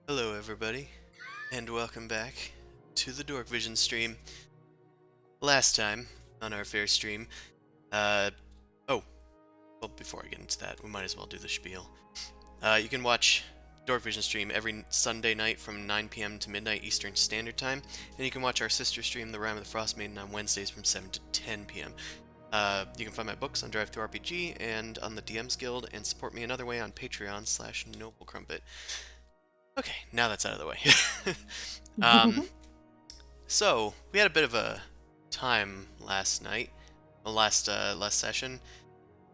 Hello everybody, and welcome back to the Dorkvision stream. Last time on our fair stream, well, before I get into that, we might as well do the spiel. You can watch Dorkvision stream every Sunday night from 9 p.m. to midnight Eastern Standard Time, and you can watch our sister stream, The Rime of the Frost Maiden, on Wednesdays from 7 to 10 p.m. You can find my books on DriveThruRPG and on the DMs Guild, and support me another way on Patreon/NobleCrumpet. Okay, now that's out of the way. So, we had a bit of a time last night, last session.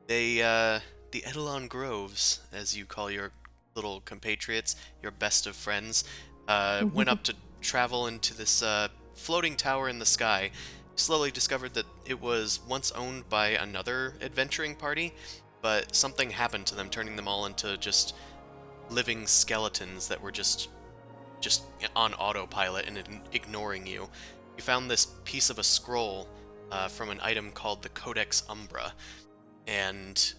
They, the Eidolon Groves, as you call your little compatriots, your best of friends, went up to travel into this floating tower in the sky, you slowly discovered that it was once owned by another adventuring party, but something happened to them, turning them all into just living skeletons that were just on autopilot and ignoring you. You found this piece of a scroll from an item called the Codex Umbra, and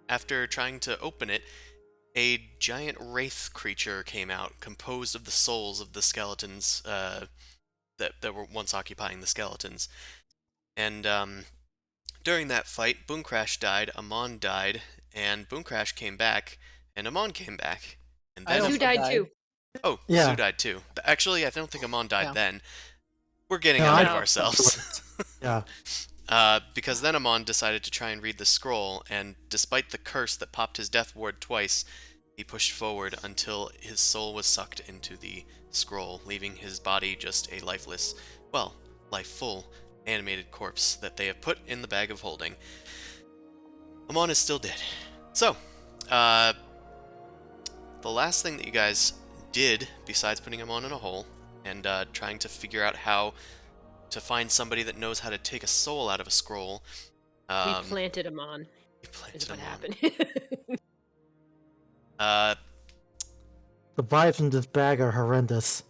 after trying to open it, a giant wraith creature came out, composed of the souls of the skeletons that were once occupying the skeletons. And during that fight, Boomcrash died, Amon died, and Boomcrash came back, and Amon came back. And then Sue died too. Oh, Yeah. Sue died too. Actually, I don't think Amon died Yeah. then. We're getting No, ahead I- of ourselves. Yeah. Because then Amon decided to try and read the scroll, and despite the curse that popped his death ward twice, he pushed forward until his soul was sucked into the scroll, leaving his body just a lifeless, well, life-full, animated corpse that they have put in the bag of holding. Amon is still dead. So, the last thing that you guys did, besides putting Amon in a hole and trying to figure out how to find somebody that knows how to take a soul out of a scroll, We planted him on. you planted Is what Amon. happened. The vibes in this bag are horrendous.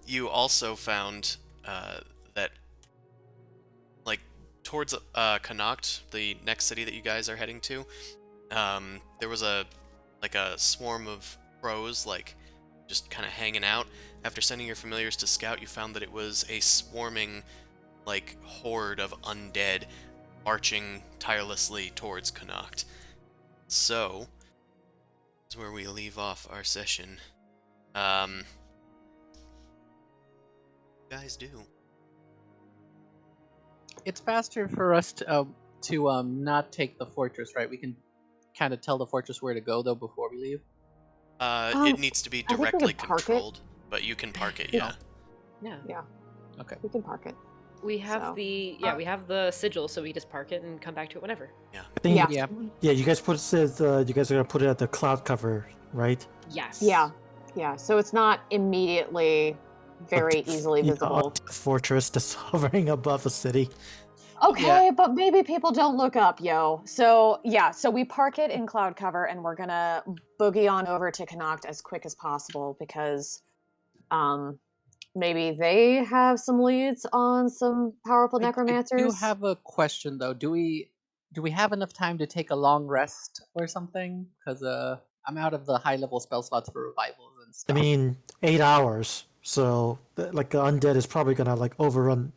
You also found that, like, towards Connacht, the next city that you guys are heading to, there was a swarm of crows, like, just kind of hanging out. After sending your familiars to scout, you found that it was a swarming, like, horde of undead marching tirelessly towards Connacht. So, that's where we leave off our session. Guys do. It's faster for us to not take the fortress, right? We can kind of tell the fortress where to go though before we leave. It needs to be I think we directly could park it. controlled, but you can park it, yeah. Yeah. Yeah, Okay. we can park it. We have So- we have the sigil, so we just park it and come back to it whenever. I think Yeah. Yeah. you guys you guys are gonna put it at the cloud cover, right? Yes. Yeah. So it's not immediately very easily visible. A fortress that's hovering above the city. Okay, but maybe people don't look up, yo. So yeah, so we park it in cloud cover, and we're gonna boogie on over to Connacht as quick as possible because, maybe they have some leads on some powerful I necromancers. do have a question though. Do we have enough time to take a long rest or something? Because I'm out of the high level spell slots for revivals and I stuff. mean, 8 hours. So, like, the undead is probably gonna like overrun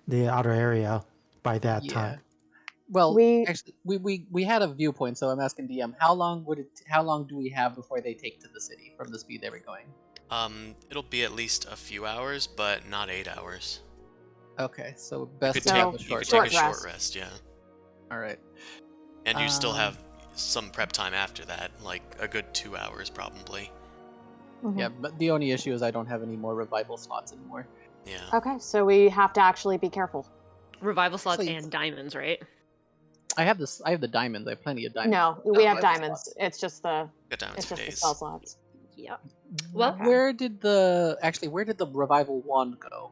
the outer area by that time. Well, We- actually, we had a viewpoint, so I'm asking DM, how long do we have before they take to the city from the speed they were going? It'll be at least a few hours, but not 8 hours. Okay, so You best could to So- have a take, you short could take a rest. short rest. rest, yeah. All right. And you still Um, have some prep time after that, like a good 2 hours probably. Mhm. Yeah, but the only issue is I don't have any more revival slots anymore. Yeah. Okay, so we have to actually be careful. Revival slots Actually- and diamonds, right? I have this. I have the diamonds. I have plenty of diamonds. No, but we not have revival diamonds. slots. It's just the Got diamonds it's for just the days. spell slots. Yep. Well, Okay. where did the revival wand go?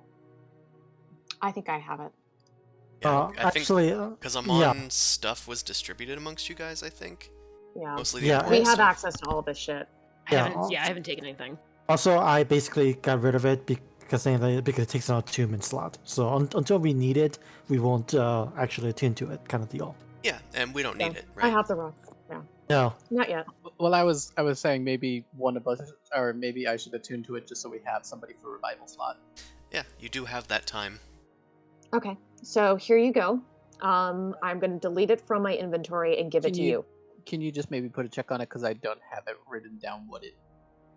I think I have it. Yeah, I think Actually, because Amon's stuff was distributed amongst you guys, I think. Yeah. Mostly the Yeah. important We have stuff. access to all of this shit. I Yeah, haven't. Yeah, I haven't taken anything. also I basically got rid of it because it takes an attunement slot. So until we need it, we won't actually attune to it, kind of deal. Yeah, and we don't So, need it, I right? have the rock. Yeah. No, Not yet. Well, I was saying maybe one of us, or maybe I should attune to it just so we have somebody for revival slot. Yeah, you do have that time. Okay. So here you go. I'm going to delete it from my inventory and give it Can to you- you. Can you just maybe put a check on it because I don't have it written down what it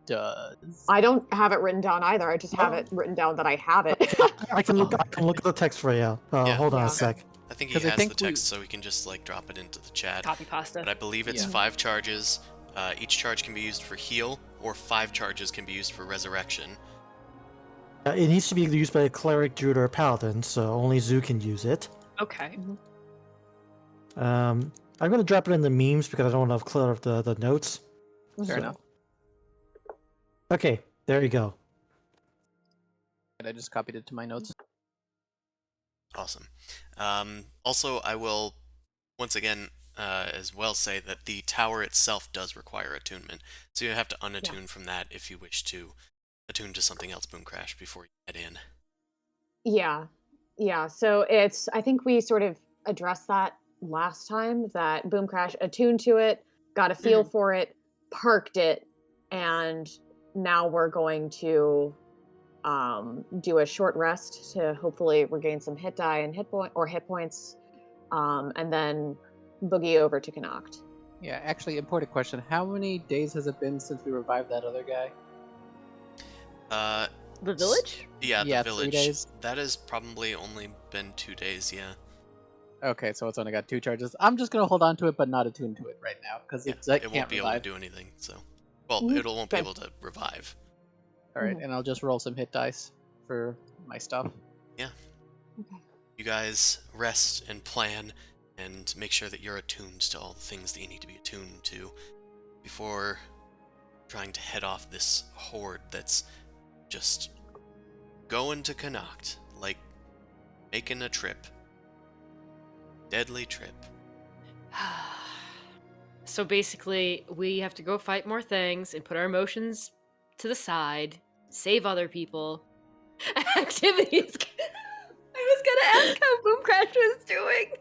does. I don't have it written down either. I just have it written down that I have it. I can look at the text for you. Yeah. Hold on Yeah. a sec. I think he 'Cause I has think the we- text, so we can just like drop it into the chat. Copy pasta. But I believe it's Yeah. 5 charges. Each charge can be used for heal, or 5 charges can be used for resurrection. It needs to be used by a cleric, druid, or a paladin, so only Zoo can use it. Okay. I'm gonna drop it in the memes because I don't want to clutter up the notes. Fair So- enough. Okay, There you go. I just copied it to my notes. Awesome. Also, I will once again as well say that the tower itself does require attunement, so you have to unattune from that if you wish to attune to something else, Boom Crash, before you head in. Yeah. Yeah. So it's, I think we sort of addressed that last time, that Boom Crash attuned to it, got a feel for it, parked it, and now we're going to do a short rest to hopefully regain some hit die and hit points, and then boogie over to Connacht. Yeah, actually, important question. How many days has it been since we revived that other guy? The village? Yeah, the Yeah, 3 village. days. That has probably only been 2 days, yeah. Okay, so it's only got 2 charges. I'm just gonna hold on to it, but not attune to it right now because Yeah, it it can't won't be able revive. to do anything, so... Well, Mhm. it won't be Good. able to revive. All right, and I'll just roll some hit dice for my stuff. Yeah. Okay. You guys rest and plan and make sure that you're attuned to all the things that you need to be attuned to before trying to head off this horde that's just going to Connacht, like making a trip. Deadly trip. So basically, we have to go fight more things and put our emotions to the side, save other people. Activities. I was gonna ask how Boom Crash was doing.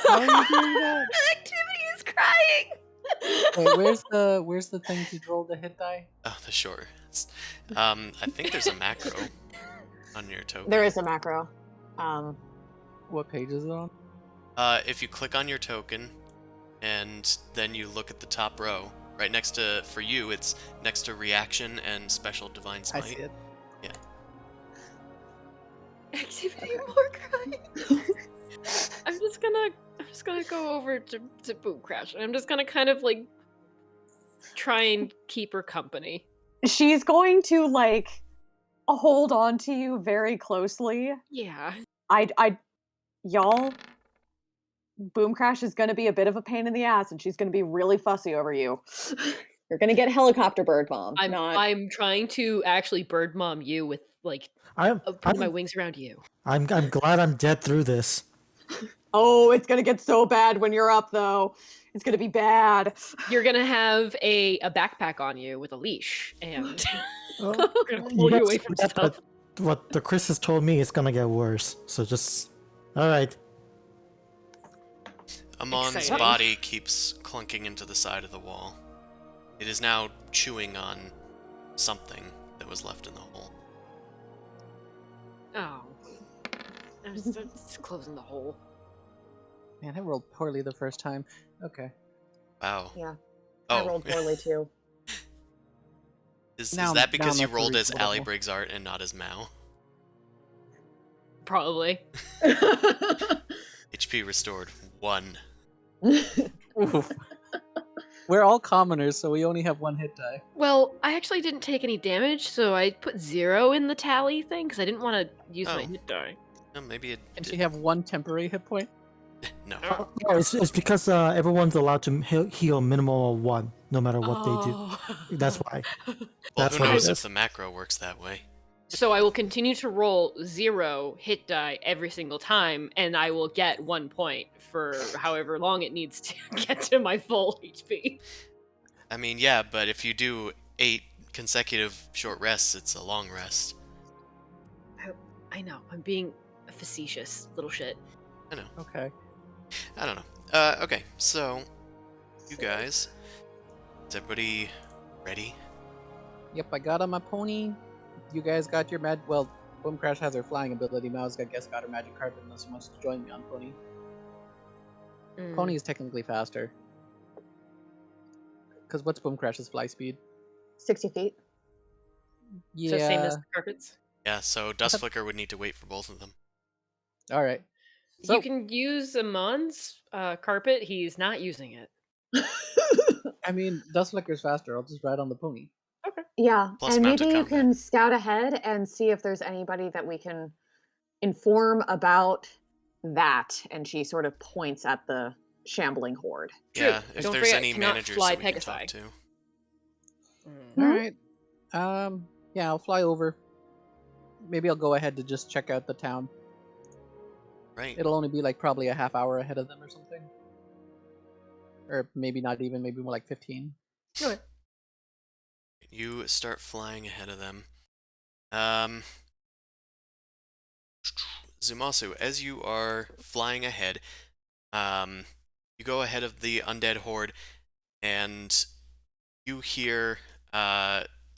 How are you doing that? Activity is crying. Wait, where's the thing to roll the hit die? Oh, the short rest. I think there's a macro on your token. There is a macro. What page is it on? If you click on your token, and then you look at the top row, right next to, for you, it's next to reaction and special divine smite. I see it. Yeah. Activity more crying. I'm just gonna go over to Boom Crash, and I'm just gonna kind of like try and keep her company. She's going to like hold on to you very closely. Yeah. Y'all, Boom Crash is going to be a bit of a pain in the ass, and she's going to be really fussy over you. You're going to get helicopter bird mom. I'm trying to actually bird mom you with like putting my wings around you. I'm glad I'm dead through this. Oh, it's going to get so bad when you're up, though. It's going to be bad. You're gonna have a backpack on you with a leash, and Oh, we're gonna pull you away from But stuff. what the Chris has told me is gonna get worse. So just all right. Amon's Exciting. body keeps clunking into the side of the wall. It is now chewing on something that was left in the hole. Oh, I'm just closing the hole. Man, I rolled poorly the first time. Okay. Wow. Yeah. Oh. I rolled poorly, too. Is Now- that because now you I'm rolled up to as reach Ali level. Briggs art and not as Mao? Probably. HP restored 1. Oof. We're all commoners, so we only have 1 hit die. Well, I actually didn't take any damage, so I put 0 in the tally thing because I didn't want to use my Oh. hit die. Oh, maybe it And did. she have 1 temporary hit point. No. Oh. No, it's because everyone's allowed to heal minimum of 1, no matter what they do. That's why. Well, That's who what it knows if is. the macro works that way. So I will continue to roll 0 hit die every single time, and I will get 1 point for however long it needs to get to my full HP. I mean, yeah, but if you do 8 consecutive short rests, it's a long rest. I know, I'm being a facetious little shit. I know. Okay. I don't know. Okay, so you guys, is everybody ready? Yep, I got on my pony. You guys got your well, Boom Crash has her flying ability. Mouse, I guess, got her magic carpet unless she wants to join me on pony. Mm. Pony is technically faster. Because what's Boom Crash's fly speed? 60 feet. Yeah. So same as the carpets. Yeah, so Dust Flicker would need to wait for both of them. All right. So, You can use Amon's carpet. He's not using it. I mean, Dust Flicker's faster. I'll just ride on the pony. Yeah, Plus and mounted maybe you combat. can scout ahead and see if there's anybody that we can inform about that. And she sort of points at the shambling horde. True. Yeah, if Don't there's forget, any cannot managers fly that we can talk Pegasi. to. All right. Yeah, I'll fly over. Maybe I'll go ahead to just check out the town. Right. It'll only be like probably a half hour ahead of them or something. Or maybe not even, maybe more like 15. Okay. You start flying ahead of them. Um, Zumasu, as you are flying ahead, you go ahead of the undead horde, and you hear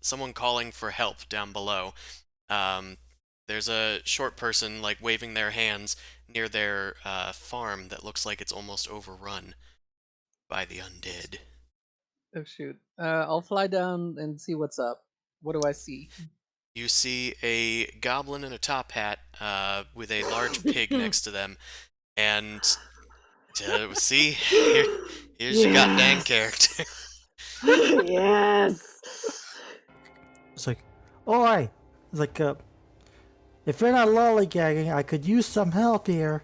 someone calling for help down below. There's a short person like waving their hands near their farm that looks like it's almost overrun by the undead. Oh shoot. I'll fly down and see what's up. What do I see? You see a goblin in a top hat with a large pig next to them, and see, here's your goddamn Yes. character. Yes. It's like, oi! It's like, if you're not lollygagging, I could use some help here.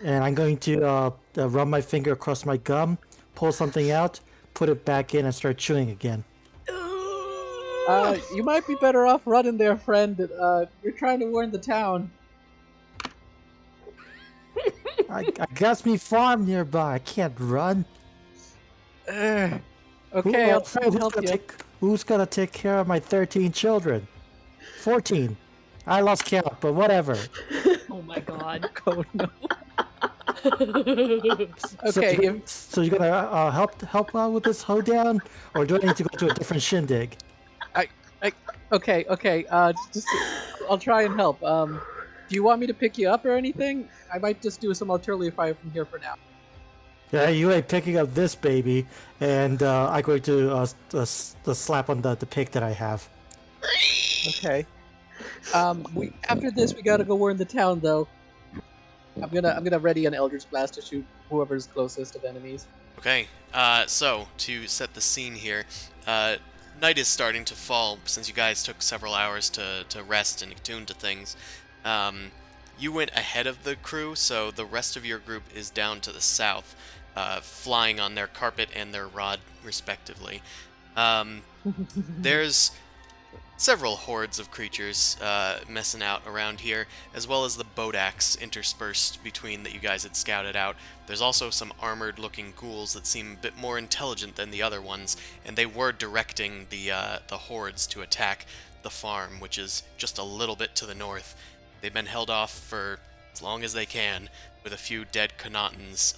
And I'm going to run my finger across my gum, pull something out, put it back in, and start chewing again. You might be better off running there, friend. You're trying to warn the town. I got me farm nearby. I can't run. Okay, I'll try and help you. Who's gonna take care of my 13 children? 14. I lost count, but whatever. Oh my god. Oh no. So, Okay, so you're gonna help out with this hoedown, or do I need to go to a different shindig? okay. Just I'll try and help. Do you want me to pick you up or anything? I might just do some artillery fire from here for now. Yeah, you ain't picking up this baby, and I'm going to slap on the pig that I have. Okay. After this we gotta go warn the town though. I'm gonna ready an Eldritch Blast to shoot whoever's closest of enemies. Okay, so to set the scene here, night is starting to fall since you guys took several hours to rest and attune to things. You went ahead of the crew, so the rest of your group is down to the south, flying on their carpet and their rod, respectively. There's several hordes of creatures messing out around here, as well as the Bodax interspersed between that you guys had scouted out. There's also some armored-looking ghouls that seem a bit more intelligent than the other ones, and they were directing the hordes to attack the farm, which is just a little bit to the north. They've been held off for as long as they can, with a few dead Connaughtons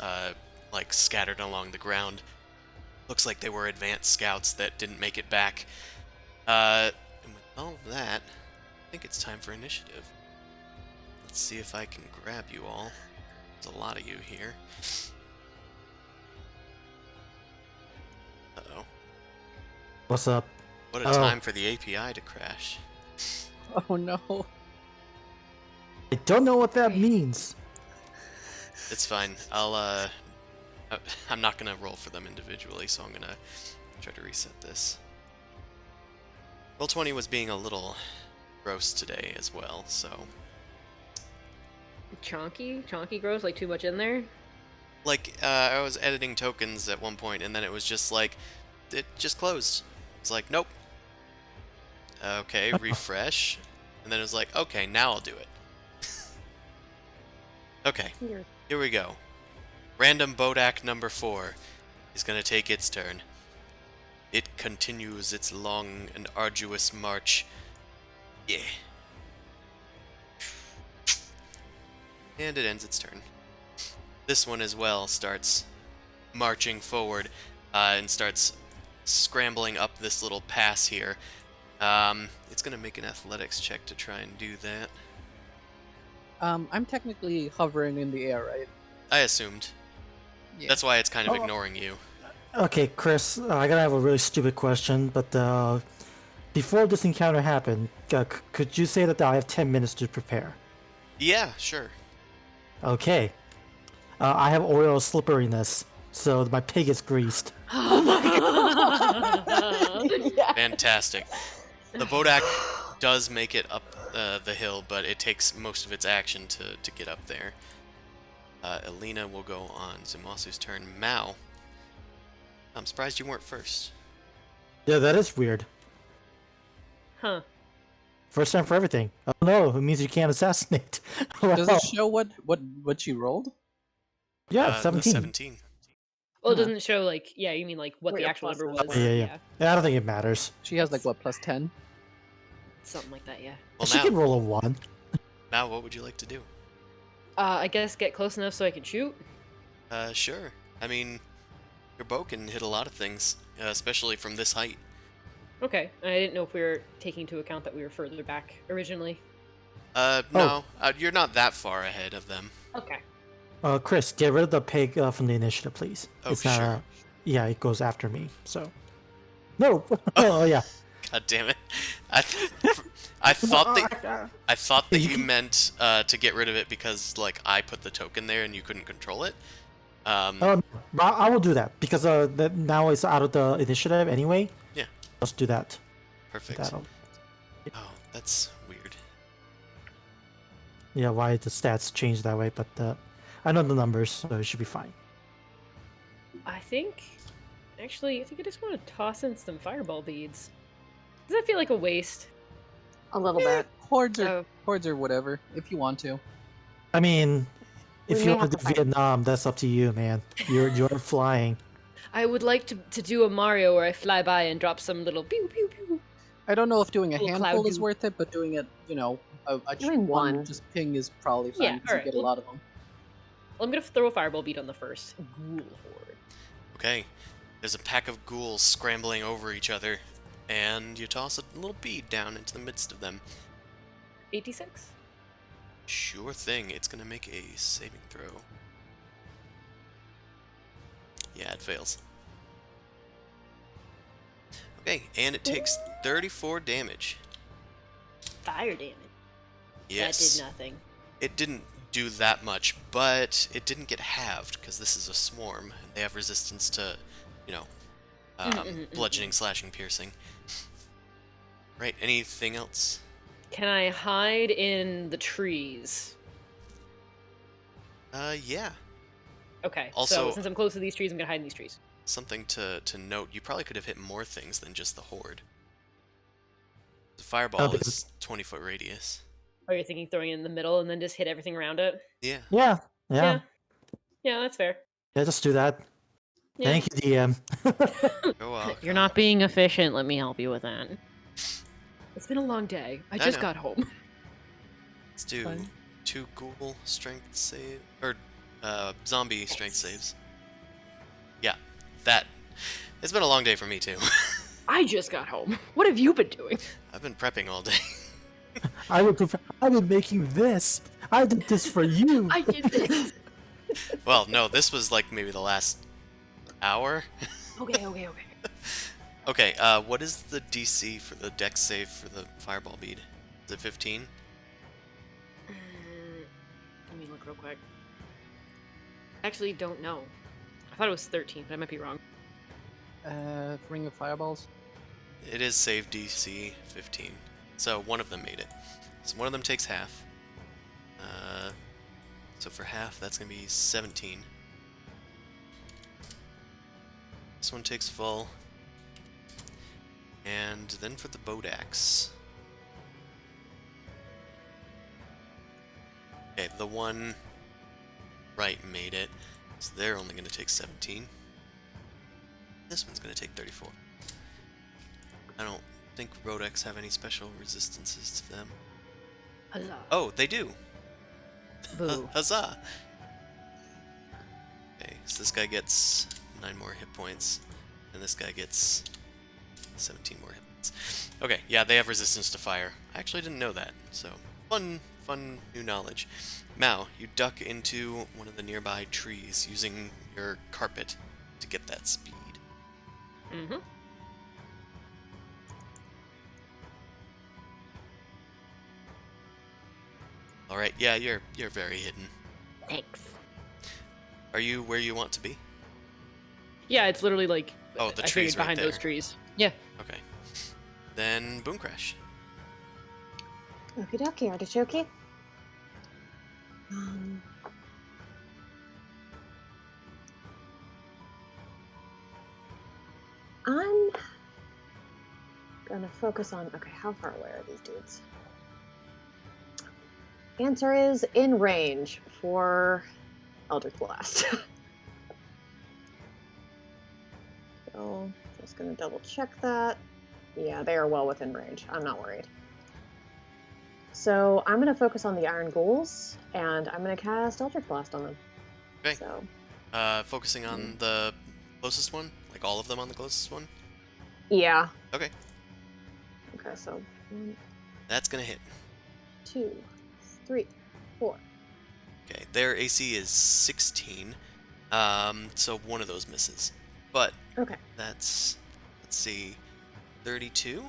like scattered along the ground. Looks like they were advanced scouts that didn't make it back. And with all of that, I think it's time for initiative. Let's see if I can grab you all. There's a lot of you here. Uh-oh. What's up? What a time for the API to crash. Oh no. I don't know what that means. It's fine. I'm not gonna roll for them individually, so I'm gonna try to reset this. Roll20 was being a little gross today as well, so... Chonky? Chonky gross? Like too much in there? Like, I was editing tokens at one point, and then it was just like, it just closed. It's like, nope. Okay, refresh. And then it was like, okay, now I'll do it. Okay, here we go. Random Bodak number 4 is gonna take its turn. It continues its long and arduous march. Yeah. And it ends its turn. This one as well starts marching forward and starts scrambling up this little pass here. It's going to make an athletics check to try and do that. I'm technically hovering in the air, right? I assumed. Yeah. That's why it's kind of ignoring you. Okay, Chris, I gotta have a really stupid question, but before this encounter happened, could you say that I have 10 minutes to prepare? Yeah, sure. Okay. I have oil slipperiness, so my pig is greased. Oh my god! Yeah. Fantastic. The Bodak does make it up the hill, but it takes most of its action to get up there. Elena will go on Zumasu's turn. Mao. I'm surprised you weren't first. Yeah, that is weird. Huh. First time for everything. Oh no, it means you can't assassinate. Does Well, it show what she rolled? yeah, 17. 17. Well, it Huh. doesn't show like yeah, you mean like what What the your actual number pluses was? Yeah, were. yeah. I don't think it matters. She has like what +10? Something like that. Yeah. Well, She can now, roll a 1. what would you like to do? I guess get close enough so I can shoot. Sure. I mean, your bow can hit a lot of things, especially from this height. Okay. I didn't know if we were taking into account that we were further back originally. No, you're not that far ahead of them. Okay. Chris, get rid of the pig from the initiative, please. Oh, it's not, sure. yeah, it goes after me, so. No! Oh, yeah. God damn it! I thought that you meant to get rid of it because like I put the token there and you couldn't control it. But I will do that because now it's out of the initiative anyway. Yeah. Let's do that. Perfect. That'll, Oh, that's weird. yeah, why the stats change that way, but I know the numbers, so it should be fine. I think I just want to toss in some fireball beads. Does that feel like a waste? A little bit. Hordes or Oh. hordes or whatever, if you want to. I mean, We if may you want have to to do fight. Vietnam, that's up to you, man. You're flying. I would like to do a Mario where I fly by and drop some little pew pew pew. I don't know if doing a Little handful cloud is dude. worth it, but doing it, Doing one. just ping is probably fine Yeah, because alright, you get a well- lot of them. Well, I'm gonna throw a fireball bead on the first ghoul horde. Okay. There's a pack of ghouls scrambling over each other, and you toss a little bead down into the midst of them. 86. Sure thing. It's gonna make a saving throw. Yeah, it fails. Okay, and it takes 34 damage. Fire damage. Yes. That did nothing. It didn't do that much, but it didn't get halved because this is a swarm and they have resistance to, bludgeoning, slashing, piercing. Right, anything else? Can I hide in the trees? Yeah. Okay. Also- so since I'm close to these trees, I'm gonna hide in these trees. Something to note, you probably could have hit more things than just the horde. The fireball because- is 20-foot radius. Oh, you're thinking throwing it in the middle and then just hit everything around it? Yeah. Yeah. Yeah, that's fair. Yeah, just do that. Yeah. Thank you, DM. Go out. You're not being efficient. Let me help you with that. It's been a long day. I just know. got home. Let's do Fine. 2 ghoul strength save or zombie strength saves. Yeah, that. It's been a long day for me too. I just got home. What have you been doing? I've been prepping all day. I've been making this. I did this for you. I did this. Well, no, this was like maybe the last hour. Okay. Okay, what is the DC for the dex save for the fireball bead? Is it 15? Let me look real quick. I actually don't know. I thought it was 13, but I might be wrong. Ring of Fireballs. It is save DC 15. So one of them made it. So one of them takes half. So for half, that's going to be 17. This one takes full. And then for the Bodax. Okay, the one right made it. So they're only going to take 17. This one's going to take 34. I don't think Bodax have any special resistances to them. Huzzah. Oh, they do! Boo. Huzzah! Okay, so this guy gets 9 more hit points, and this guy gets 17 more hit points. Okay, yeah, they have resistance to fire. I actually didn't know that, so fun new knowledge. Mao, you duck into one of the nearby trees using your carpet to get that speed. Mm-hmm. All right, yeah, you're very hidden. Thanks. Are you where you want to be? Yeah, it's literally like Oh, the I trees figured right behind there. those trees. Yeah. Okay. Then Boom Crash. Okie dokie, artichoke. I'm gonna focus on. Okay, how far away are these dudes? Answer is in range for Eldritch Blast. So, just gonna double check that. Yeah, they are well within range. I'm not worried. So I'm gonna focus on the Iron Ghouls, and I'm gonna cast Eldritch Blast on them. Okay. So, Focusing on the closest one? Like all of them on the closest one? yeah. Okay. Okay, so 1, That's gonna hit. 2, 3, 4. Okay, their AC is 16. So one of those misses. But Okay. that's, let's see, 32?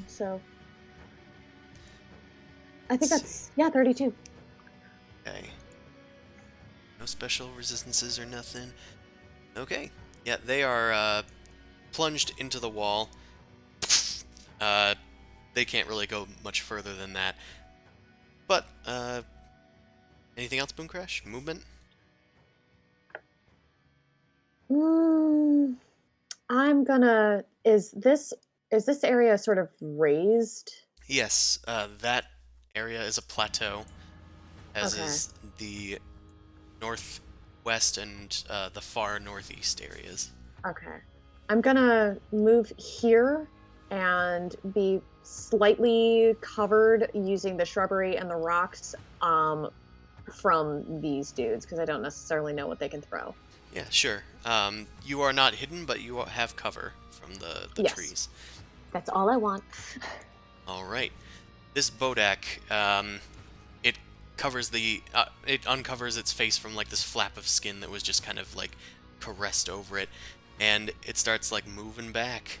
So I think Let's that's 32. Okay. No special resistances or nothing. Okay. Yeah, they are plunged into the wall. They can't really go much further than that. But, anything else, Boom Crash? Movement? I'm gonna. Is this area sort of raised? Yes, that area is a plateau, as Okay. is the northwest and the far northeast areas. Okay. I'm gonna move here and be slightly covered using the shrubbery and the rocks from these dudes because I don't necessarily know what they can throw. Yeah, sure. You are not hidden, but you have cover from the Yes. trees. That's all I want. All right. This Bodak, it covers it uncovers its face from like this flap of skin that was just kind of like caressed over it, and it starts like moving back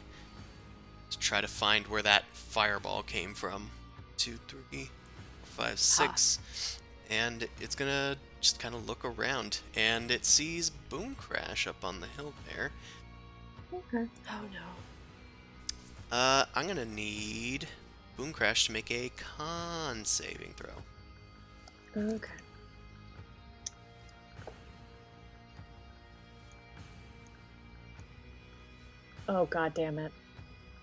to try to find where that fireball came from. 2, 3, 5, 6, and it's gonna just kind of look around, and it sees Boom Crash up on the hill there. Okay. Oh no. I'm gonna need Boom Crash to make a con saving throw. Okay. Oh, god damn it.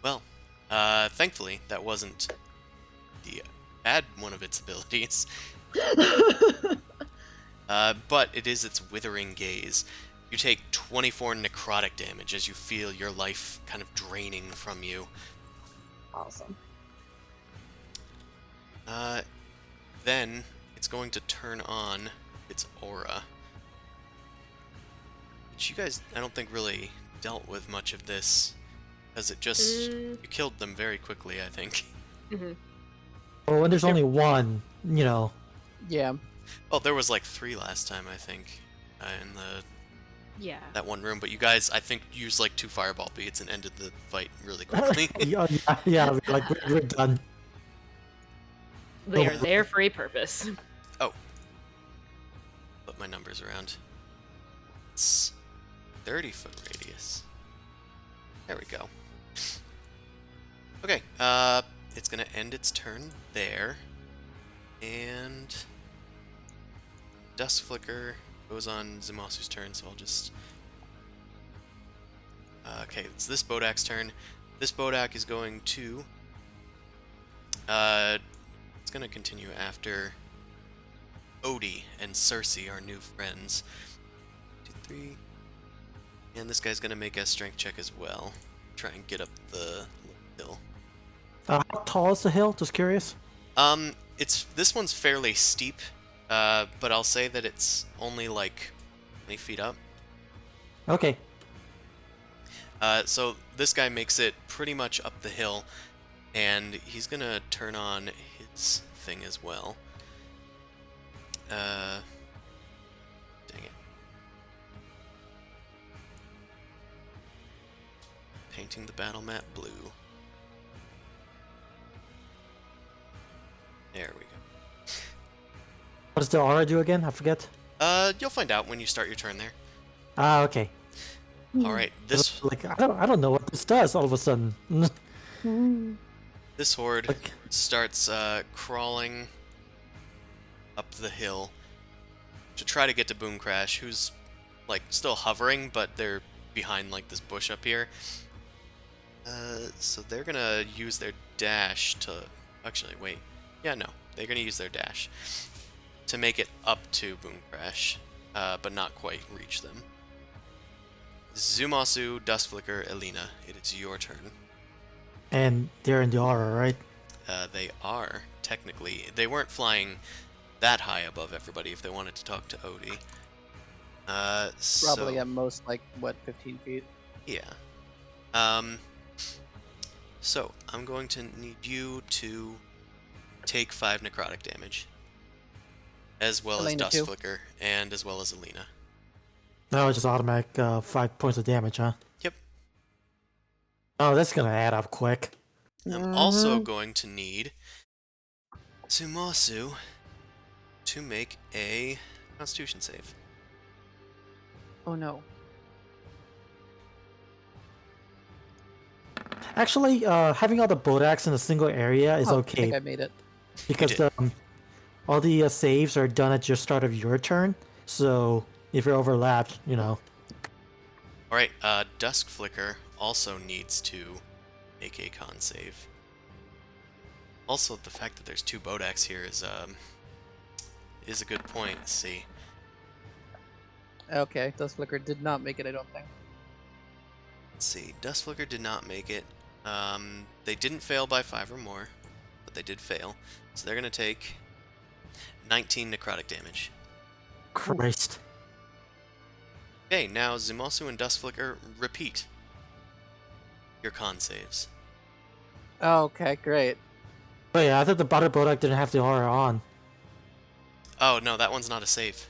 Well, thankfully that wasn't the bad one of its abilities, but it is its Withering Gaze. You take 24 necrotic damage as you feel your life kind of draining from you. Awesome. Then it's going to turn on its aura. Which you guys, I don't think, really dealt with much of this, because it just... You killed them very quickly, I think. Mm-hmm. Well, when there's only one, you know. Yeah. Well, there was like 3 last time, I think, in that one room. But you guys, I think, used like 2 fireball beads and ended the fight really quickly. yeah, like we're done. They are there for a purpose. Oh. Put my numbers around. It's 30-foot radius. There we go. Okay, it's gonna end its turn there. And Dust Flicker goes on Zamasu's turn, so I'll just... okay, it's this Bodak's turn. This Bodak is going to... it's gonna continue after Odie and Cersei, our new friends. 2, 3... And this guy's gonna make a strength check as well. Try and get up the hill. How tall is the hill? Just curious. This one's fairly steep, but I'll say that it's only like 20 feet up. Okay. So this guy makes it pretty much up the hill, and he's gonna turn on his thing as well. Dang it. Painting the battle map blue. There we go. What does the aura do again? I forget. You'll find out when you start your turn there. Ah, okay. All right, this Like I don't know what this does all of a sudden. this horde Like- starts crawling up the hill to try to get to Boom Crash, who's like still hovering, but they're behind like this bush up here. So they're gonna use their dash to... Actually, wait. Yeah, no. They're going to use their dash to make it up to Boom Crash, but not quite reach them. Zumasu, Dustflicker, Elena, it is your turn. And they're in the aura, right? They are, technically. They weren't flying that high above everybody if they wanted to talk to Odie. Probably So, at most, like, what, 15 feet? yeah. So, I'm going to need you to take 5 necrotic damage. As well Elena as too. Dustflicker, and as well as Elena. No, it's just automatic 5 points of damage, huh? Yep. Oh, that's gonna add up quick. I'm also Mhm. going to need Tsumasu to make a Constitution save. Oh no. Actually, having all the Bodax in a single area is Oh, I okay think I made it. because did. all the saves are done at your start of your turn. So if you're overlapped, you know. Alright, Duskflicker also needs to make a con save. Also, the fact that there's 2 Bodax here is a good point. Let's see. Okay, Dust Flicker did not make it, I don't think. Let's see. Dustflicker did not make it. They didn't fail by 5 or more, but they did fail. So they're going to take 19 necrotic damage. Christ. Okay, now Zumasu and Dustflicker repeat your con saves. Okay, great. But yeah, I thought the Butter Bodak didn't have the aura on. Oh, no, that one's not a save.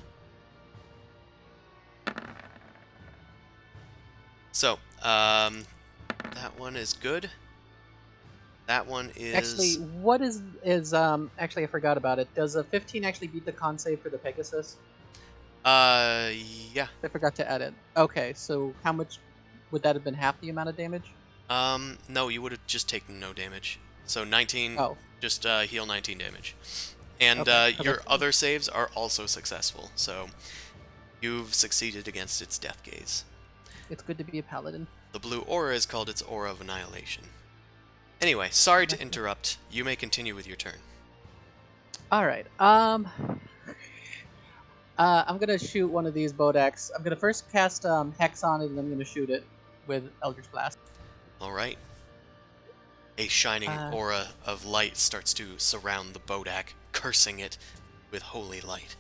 So, that one is good. That one is... Actually, what is actually I forgot about it. Does a 15 actually beat the con save for the Pegasus? Yeah. I forgot to add it. Okay, so how much would that have been? Half the amount of damage? No, you would have just taken no damage. So 19, Oh, just heal 19 damage. And Okay, your perfect. other saves are also successful, so you've succeeded against its Death Gaze. it's good to be a paladin. The blue aura is called its Aura of Annihilation. Anyway, sorry to interrupt. You may continue with your turn. All right. I'm gonna shoot one of these Bodax. I'm gonna first cast Hex on it, and I'm gonna shoot it with Eldritch Blast. Alright. A shining Uh, aura of light starts to surround the Bodak, cursing it with holy light.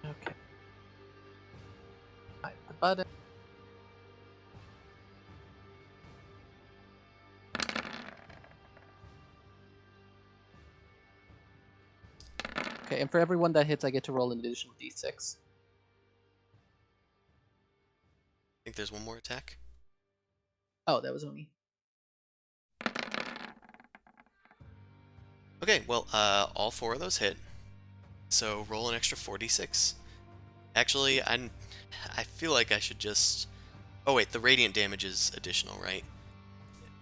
Okay. Right, the button. Okay, and for everyone that hits, I get to roll an additional d6. I think there's one more attack. Oh, that was only. Okay, well, all 4 of those hit. So roll an extra 46. Actually, I feel like I should just... Oh wait, the radiant damage is additional, right?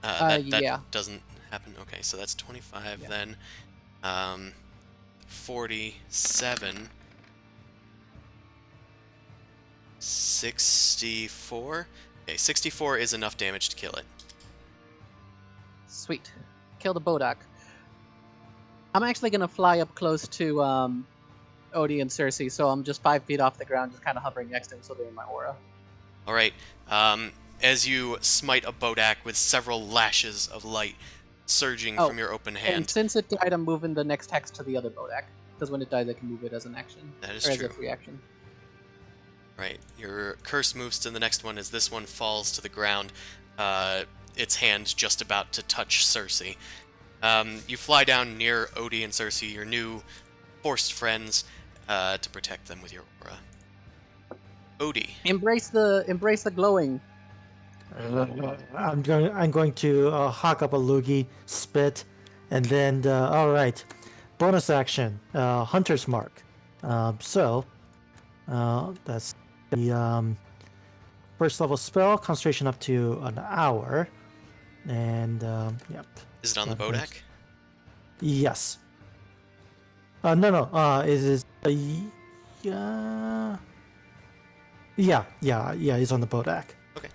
That Yeah. doesn't happen. Okay, so that's 25 Yeah. then. 47. 64. Okay, 64 is enough damage to kill it. Sweet. Kill the Bodak. I'm actually gonna fly up close to Odie and Cersei, so I'm just 5 feet off the ground, just kind of hovering next to them, so they're in my aura. Alright, as you smite a Bodak with several lashes of light surging Oh, from your open And hand. since it died, I'm moving the next hex to the other Bodak, because when it dies, I can move it as an action. That is or true. as a free action. Right, your curse moves to the next one as this one falls to the ground. Its hand just about to touch Cersei. You fly down near Odie and Cersei, your new forced friends, to protect them with your aura. Odie. Embrace the glowing. I'm going to hawk up a loogie, spit, and then all right, bonus action, Hunter's Mark. So that's the first level spell, concentration up to an hour, and yep. Is it on the So that's- Bodak? Yes. No. It is yeah. Yeah. It's on the Bodak. Okay.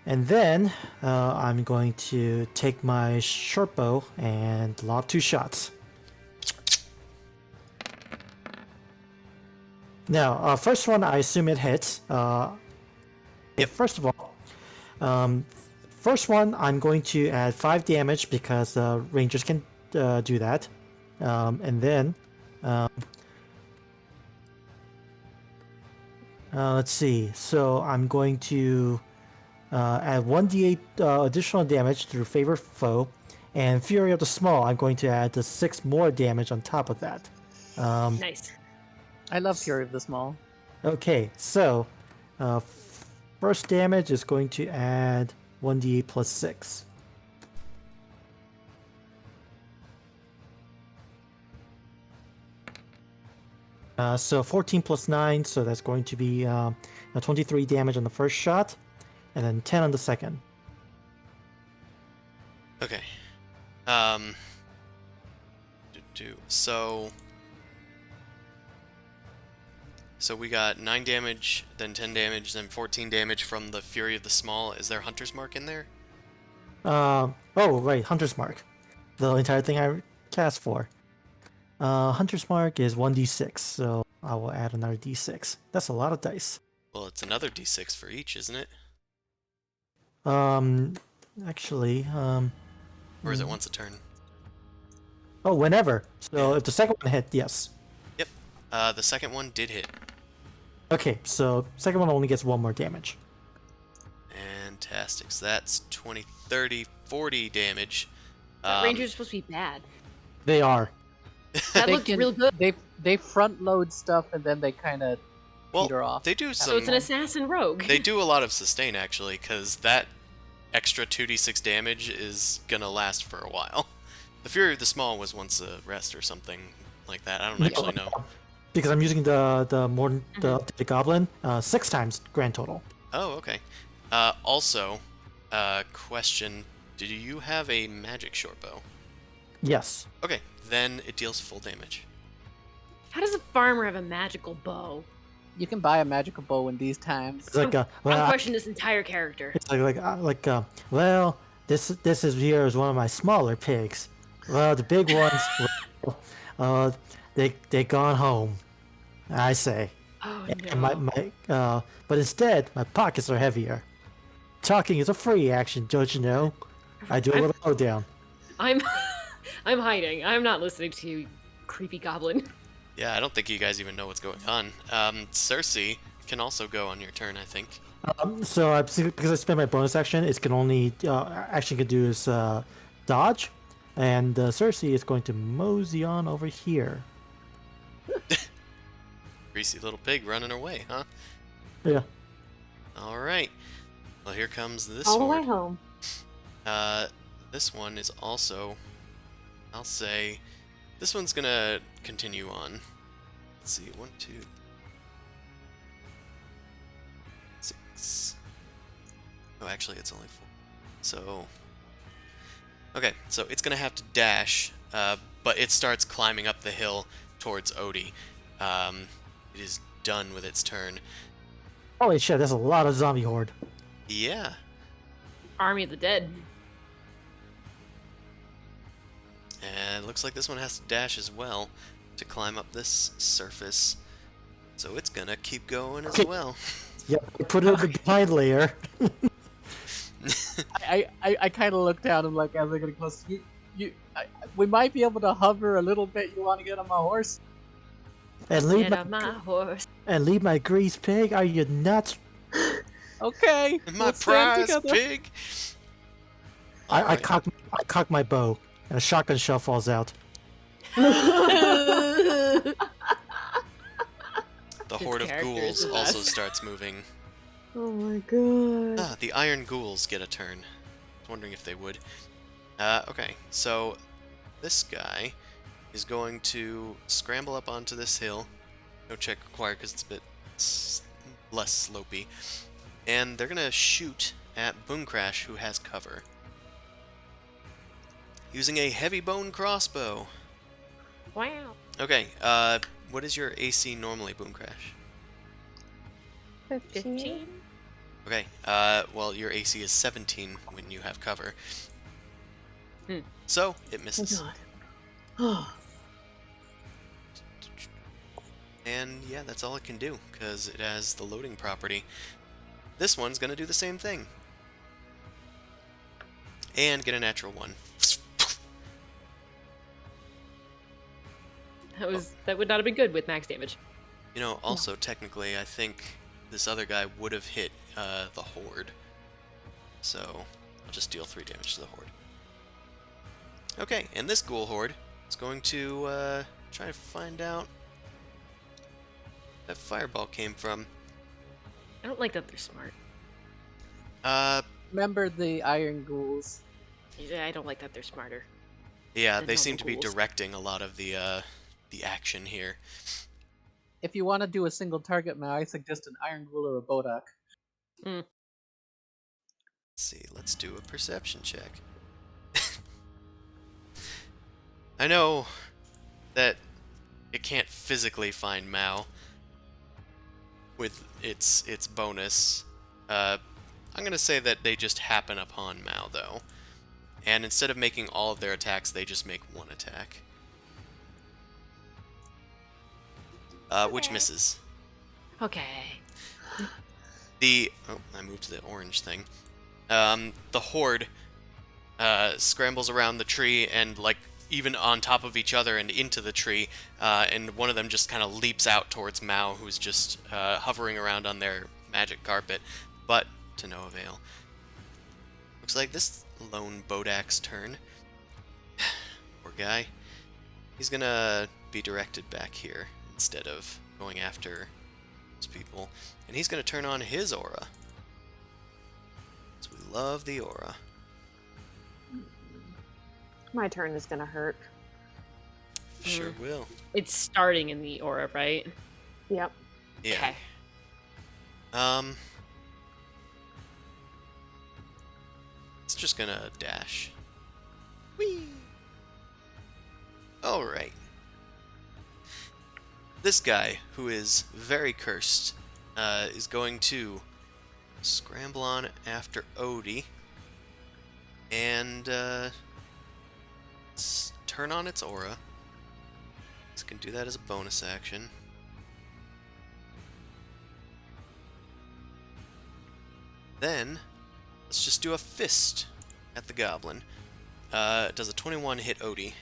And then I'm going to take my short bow and lob 2 shots. Now, first one, I assume it hits. Yep. First of all, first one, I'm going to add 5 damage because rangers can do that. And then, let's see. So I'm going to add 1d8 additional damage through Favor Foe. And Fury of the Small, I'm going to add the 6 more damage on top of that. Nice. I love Fury of the Small. Okay, so first damage is going to add 1d8 plus 6. So 14 plus 9, so that's going to be 23 damage on the first shot, and then 10 on the second. Okay. So we got 9 damage, then 10 damage, then 14 damage from the Fury of the Small. Is there Hunter's Mark in there? Oh, right, Hunter's Mark. The entire thing I cast for. Hunter's Mark is 1d6, so I will add another d6. That's a lot of dice. Well, it's another d6 for each, isn't it? Actually, Or is it once a turn? oh, whenever. So Yeah. if the second one hit, yes. Yep. The second one did hit. Okay, so second one only gets 1 more damage. Fantastic. So that's 20, 30, 40 damage. Rangers are supposed to be bad. They are. That They looked can- real good. They front load stuff and then they kind of peter Well, off. they do So it's an some. assassin rogue. They do a lot of sustain actually, because that extra 2d6 damage is gonna last for a while. The Fury of the Small was once a rest or something like that. I don't actually know. Because I'm using the updated goblin 6 times grand total. Oh, okay. Also, question: do you have a magic short bow? Yes. Okay, then it deals full damage. How does a farmer have a magical bow? You can buy a magical bow in these times. It's like I'm well, questioning this entire character. it's well, this is here is one of my smaller pigs. Well, the big ones, they gone home. I say. Oh And no. but instead, my pockets are heavier. Talking is a free action, don't you know? I do a little lowdown. I'm I'm hiding. I'm not listening to you, creepy goblin. Yeah, I don't think you guys even know what's going on. Cersei can also go on your turn, I think. So because I spent my bonus action, it can only action can do is dodge, and Cersei is going to mosey on over here. Greasy little pig running away, huh? Yeah. All right. Well, here comes this All the way horde. home. This one is also, I'll say, this one's gonna continue on. Let's see, 1, 2, 6. Oh, actually, it's only 4. So, okay, so it's gonna have to dash, but it starts climbing up the hill towards Odie. It is done with its turn. Holy shit! There's a lot of zombie horde. Yeah. Army of the Dead. And it looks like this one has to dash as well to climb up this surface. So it's gonna keep going as well. Yep. Put it in the blind layer. I kind of look down and like as they're getting close. We might be able to hover a little bit. You want to get on my horse? And leave Get on my horse. my grease pig. Are you nuts? Okay. My let's stand prize together. pig! I Alright. cock my bow, and a shotgun shell falls out. The His horde of character is ghouls the also best. starts moving. Oh my god. Ah, the iron ghouls get a turn. I was wondering if they would. Okay, so this guy is going to scramble up onto this hill. No check required because it's a bit less slopey. And they're gonna shoot at Boomcrash, who has cover. Using a heavy bone crossbow. Wow. Okay, what is your AC normally, Boomcrash? 15. 15? Okay, well, your AC is 17 when you have cover. Hmm. So, it Oh misses. god. And yeah, that's all it can do, because it has the loading property. This one's gonna do the same thing. And get a natural 1. That would not have been good with max damage. You know, also, technically, I think this other guy would have hit the Horde. So, I'll just deal 3 damage to the Horde. Okay, and this ghoul Horde is going to try to find out where that fireball came from. I don't like that they're smart. Remember the Iron Ghouls? Yeah, I don't like that they're smarter. Yeah, The they seem normal to be ghouls. directing a lot of the action here. If you want to do a single target now, I suggest an Iron Ghoul or a Bodak. Mm. Let's see, let's do a perception check. I know that it can't physically find Mao with its bonus. I'm gonna say that they just happen upon Mao though, and instead of making all of their attacks, they just make one attack, which misses. Okay. I moved to the orange thing. The Horde scrambles around the tree and like even on top of each other and into the tree, and one of them just kind of leaps out towards Mao, who's just hovering around on their magic carpet, but to no avail. Looks like this lone Bodak's turn. Poor guy. He's gonna be directed back here instead of going after his people, and he's gonna turn on his aura. So we love the aura. My turn is gonna hurt. Sure will. It's starting in the aura, right? Yep. Yeah. Okay. It's just gonna dash. Whee! Alright. This guy, who is very cursed, is going to scramble on after Odie and turn on its aura. This can do that as a bonus action. Then, let's just do a fist at the goblin. Does a 21 hit Odie?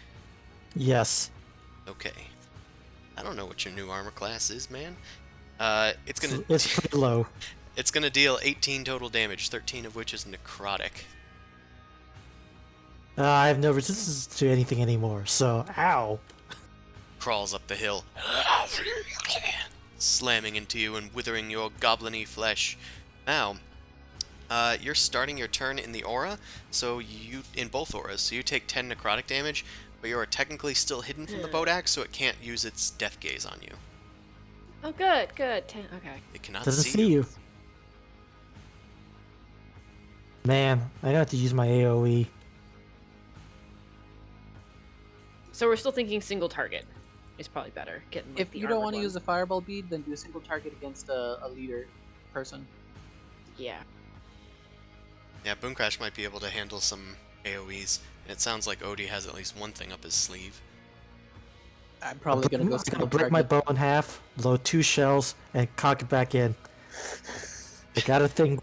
Yes. Okay. I don't know what your new armor class is, man. It's gonna It's pretty low. it's gonna deal 18 total damage, 13 of which is necrotic. I have no resistance to anything anymore, so ow. Crawls up the hill, slamming into you and withering your goblin-y flesh. Now, you're starting your turn in the aura, so you in both auras, so you take 10 necrotic damage, but you are technically still hidden from the Bodak, so it can't use its death gaze on you. Oh, good. Okay. It cannot Doesn't see see you. Man, I have to use my AoE. So we're still thinking single target is probably better. Getting like, If the you don't armored want to ones. use a Fireball Bead, then do a single target against a leader person. Yeah. Yeah, Boomcrash might be able to handle some AoEs, and it sounds like Odie has at least one thing up his sleeve. I'm probably gonna go I'm single break my target. bow in half, load 2 shells, and cock it back in. I got a thing.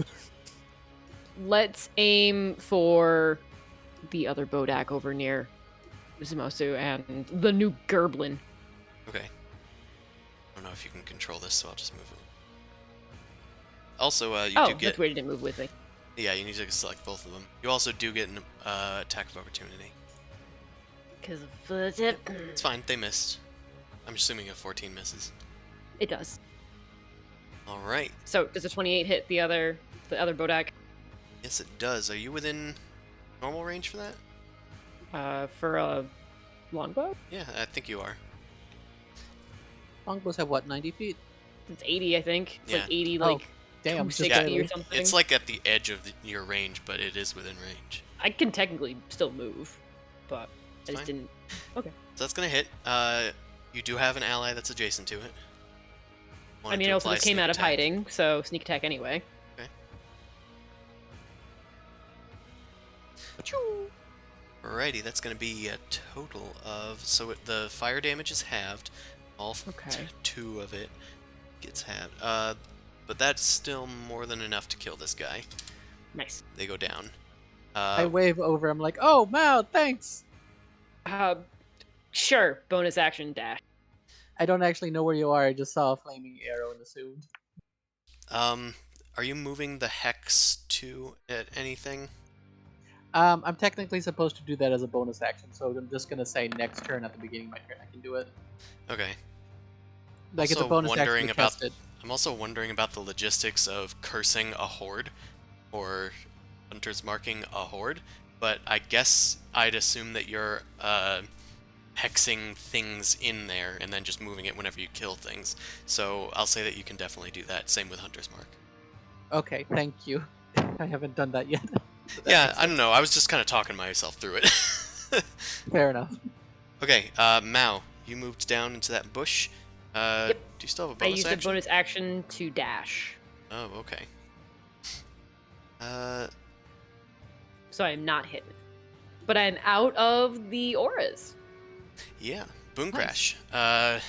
Let's aim for the other Bodak over near Zumosu and the new Gerblin. Okay. I don't know if you can control this, so I'll just move it. Also, you do That's get... why you didn't move with me. Yeah, you need to select both of them. You also do get an attack of opportunity. Because of the tip. It's fine, they missed. I'm assuming a 14 misses. It does. Alright. So does a 28 hit the other Bodak? Yes, it does. Are you within normal range for that? For a longbow? Yeah, I think you are. Longbows have what, 90 feet? It's 80, I think. It's Yeah. like 80, Oh, like damn, just 260 barely. or something. It's like at the edge of your range, but it is within range. I can technically still move, but It's I just fine. didn't. Okay. So that's gonna hit. You do have an ally that's adjacent to it. I mean, I also just came out of hiding, so sneak attack anyway. Alrighty, that's going to be a total of... So the fire damage is halved. All Okay. 2 of it gets halved. But that's still more than enough to kill this guy. Nice. They go down. I wave over. I'm like, oh, Mao, thanks. Sure. Bonus action dash. I don't actually know where you are. I just saw a flaming arrow and assumed. Are you moving the hex to anything? I'm technically supposed to do that as a bonus action, so I'm just gonna say next turn at the beginning of my turn I can do it. Okay. Like it's a Also bonus action wondering to about cast it. I'm also wondering about the logistics of cursing a horde, or hunters marking a horde. But I guess I'd assume that you're hexing things in there and then just moving it whenever you kill things. So I'll say that you can definitely do that. Same with Hunter's Mark. Okay, thank you. I haven't done that yet. That Yeah, makes I don't sense. know. I was just kind of talking myself through it. Fair enough. Okay, Mao, you moved down into that bush. Yep. Do you still have a I bonus used action? a bonus action to dash. Oh, okay. So I'm not hidden. But I'm out of the auras. Yeah. Boom Nice. crash.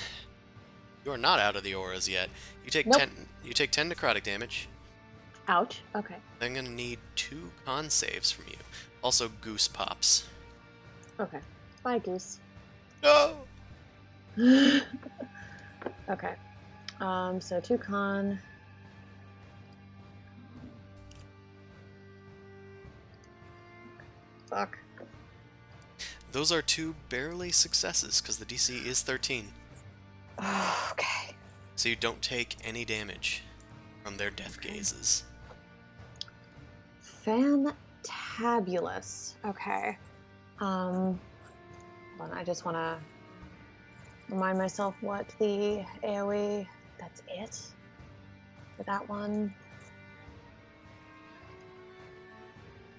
You are not out of the auras yet. You take Nope. 10. You take 10 necrotic damage. Ouch. Okay. I'm gonna need 2 con saves from you. Also, goose pops. Okay. Bye, goose. No. Okay. So 2 con. Fuck. Those are 2 barely successes because the DC is 13. Okay. So you don't take any damage from their death gazes. Fantabulous. Okay. Hold on, I just want to remind myself what the AoE. That's it for that one.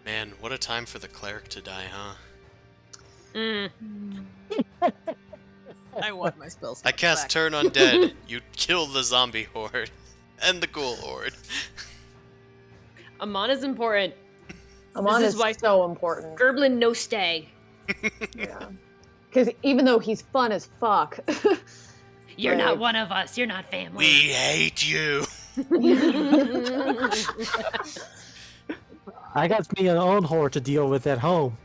Man, what a time for the cleric to die, huh? I want my spell I slot cast back. Turn Undead. You kill the zombie horde. And the ghoul horde. Amon is important. Amon This is is why- so important. Gerblin, no stay. Yeah. Because even though he's fun as fuck. You're not Like- one of us. You're not We family. hate you. I got me an own horde to deal with at home.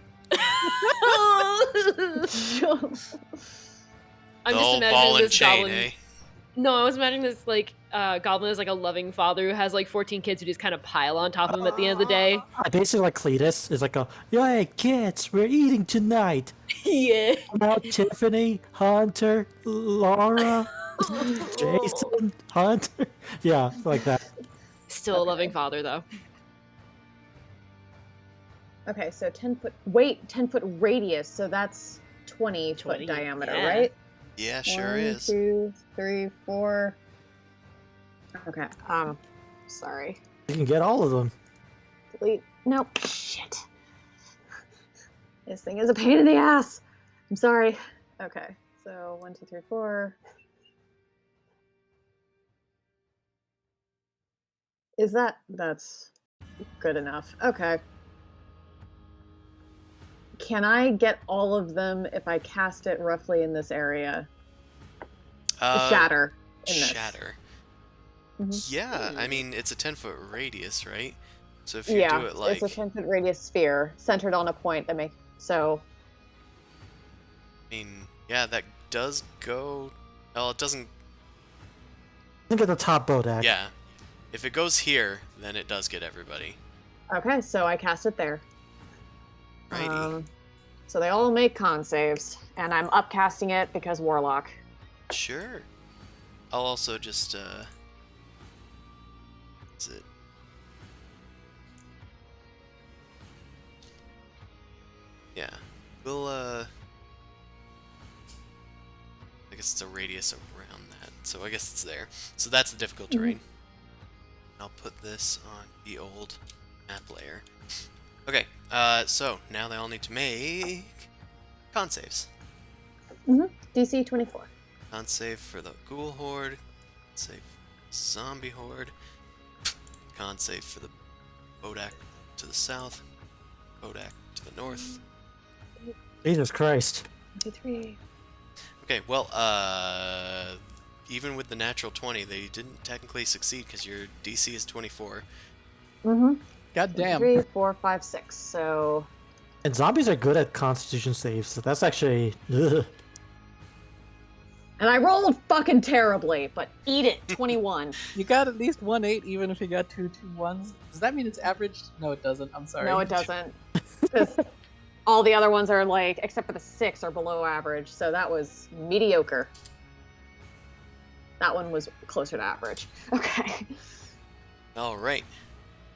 I'm The just old ball imagining and this chain, goblin. eh? No, I was imagining this like goblin is like a loving father who has like 14 kids who just kind of pile on top of him at the end of the day. I basically like Cletus. It's like hey kids, we're eating tonight. Yeah. Now Tiffany, Hunter, Laura, Jason, Hunter. Yeah, like that. Still a loving father though. Okay, so 10 foot. Wait, 10 foot radius. So that's 20 foot 20, diameter, yeah. right? Yeah, sure 1, is. 2, 3, 4. Okay. Sorry. You can get all of them. Delete. Nope. Shit. This thing is a pain in the ass. I'm sorry. Okay. So 1, 2, 3, 4. Is that's good enough? Okay. Can I get all of them if I cast it roughly in this area? Shatter. In this. Shatter. Mhm. Yeah, I mean, it's a 10-foot radius, right? So if you Yeah, do it like... it's a 10-foot radius sphere centered on a point that makes so. I mean, yeah, that does go... Well, it doesn't... Think of the top Bodak. Yeah. If it goes here, then it does get everybody. Okay, so I cast it there. Righty. So they all make con saves, and I'm upcasting it because Warlock. Sure. I'll also just, Is it... Yeah. We'll, I guess it's a radius around that, so I guess it's there. So that's the difficult terrain. I'll put this on the old map layer. Okay, so now they all need to make con saves. DC 24. Con save for the ghoul horde, con save for the zombie horde, con save for the Bodak to the south, Bodak to to the north. Jesus Christ. 23. Okay, well, even with the natural 20, they didn't technically succeed because your DC is 24. Mm-hmm. God damn. 3, 4, 5, 6. So And zombies are good at Constitution saves, so that's actually. Ugh. and I rolled fucking terribly, but eat it. 21. You got at least 1-8 even if you got 2 2-1s. Does that mean it's averaged? No, it doesn't. I'm sorry. No, it doesn't. Because all the other ones are like, except for the 6, are below average. So that was mediocre. That one was closer to average. Okay. All right.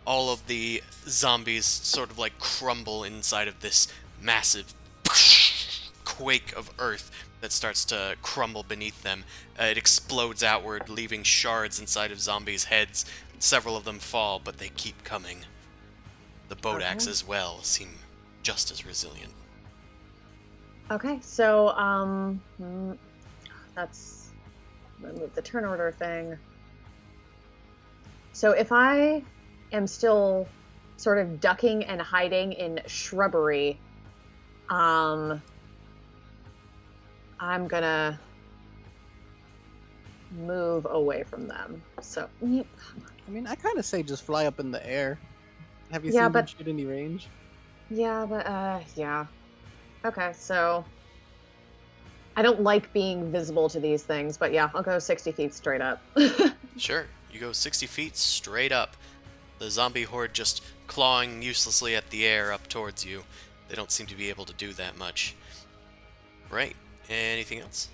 All of the zombies sort of like crumble inside of this massive quake of earth that starts to crumble beneath them. It explodes outward, leaving shards inside of zombies' heads. Several of them fall, but they keep coming. The Bodax Okay. as well seem just as resilient. Okay, so that's I'm gonna move the turn order thing. So if I am still sort of ducking and hiding in shrubbery, I'm gonna move away from them. So I mean, I kind of say just fly up in the air. Have you Yeah, seen them but- shoot any range? yeah, but yeah. Okay, so I don't like being visible to these things, but yeah, I'll go 60 feet straight up. Sure, you go 60 feet straight up. The zombie horde just clawing uselessly at the air up towards you. They don't seem to be able to do that much. Right. Anything else?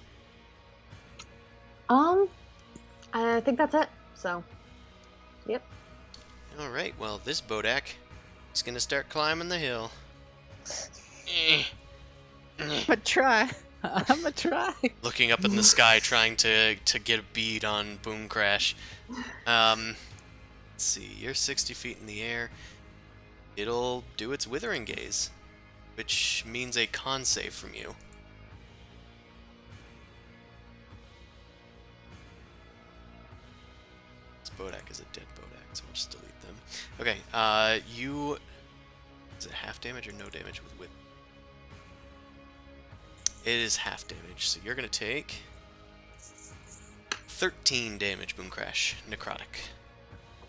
I think that's it. So, yep. Alright, well, this Bodak is gonna start climbing the hill. But try. I'm gonna try. Looking up in the sky, trying to get a bead on Boom Crash. Let's see, you're 60 feet in the air. It'll do its Withering Gaze, which means a con save from you. This Bodak is a dead Bodak, so we'll just delete them. Okay, you... Is it half damage or no damage with Withering? It is half damage, so you're gonna take 13 damage, Boom Crash, necrotic.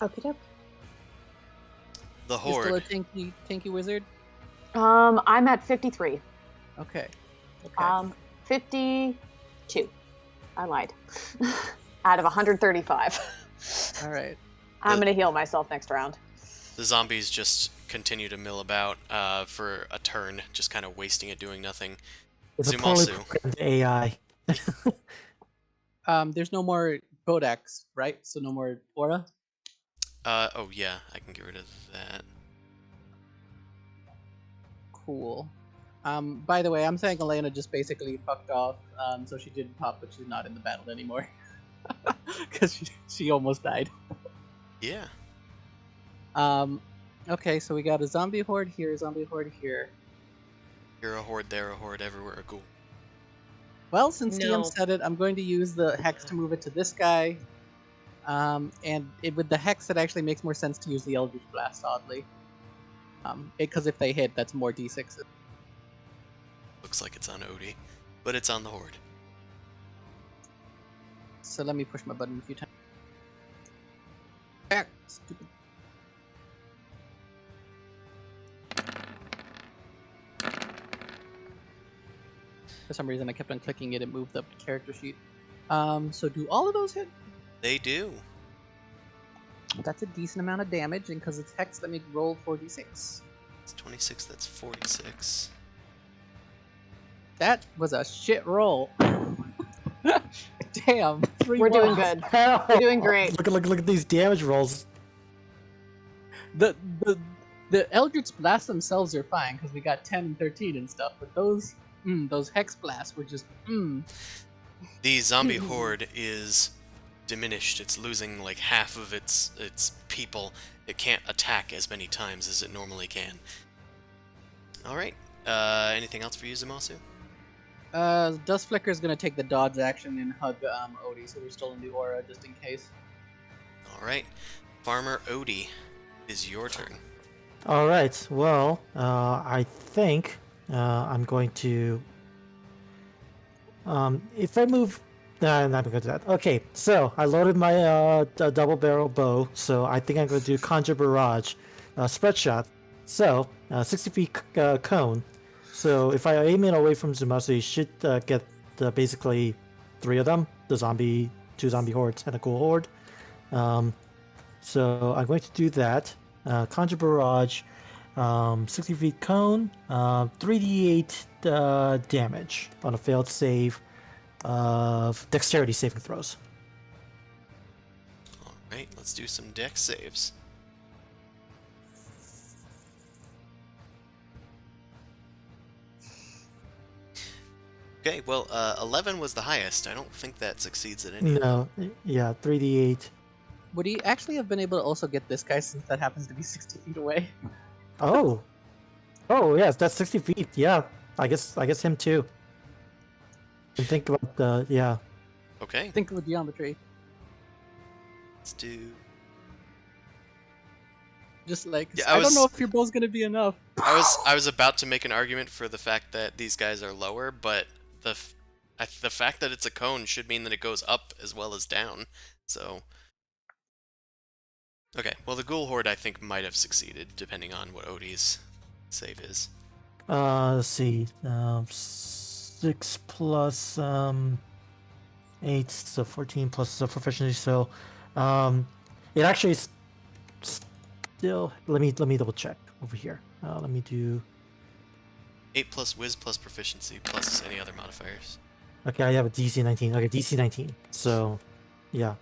Okie doke. The You still a Horde. tanky wizard? I'm at 53. Okay. Okay. 52. I lied. Out of 135. All right. I'm gonna heal myself next round. The zombies just continue to mill about for a turn, just kind of wasting it doing nothing. It's a poorly Zumasu. programmed AI. There's no more Bodax, right? So no more aura. Oh yeah, I can get rid of that. Cool. By the way, I'm saying Elena just basically fucked off. So she did pop, but she's not in the battle anymore. Because she almost died. Yeah. Okay, so we got a zombie horde here, zombie horde here. You're a horde there, a horde everywhere, a ghoul. Well, since No. DM said it, I'm going to use the hex to move it to this guy. With the hex, it actually makes more sense to use the Eldritch Blast, oddly. Because if they hit, that's more d6s. Looks like it's on Odie, but it's on the horde. So let me push my button a few times. Back, stupid. For some reason, I kept on clicking it. It moved up the character sheet. So do all of those hit? They do. That's a decent amount of damage, and because it's hex, let me roll 4d6. It's 26, that's 46. That was a shit roll. Damn. 3 We're doing ones. good. We're doing great. Look at these damage rolls. The Eldritch Blasts themselves are fine because we got 10 and 13 and stuff, but those Hex Blasts were just The zombie horde is diminished. It's losing like half of its people. It can't attack as many times as it normally can. Alright. Anything else for you, Zumasu? Dust Flicker is gonna take the dodge action and hug Odie, so we're still in the aura just in case. Alright. Farmer Odie, it is your turn. All right. Well, I think I'm going to. If I move, I'm not going to do that. Okay. So I loaded my double barrel bow. So I think I'm going to do conjure barrage, spread shot. So 60 feet cone. So if I aim it away from Zumasa, you should get basically 3 of them: the zombie, 2 zombie hordes, and a ghoul horde. So I'm going to do that. Conjure Barrage, 60 feet cone, 3d8 damage on a failed save of dexterity saving throws. Alright, let's do some dex saves. Okay, well, 11 was the highest. I don't think that succeeds at any of them. No, yeah, 3d8. Would he actually have been able to also get this guy since that happens to be 60 feet away? Oh, oh yes, that's 60 feet. Yeah, I guess him too. And think about the yeah. Okay, Think it would be on the tree. let's do... Just like, Yeah, I don't know if your bow's gonna be enough. I was about to make an argument for the fact that these guys are lower, but the fact that it's a cone should mean that it goes up as well as down. So, okay. Well, the ghoul horde I think might have succeeded, depending on what Odie's save is. Let's see. 6 plus 8, so 14 plus proficiency. So, it actually is still. Let me double check over here. Let me do. 8 plus whiz plus proficiency plus any other modifiers. Okay, I have a DC 19. Okay, DC 19. So, yeah.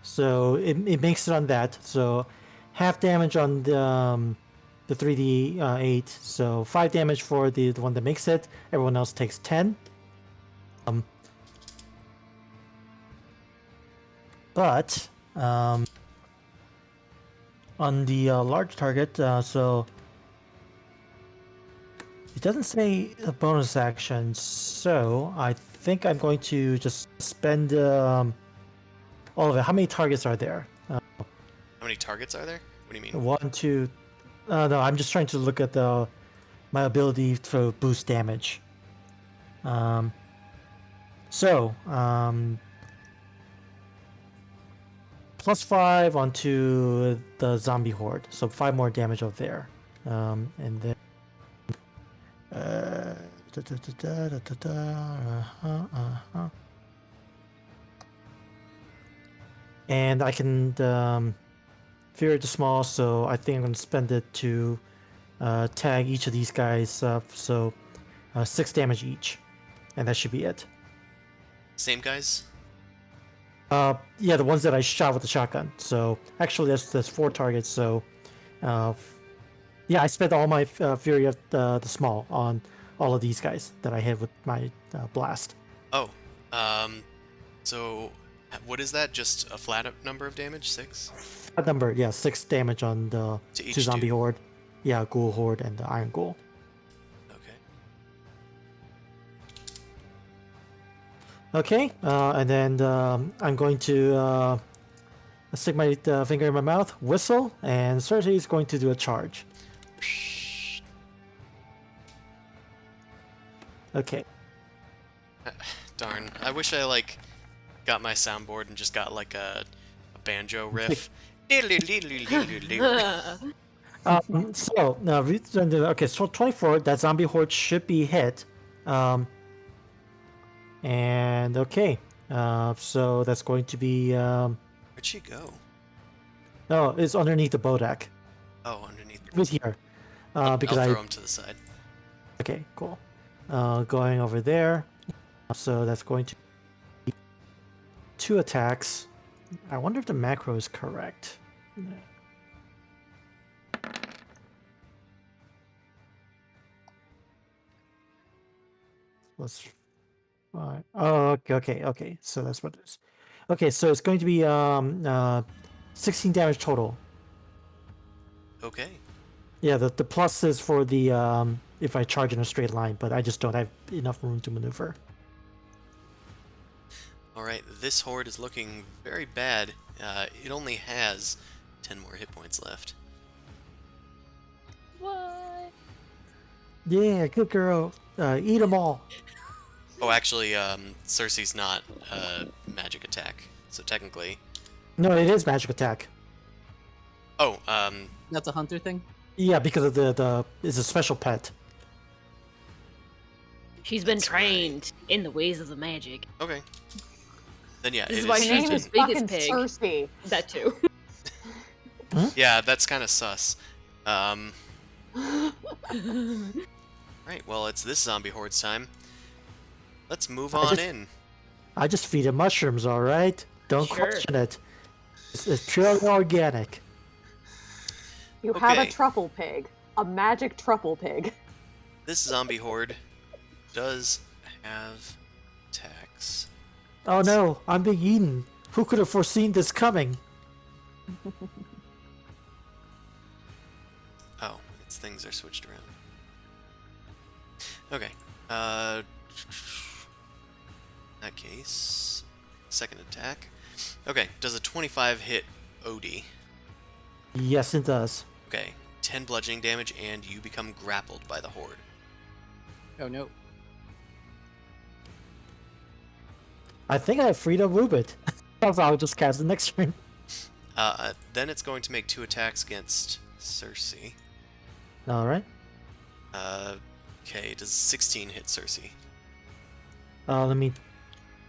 So it makes it on that. So, half damage on the 3d 8. So 5 damage for the one that makes it. Everyone else takes 10. But on the large target, so it doesn't say a bonus action, so I think I'm going to just spend all of it. How many targets are there? How many targets are there? What do you mean? 1, 2. No, I'm just trying to look at my ability to boost damage. So, plus 5 onto the zombie horde, so 5 more damage over there, and then and I can fear it to small, so I think I'm going to spend it to tag each of these guys up, so 6 damage each, and that should be it. Same guys? Yeah, the ones that I shot with the shotgun. So actually, there's 4 targets. So, yeah, I spent all my fury of the small on all of these guys that I hit with my blast. Oh, so what is that? Just a flat number of damage? 6? That number, yeah, 6 damage on the To each 2 zombie dude. horde, yeah, ghoul horde and the iron ghoul. Okay. Okay, and then I'm going to stick my finger in my mouth, whistle, and Cersei is going to do a charge. Okay. Darn. I wish I, like, got my soundboard and just got, like, a banjo riff. So, okay, so 24, that zombie horde should be hit. And okay, so that's going to be. Where'd she go? No, it's underneath the bow deck. Oh, underneath. It was here. Because I'll I. throw him to the side. Okay, cool. Going over there. So that's going to be 2 attacks. I wonder if the macro is correct. Let's. Oh, okay. So that's what it is. Okay, so it's going to be 16 damage total. Okay. Yeah, the plus is for the if I charge in a straight line, but I just don't have enough room to maneuver. Alright, this horde is looking very bad. It only has 10 more hit points left. What? Yeah, good girl. Eat them all. Oh, actually, Cersei's not magic attack, so technically. No, it is magic attack. Oh, That's a hunter thing. Yeah, because of the it's a special pet. She's been That's right. trained in the ways of the magic. okay. Then yeah, This it is why is Her she's name the is biggest fucking pig. Cersei. That too. Yeah, that's kind of sus. Right, well, it's this zombie horde's time. Let's move on in. I just feed it mushrooms, all right. Don't Sure. question it. It's purely organic. You have a Okay. truffle pig. A magic truffle pig. This zombie horde does have attacks. Oh no, I'm being eaten. Who could have foreseen this coming? Oh, its things are switched around. Okay. In that case, second attack. Okay, does a 25 hit Odie? Yes, it does. Okay, 10 bludgeoning damage, and you become grappled by the horde. Oh no. I think I have free to move it. I'll just cast the next turn. Then it's going to make 2 attacks against Cersei. All right. Okay, does 16 hit Cersei? Let me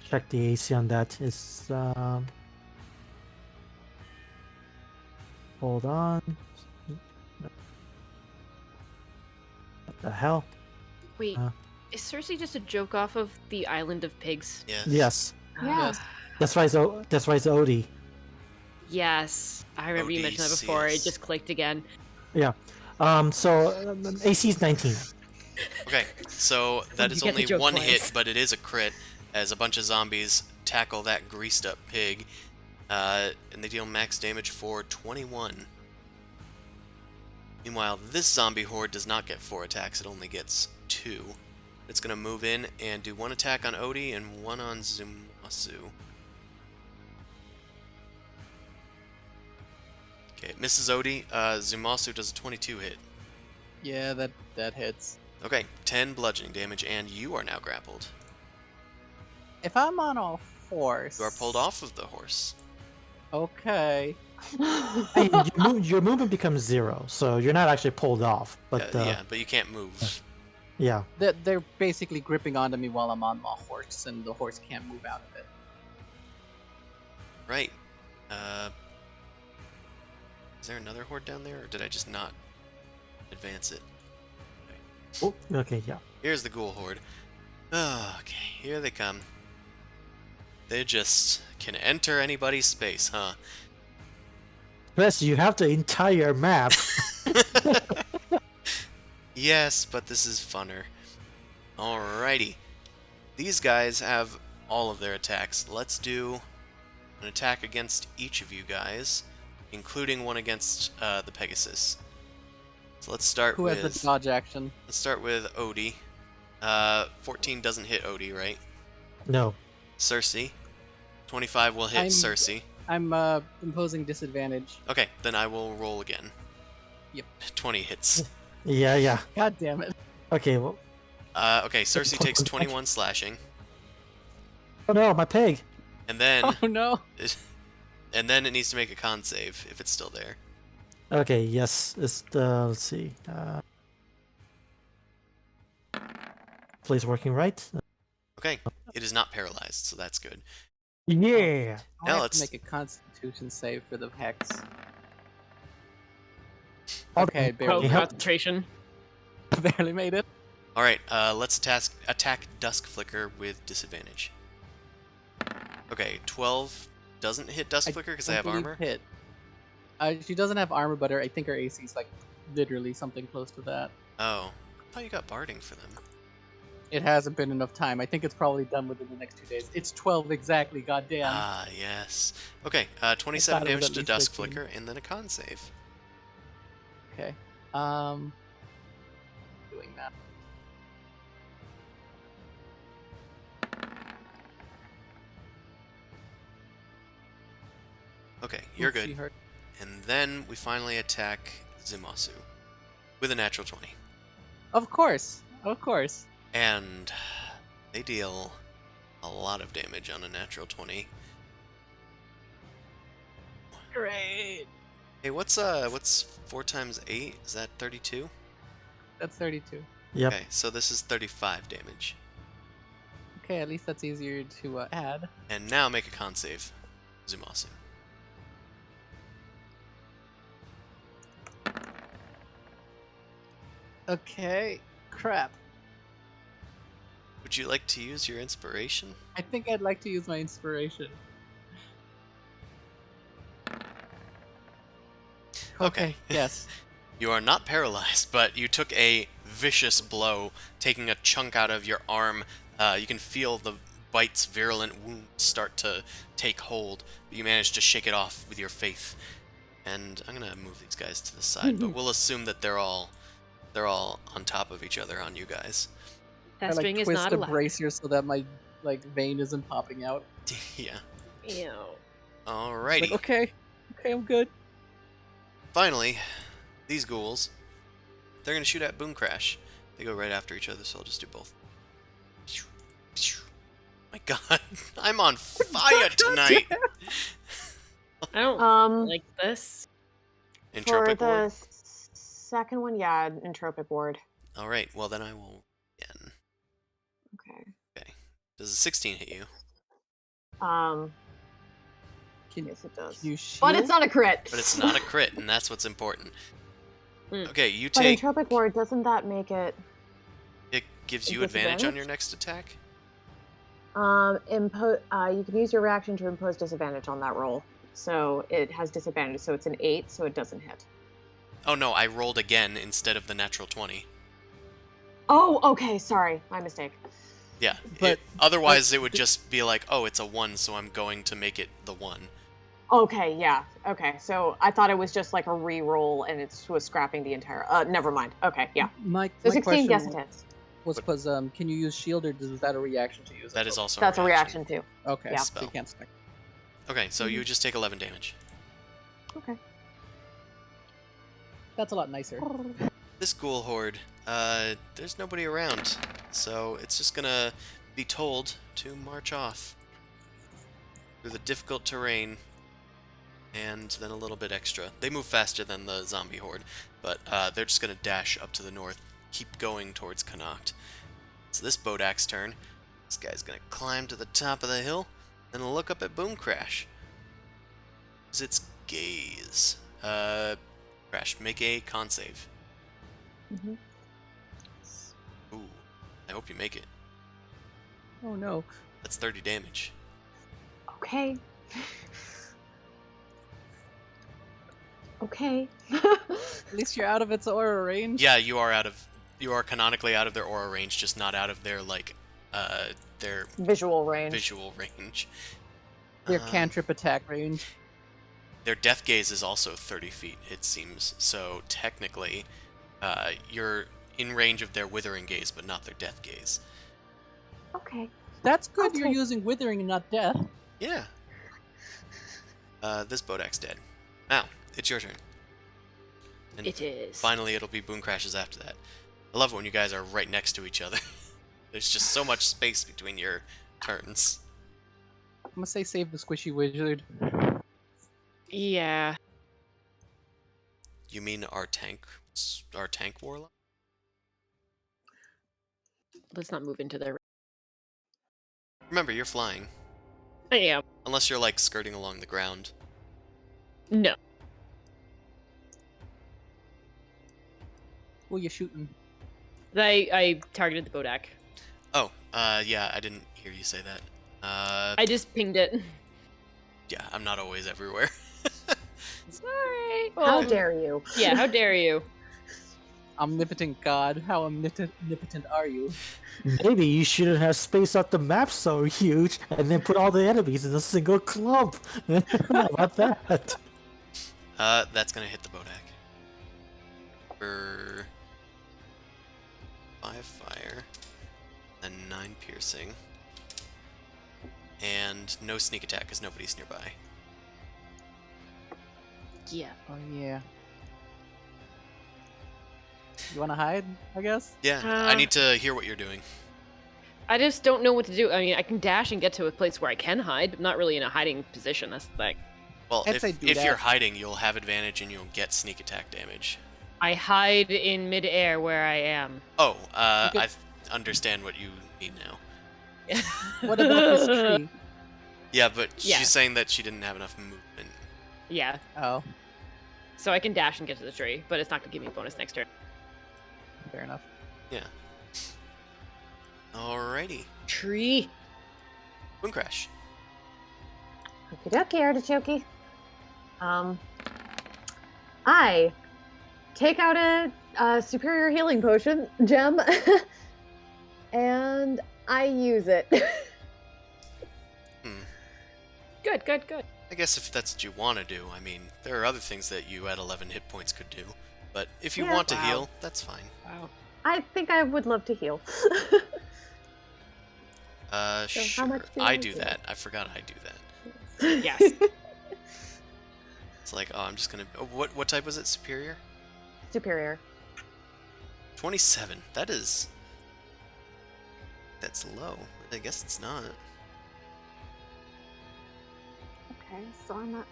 check the AC on that. It's hold on. What the hell? Wait, Uh. is Cersei just a joke off of the Island of Pigs? Yes. Yes, Yeah. Yes. that's why it's Odie. Yes, I remember you mentioned that before. It Odysseus. just clicked again. Yeah. AC is 19. Okay, so that You is get the only joke one twice. hit, but it is a crit as a bunch of zombies tackle that greased up pig, and they deal max damage for 21. Meanwhile, this zombie horde does not get 4 attacks, it only gets 2. It's going to move in and do 1 attack on Odie and 1 on Zumasu. Okay, it misses Odie. Zumasu does a 22 hit. Yeah, that hits. Okay, 10 bludgeoning damage, and you are now grappled. If I'm on a horse. You are pulled off of the horse. Okay. Hey, your movement becomes 0, so you're not actually pulled off. But Yeah, but you can't move. yeah. They're basically gripping onto me while I'm on my horse, and the horse can't move out of it. Right. Is there another horde down there, or did I just not advance it? Oh, okay, yeah. Here's the ghoul horde. Oh, okay, here they come. They just can enter anybody's space, huh? Yes, you have the entire map. Yes, but this is funner. Alrighty. These guys have all of their attacks. Let's do an attack against each of you guys, including one against the Pegasus. So let's start Who with has the dodge action? let's start with Odie. 14 doesn't hit Odie, right? No. Cersei. 25 will hit I'm- Cersei. I'm imposing disadvantage. Okay, then I will roll again. Yep. 20 hits. Yeah. God damn it. Okay, well. Okay, Cersei takes 21 slashing, Oh no, my pig. and then Oh no. and then it needs to make a con save if it's still there. Okay, yes. It's let's see. Please working right. Okay, it is not paralyzed, so that's good. Yeah. I Now have let's- to make a Constitution save for the hex. Okay, Pro Okay, barely, concentration. barely made it. All right, let's attack Dusk Flicker with disadvantage. Okay, 12 doesn't hit Dusk Flicker because I have don't believe armor. Hit. She doesn't have armor, but I think her AC is like literally something close to that. Oh, I thought you got barding for them. It hasn't been enough time. I think it's probably done within the next 2 days. It's 12 exactly. Goddamn. Ah, yes. Okay, 27 I thought it was damage at to least Dusk 15. Flicker, and then a con save. Okay. Doing that. Okay, you're Oops, she good. hurt. And then we finally attack Zumasu. with a natural 20. Of course. Of course. And they deal a lot of damage on a natural 20. Great. Hey, what's 4 times 8? Is that 32? That's 32. Yep. Okay, so this is 35 damage. Okay, at least that's easier to add. And now make a con save, Zumasu. Okay. Crap. Would you like to use your inspiration? I think I'd like to use my inspiration. Okay. Yes. You are not paralyzed, but you took a vicious blow, taking a chunk out of your arm. You can feel the bite's virulent wound start to take hold, but you manage to shake it off with your faith. And I'm gonna move these guys to the side, but we'll assume that they're all on top of each other on you guys. I Festoing is twist not a allowed. bracer so that my vein isn't popping out. Yeah. Ew. Alrighty. Like, okay, I'm good. Finally, these ghouls, they're gonna shoot at Boom Crash. They go right after each other, so I'll just do both. My God, I'm on fire tonight. I don't like this. Entropic For ward. the second one, yeah, entropic ward. All right. Well, then I will again. Okay. Okay. Does a 16 hit you? Can, Yes, it does. can you shield? But it's not a crit. But it's not a crit, and that's what's important. Mm. Okay, you But take. entropic ward, doesn't that make it It gives a you advantage on disadvantage? your next attack. you can use your reaction to impose disadvantage on that roll. So it has disadvantage, so it's an 8, so it doesn't hit. Oh no, I rolled again instead of the natural 20. Oh, okay, sorry. My mistake. Yeah. But- otherwise, it would just be like, oh, it's a 1, so I'm going to make it the 1. Okay, yeah. Okay, so I thought it was just like a re-roll and it was scrapping the entire... never mind. Okay, yeah. My, So my 16, question yes it hits. was because can you use shield or is that a reaction to use it? That is also That's a a reaction. reaction too. Okay, yeah. so you can't stack. Okay, so you just take 11 damage. Okay. That's a lot nicer. This ghoul horde, there's nobody around, so it's just gonna be told to march off through the difficult terrain, and then a little bit extra. They move faster than the zombie horde, but they're just gonna dash up to the north, keep going towards Connacht. So this Bodak's turn. This guy's gonna climb to the top of the hill, and look up at Boom Crash. Use its gaze. Crash, make a con save. Mhm. Ooh, I hope you make it. Oh no. That's 30 damage. Okay. Okay. At least you're out of its aura range. Yeah, you are canonically out of their aura range, just not out of their their Visual range. visual range. Their Um, cantrip attack range. Their death gaze is also 30 feet, it seems. So technically, you're in range of their withering gaze, but not their death gaze. Okay. That's good. I'll You're take- using withering and not death. Yeah. This Bodak's dead. Now, it's your turn. And It is. finally, it'll be Boom Crashes after that. I love it when you guys are right next to each other. There's just so much space between your turns. I'm gonna say save the squishy wizard. Yeah. You mean our tank warlock? Let's not move into their. Remember, you're flying. I am. Unless you're, like, skirting along the ground. No. Who you shooting? I targeted the Bodak. Oh, yeah, I didn't hear you say that. I just pinged it. Yeah, I'm not always everywhere. Sorry. How Well, dare you? yeah, how dare you? Omnipotent God, how omnipotent are you? Maybe you shouldn't have spaced out the map so huge and then put all the enemies in a single clump. How about that? That's gonna hit the Bodak. For 5 fire, and 9 piercing, and no sneak attack because nobody's nearby. Yeah. Oh yeah. You want to hide? I guess. Yeah, I need to hear what you're doing. I just don't know what to do. I mean, I can dash and get to a place where I can hide, but not really in a hiding position. That's the thing. Well, I'd say do if that. you're hiding, you'll have advantage and you'll get sneak attack damage. I hide in midair where I am. Oh, You could- I understand what you need now. What about this tree? Yeah, but Yeah. she's saying that she didn't have enough movement. Yeah, Oh, so I can dash and get to the tree, but it's not gonna give me a bonus next turn. fair enough. Yeah. Alrighty. Tree. Boom crash. Okie dokie, artichoke. I take out a superior healing potion gem, and I use it. Good, good, good. I guess if that's what you want to do, I mean, there are other things that you at 11 hit points could do. But if you Yeah. want to Wow. heal, that's fine. Wow. I think I would love to heal. So Sure. how much do I I do do? that. I forgot I do that. Yes. It's like, oh, I'm just gonna. Oh, what type was it? Superior? Superior. 27. That's low. I guess it's not. Okay, so I'm at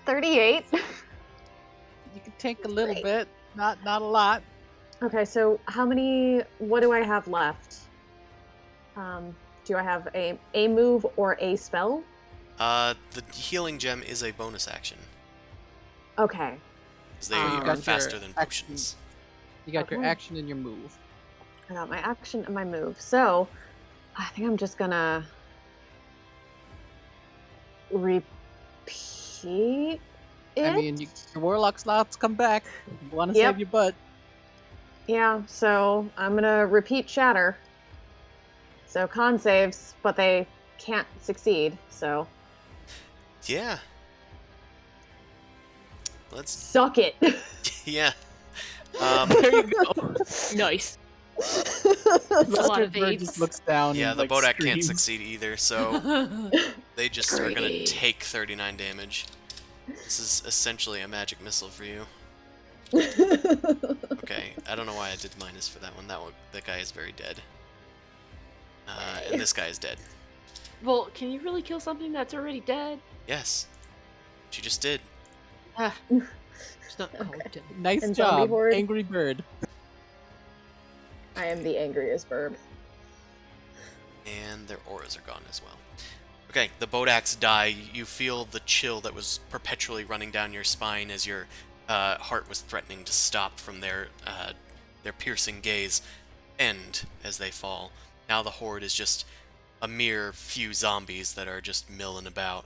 38. You can take a little Great. bit, not a lot. Okay, so what do I have left? Do I have a move or a spell? The healing gem is a bonus action. Okay. Because they You are got your faster than action. potions. You got your Okay. action and your move. I got my action and my move. So, I think I'm just gonna repeat it. I mean, your warlock slots come back. You want to Yep. save your butt. Yeah, so I'm gonna repeat shatter. So con saves, but they can't succeed, so Yeah. Let's. suck it. Yeah. There you go. Nice. The a lot of bird eights. just looks down. Yeah, and, the like, Bodak can't screams. succeed either, so they just are gonna Great. take 39 damage. This is essentially a magic missile for you. Okay, I don't know why I did minus for that one. That guy is very dead. And this guy is dead. Well, can you really kill something that's already dead? Yes. She just did. Ah, it's not called dead. Nice And zombie job, horde? angry bird. I am the angriest bird. And their auras are gone as well. Okay, the Bodaks die. You feel the chill that was perpetually running down your spine as your heart was threatening to stop from their piercing gaze end as they fall. Now the Horde is just a mere few zombies that are just milling about.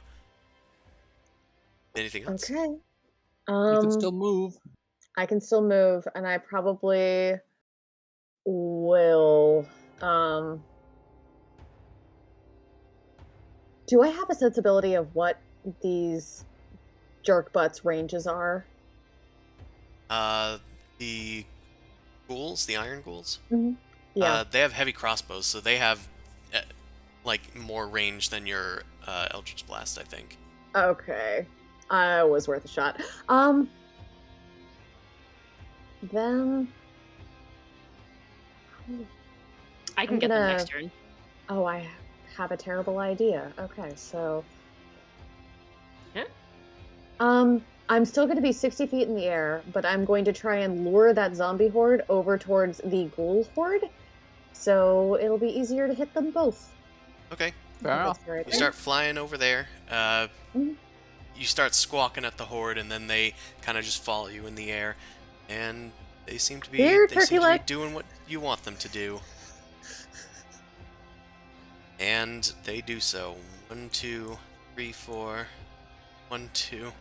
Anything else? Okay. You can still move. I can still move, and I probably will. Do I have a sensibility of what these jerk butts ranges are? The ghouls, the iron ghouls, Yeah. they have heavy crossbows, so they have like more range than your Eldritch Blast, I think. Okay. Was worth a shot. Then. I can I'm get them next gonna- turn. Oh, I have a terrible idea. Okay, so. Yeah? I'm still going to be 60 feet in the air, but I'm going to try and lure that zombie horde over towards the ghoul horde, so it'll be easier to hit them both. Okay. Fair enough. That's right You there. start flying over there. Mhm. You start squawking at the Horde, and then they kind of just follow you in the air, and they seem to be Here, they seem turkey to be leg. doing what you want them to do. And they do so. 1, 2, 3, 4. 1, 2,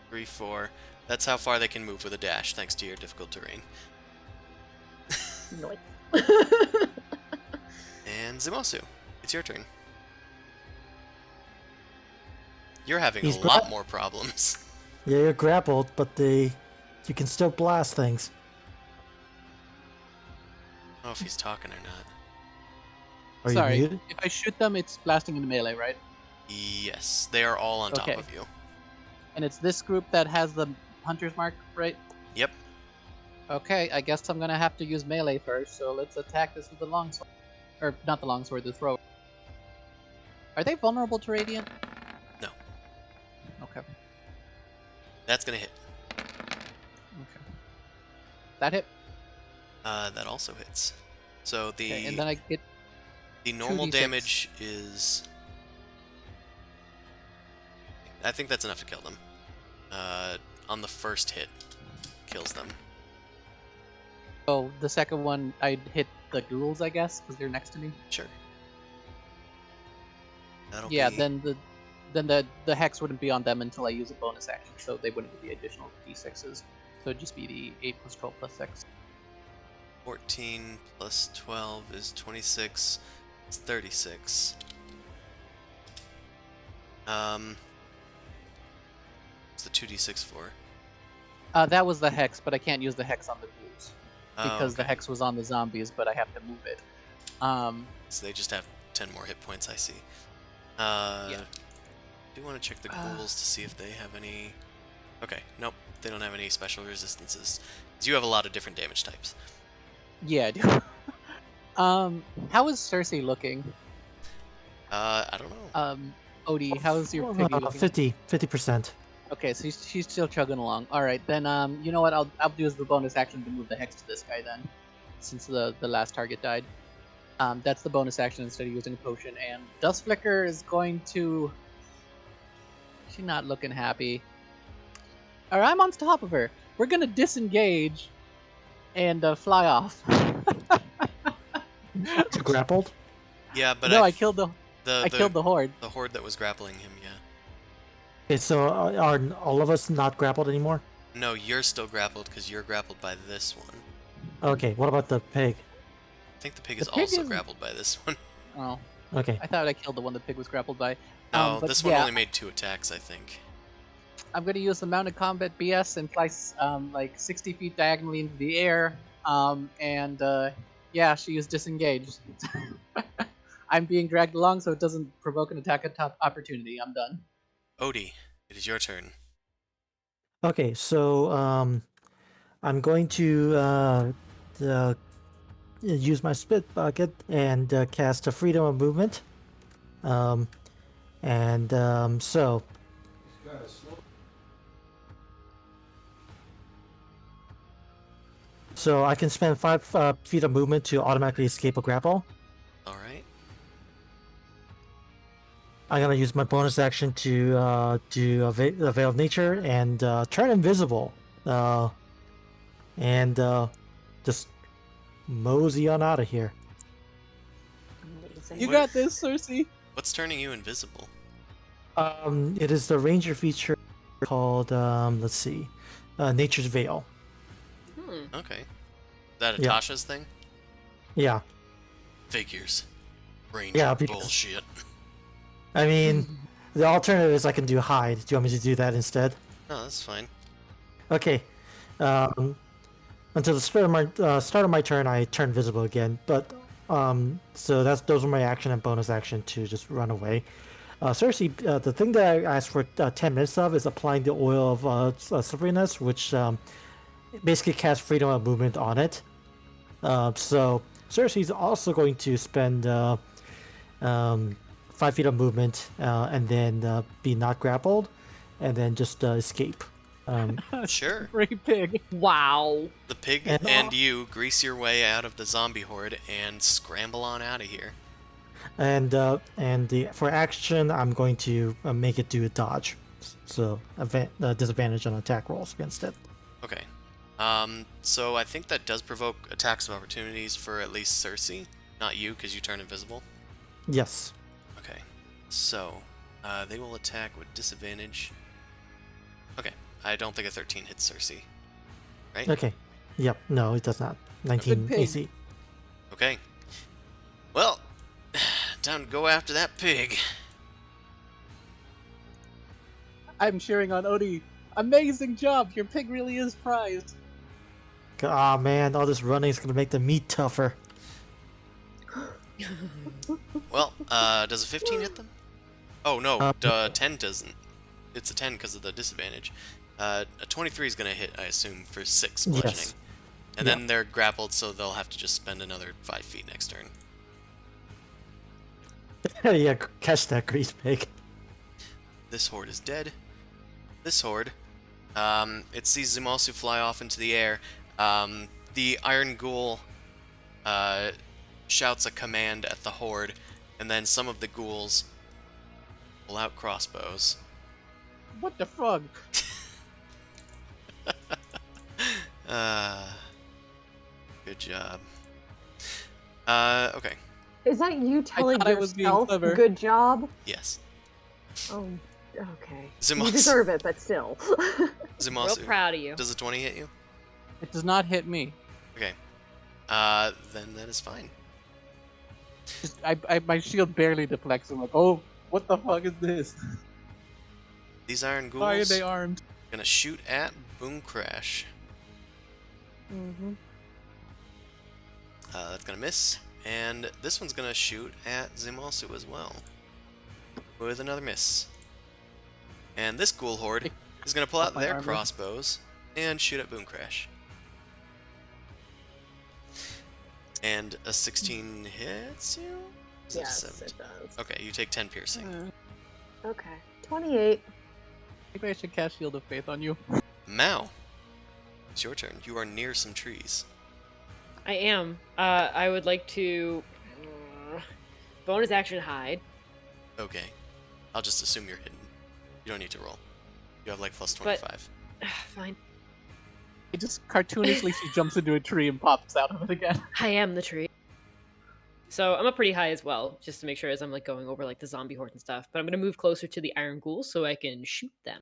3, 4. That's how far they can move with a dash, thanks to your difficult terrain. Noise. And Zimosu, it's your turn. You're having He's a lot more problems. Yeah, you're grappled, but you can still blast things. I don't know if he's talking or not. Are Sorry, you muted? if I shoot them, it's blasting into melee, right? Yes, they are all on top Okay. of you. And it's this group that has the hunter's mark, right? Yep. Okay, I guess I'm gonna have to use melee first, so let's attack this with the longsword. Or, not the longsword, the thrower. Are they vulnerable to radiant? No. Okay. That's gonna hit. Okay. That hit? That also hits. So Okay, and then I get the normal 2d6. damage is... I think that's enough to kill them. On the first hit, kills them. Oh, the second one, I'd hit the ghouls, I guess, because they're next to me. Sure. That'll Yeah, be... then the hex wouldn't be on them until I use a bonus action, so they wouldn't get the additional d6s. So it'd just be the 8 plus 12 plus 6. 14 plus 12 is 26. It's 36. What's the 2d6 for? That was the hex, but I can't use the hex on the ghouls. Oh, Because the okay. hex was on the zombies, but I have to move it. So they just have 10 more hit points, I see. Yeah. I do want to check the ghouls to see if they have any... Okay, nope, they don't have any special resistances. Because you have a lot of different damage types. Yeah, I do. How is Cersei looking? I don't know. Odie, how's your piggy looking? 50%. Okay, so she's still chugging along. All right, then you know what? I'll do as the bonus action to move the hex to this guy then, since the last target died. That's the bonus action instead of using a potion. And Dust Flicker is going to. She's not looking happy. All right, I'm on top of her. We're gonna disengage and fly off. You grappled? Yeah, but No, I killed the I killed the horde. The horde that was grappling him, yeah. Okay, so are all of us not grappled anymore? No, you're still grappled because you're grappled by this one. Okay, what about the pig? I think the pig The is pig also isn't- grappled by this one. Oh, Okay. I thought I killed the one the pig was grappled by. No, But this one yeah, only made 2 attacks, I think. I'm gonna use the mounted combat BS and fly like 60 feet diagonally into the air. Yeah, she is disengaged. I'm being dragged along so it doesn't provoke an attack opportunity. I'm done. Odie, it is your turn. Okay, so I'm going to use my spit bucket and cast a freedom of movement. So I can spend 5 feet of movement to automatically escape a grapple. Alright. I'm gonna use my bonus action to do a Veil of Nature and turn invisible, and just mosey on out of here. Amazing. You What- got this, Cersei. What's turning you invisible? It is the ranger feature called let's see, Nature's Veil. Okay. Is that Yeah. Atasha's thing? Yeah, Figures. Ranger Yeah, because- bullshit. I mean, the alternative is I can do hide. Do you want me to do that instead? No, that's fine. Okay. Until the start of my turn, I turn visible again. But so those are my action and bonus action to just run away. Cersei, the thing that I asked for 10 minutes of is applying the oil of slipperiness, which basically casts freedom of movement on it. So Cersei's also going to spend 5 feet of movement and then be not grappled, and then just escape. Sure. Free pig. Wow. The pig And- and you grease your way out of the zombie horde and scramble on out of here. For action, I'm going to make it do a dodge, so disadvantage on attack rolls against it. Okay. So I think that does provoke attacks of opportunities for at least Cersei. Not you, because you turn invisible. Yes. Okay. So, they will attack with disadvantage. Okay. I don't think a 13 hits Cersei. Right? Okay. Yep. No, it does not. 19 pig. AC. Okay. Well, time to go after that pig. I'm cheering on Odie. Amazing job. Your pig really is prized. Ah, man, all this running is gonna make the meat tougher. Well, does a 15 hit them? Oh, no, 10 doesn't. It's a 10 because of the disadvantage. A 23 is going to hit, I assume, for 6 bludgeoning. Yes. And Yeah. then they're grappled, so they'll have to just spend another 5 feet next turn. Yeah, catch that grease pig. This horde is dead. This horde, it sees Zumasu fly off into the air. The Iron Ghoul shouts a command at the horde, and then some of the ghouls pull out crossbows. What the fuck? Good job. Okay. Is that you telling thought I was being yourself clever. good job? Yes. Oh, okay. Zumasu. You deserve it, but still. Real Zumasu. proud of you. Does a 20 hit you? It does not hit me. Okay. Then that is fine. Just, my shield barely deflects. I'm like, oh, what the fuck is this? These Iron Ghouls Why are they armed? gonna shoot at Boom Crash. Mm-hmm. That's gonna miss. And this one's gonna shoot at Zumasu as well. With another miss. And this ghoul horde is gonna pull out my their armor. crossbows and shoot at Boom Crash. And a 16 hits you? Is it a Yes, 17? it does. Okay, you take 10 piercing. Okay. 28. Maybe I should cast Shield of Faith on you. Mao, it's your turn. You are near some trees. I am. I would like to bonus action hide. Okay. I'll just assume you're hidden. You don't need to roll. You have like plus 25. Fine. It just cartoonishly she jumps into a tree and pops out of it again. I am the tree. So I'm up pretty high as well, just to make sure as I'm like going over like the zombie horde and stuff. But I'm gonna move closer to the iron ghouls so I can shoot them.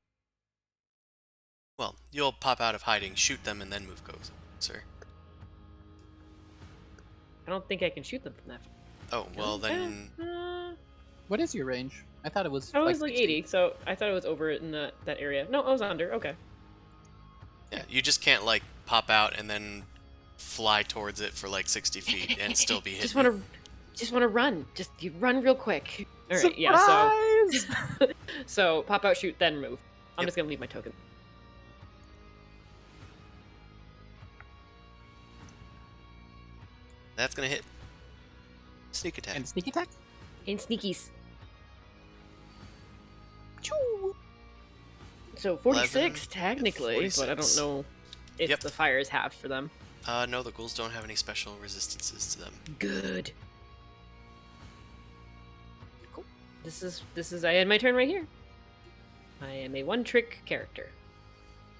Well, you'll pop out of hiding, shoot them, and then move closer. I don't think I can shoot them from that. Oh, well then... What is your range? I thought it was. I was like 60. 80, so I thought it was over in that area. No, I was under. Okay. Yeah, you just can't, like, pop out and then fly towards it for, like, 60 feet and still be hidden. Just wanna run. Just you run real quick. All right, yeah. So, so pop out, shoot, then move. I'm Yep. just gonna leave my token. That's gonna hit. Sneak attack. And sneak attack? And sneakies. Choo! So 46 11, technically, but I 46. don't know if Yep. the fire is halved for them. No, the ghouls don't have any special resistances to them. Good. Cool. This is I had my turn right here. I am a one-trick character.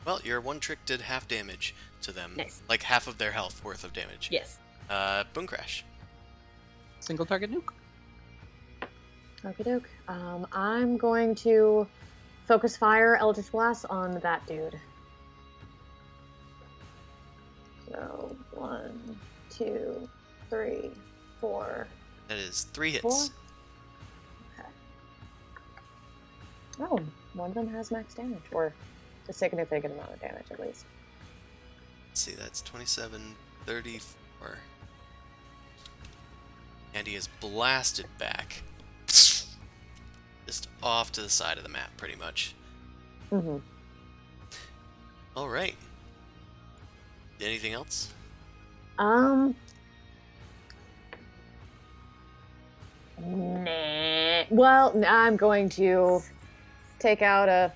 Well, your one trick did half damage to them. Nice. Like half of their health worth of damage. Yes. Boom Crash. Single target nuke. Okie doke. I'm going to focus fire Eldritch Blast on that dude. So 1, 2, 3, 4. That is 3 hits. 4? Okay. Oh, one of them has max damage, or a significant amount of damage at least. Let's see, that's 27, 34. And he is blasted back. Just off to the side of the map, pretty much. Mm-hmm. Alright. Anything else? Nah. Well, I'm going to take out a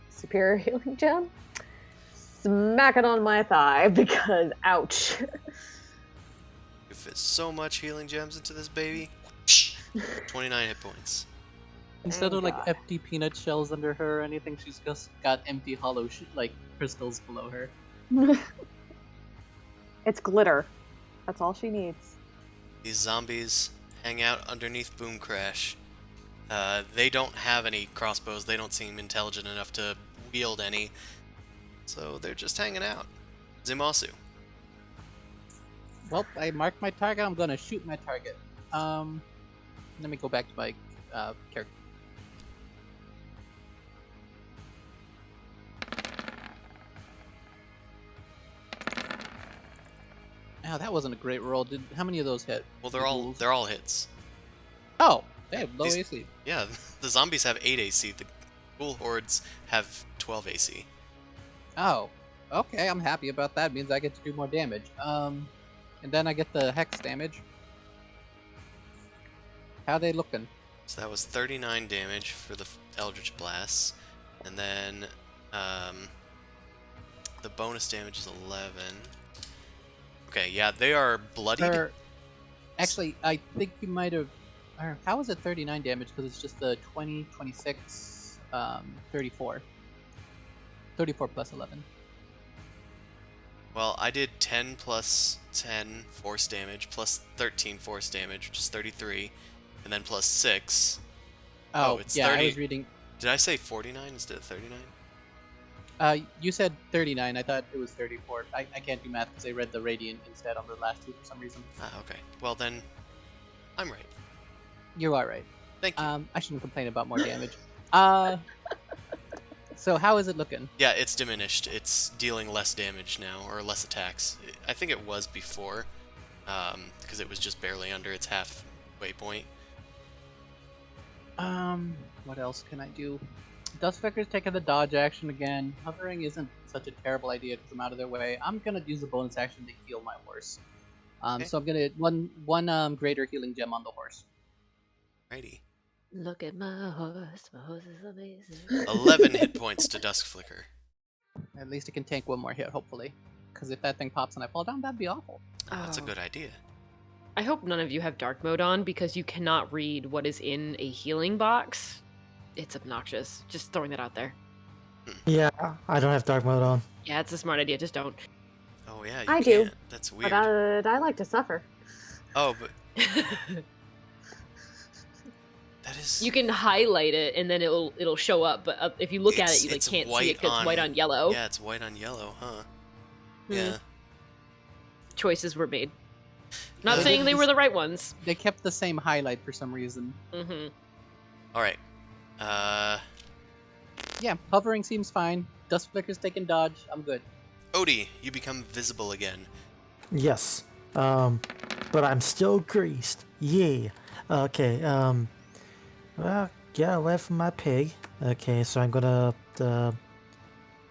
superior healing gem, smack it on my thigh because ouch. You fit so much healing gems into this baby. 29 hit points. Instead Thank of like God. empty peanut shells under her or anything, she's just got empty hollow like crystals below her. It's glitter. That's all she needs. These zombies hang out underneath Boom Crash. They don't have any crossbows. They don't seem intelligent enough to wield any. So they're just hanging out. Zumasu. Well, I marked my target. I'm gonna shoot my target. Let me go back to my character. Oh, that wasn't a great roll. How many of those hit? Well, The ghouls? they're all hits. Oh, they have low These- AC. Yeah, the zombies have 8 AC. The ghoul hordes have 12 AC. Oh, Okay, I'm happy about that. Means I get to do more damage. And then I get the hex damage. How they looking? So that was 39 damage for the Eldritch Blasts. And then the bonus damage is 11. Okay, yeah, they are bloodied. Actually, I think you might have. How is it 39 damage? Because it's just the 20, 26, 34. 34 plus 11. Well, I did 10 plus 10 force damage, plus 13 force damage, which is 33, and then plus 6. Oh, it's yeah, 30. I was reading. Did I say 49 instead of 39? You said 39. I thought it was 34. I can't do math because I read the radiant instead on the last two for some reason. Ah, okay. Well, then, I'm right. You're all right. Thank you. I shouldn't complain about more damage. So how is it looking? Yeah, it's diminished. It's dealing less damage now, or less attacks. I think it was before, because it was just barely under its halfway point. What else can I do? Dustflicker's taking the dodge action again. Hovering isn't such a terrible idea because I'm out of their way. I'm gonna use the bonus action to heal my horse. Okay. So I'm gonna one greater healing gem on the horse. Righty. Look at my horse. My horse is amazing. 11 hit points to Duskflicker. At least it can tank one more hit, hopefully. Because if that thing pops and I fall down, that'd be awful. Oh, that's a Oh. good idea. I hope none of you have dark mode on because you cannot read what is in a healing box. It's obnoxious. Just throwing that out there. Yeah, I don't have dark mode on. Yeah, it's a smart idea. Just don't. Oh yeah, you I do. can't. That's weird. But I like to suffer. Oh, but that is. You can highlight it and then it'll show up. But if you look at it, you It's can't see white it because it's white on- on yellow. Yeah, it's white on yellow, huh? Hmm. Yeah. Choices were made. Not Uh, saying they were the right ones. They kept the same highlight for some reason. Mm-hmm. All right. Yeah, hovering seems fine. Dustflicker's taking dodge. I'm good. Odie, you become visible again. Yes. But I'm still greased. Yeah. Okay. Well, get away from my pig. Okay, so I'm gonna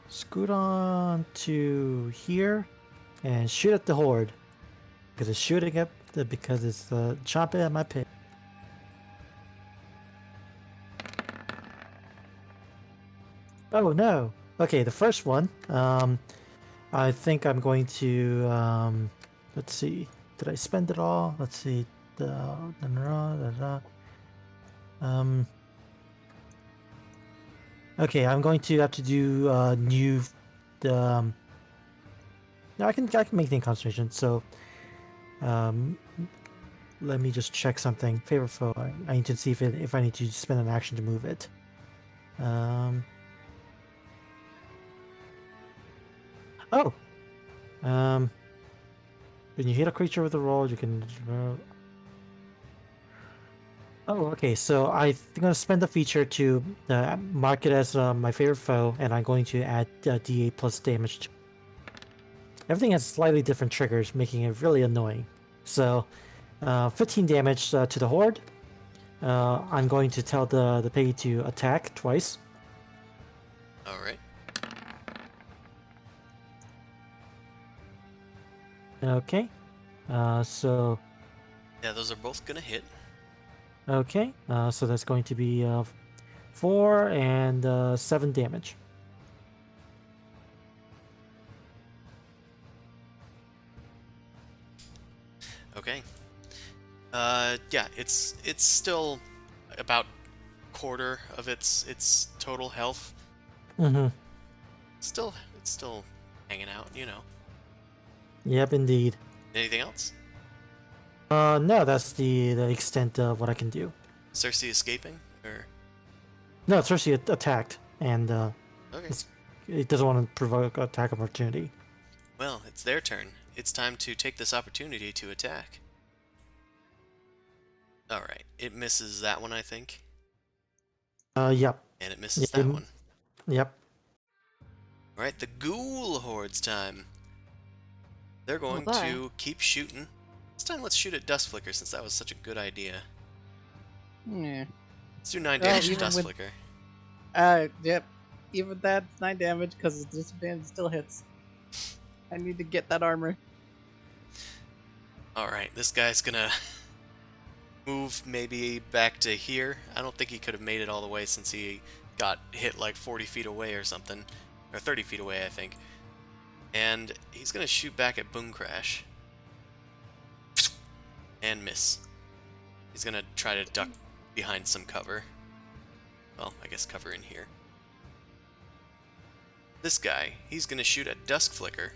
scoot on to here and shoot at the horde because it's shooting at because it's chomping at my pig. Oh no. Okay, the first one. I think I'm going to let's see. Did I spend it all? Let's see. Okay, I'm going to have to do new. No, I can make the concentration. So, let me just check something. Favorite foe. I need to see if I need to spend an action to move it. Oh. When you hit a creature with a roll, you can. Oh, okay. So I'm going to spend the feature to mark it as my favorite foe, and I'm going to add D8 plus damage. Everything has slightly different triggers, making it really annoying. So, 15 damage to the horde. I'm going to tell the piggy to attack twice. All right. Okay. So. Yeah, those are both gonna hit. Okay. So that's going to be 4 and 7 damage. Okay. Yeah, it's still about quarter of its total health. Mm-hmm. It's still hanging out, you know. Yep, indeed. Anything else? No, that's the extent of what I can do. Cersei escaping, or No, Cersei attacked, and okay. it doesn't want to provoke attack opportunity. Well, it's their turn. It's time to take this opportunity to attack. All right, it misses that one, I think, Yep. and it misses Yeah, that one. Yep. All right, the ghoul horde's time. They're going boy. to keep shooting. This time, let's shoot at Dustflicker since that was such a good idea. Yeah. Let's do 9 Well, damage to even with- Dustflicker. Yep. Even that 9 damage because it's disadvantage still hits. I need to get that armor. Alright, this guy's gonna move maybe back to here. I don't think he could have made it all the way since he got hit like 40 feet away or something. Or 30 feet away, I think. And he's gonna shoot back at Boom Crash. And miss. He's gonna try to duck behind some cover. Well, I guess cover in here. This guy, he's gonna shoot at Dusk Flicker.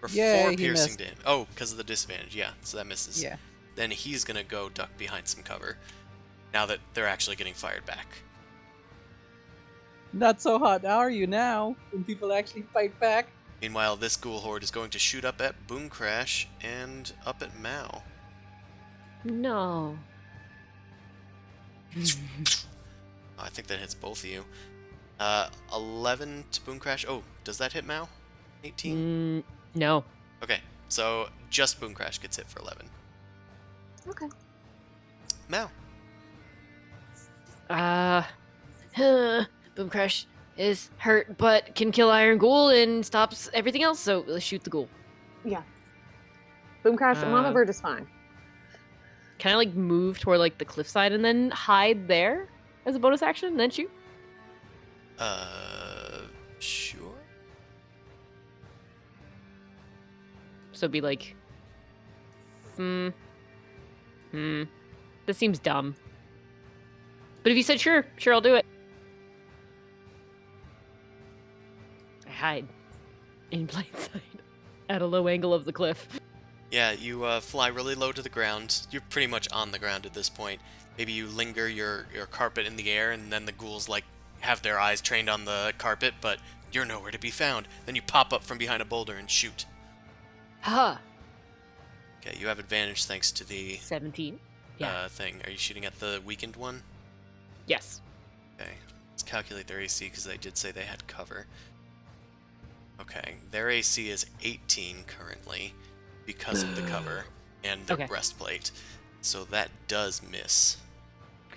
For Yay, 4 he piercing missed. damage. Oh, because of the disadvantage, yeah, so that misses. Yeah. Then he's gonna go duck behind some cover. Now that they're actually getting fired back. Not so hot. How are you now? When people actually fight back? Meanwhile, this ghoul horde is going to shoot up at Boom Crash and up at Mao. No. Oh, I think that hits both of you. 11 to Boom Crash. Oh, does that hit Mao? 18? No. Okay, so just Boom Crash gets hit for 11. Okay. Mao. Boom Crash is hurt, but can kill Iron Ghoul and stops everything else, so let's shoot the ghoul. Yeah. Boom Crash, Mama Bird is fine. Can I, like, move toward, like, the cliffside and then hide there as a bonus action and then shoot? Sure. So it'd be like... This seems dumb. But if you said sure, I'll do it. I hide in plain sight at a low angle of the cliff. Yeah, you fly really low to the ground. You're pretty much on the ground at this point. Maybe you linger your carpet in the air, and then the ghouls like have their eyes trained on the carpet, but you're nowhere to be found. Then you pop up from behind a boulder and shoot. Haha. Okay, you have advantage thanks to the 17. Yeah. thing. Are you shooting at the weakened one? Yes. Okay, let's calculate their AC because I did say they had cover. Okay, their AC is 18 currently because of the cover and the Okay. breastplate. So that does miss.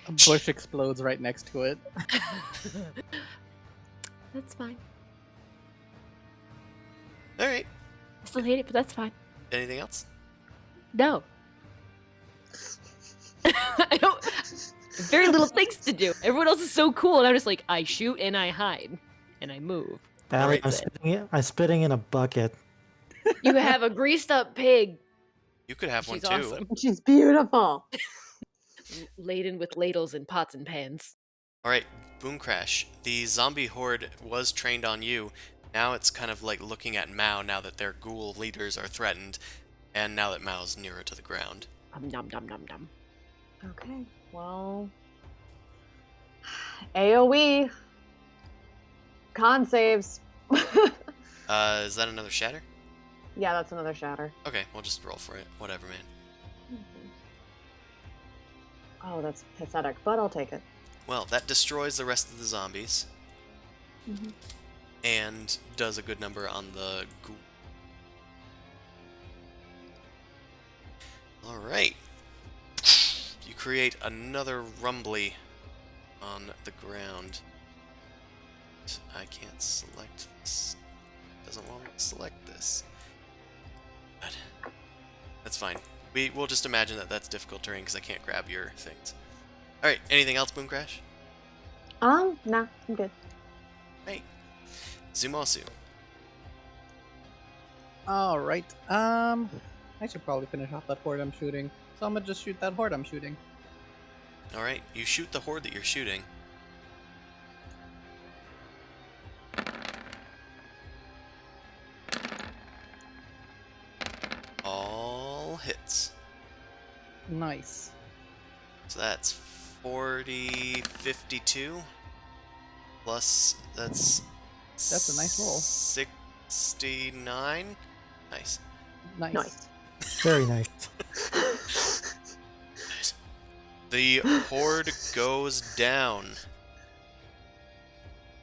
A bush explodes right next to it. That's fine. Alright, I still hate it, but that's fine. anything else? No. I don't... Very little things to do. Everyone else is so cool, and I'm just like, I shoot and I hide. And I move. Allie, Alright. I'm spitting in a bucket. You have a greased up pig. You could have one She's too. awesome. She's beautiful. Laden with ladles and pots and pans. Alright, Boom Crash. The zombie horde was trained on you. Now it's kind of like looking at Mao now that their ghoul leaders are threatened, and now that Mao's nearer to the ground. Nom nom nom nom. Okay, well. AoE. Con saves. Is that another shatter? Yeah, that's another shatter. Okay, we'll just roll for it. Whatever, man. Oh, that's pathetic, but I'll take it. Well, that destroys the rest of the zombies. And does a good number on the ghoul. Alright. You create another rumbly on the ground. I can't select this. Doesn't want me to select this. But that's fine. We'll just imagine that that's difficult terrain because I can't grab your things. Alright, anything else, Boom Crash? Nah, I'm good. Right. Zumasu. Alright. I should probably finish off that horde I'm shooting. So I'm gonna just shoot that horde I'm shooting. Alright, you shoot the horde that you're shooting. All hits. Nice. So that's 40, 52. Plus, that's That's a nice roll. 69. Nice. Nice. Nice. Very nice. The horde goes down.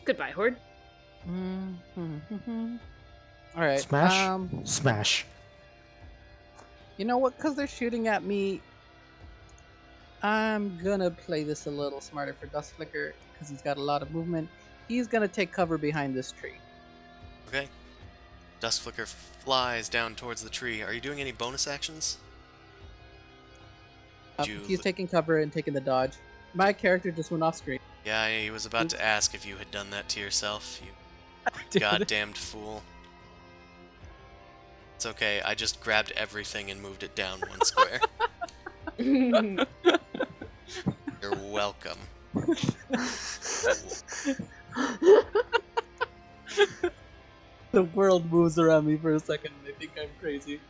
Goodbye, Horde. Alright. Smash? Smash. You know what? Because they're shooting at me, I'm gonna play this a little smarter for Dust Flicker because he's got a lot of movement. He's gonna take cover behind this tree. Okay. Dusk Flicker flies down towards the tree. Are you doing any bonus actions? Did you He's taking cover and taking the dodge. My character just went off screen. Yeah, I was about to ask if you had done that to yourself, you Dude. goddamned fool. It's okay, I just grabbed everything and moved it down 1 square. You're welcome. The world moves around me for a second and they think I'm crazy.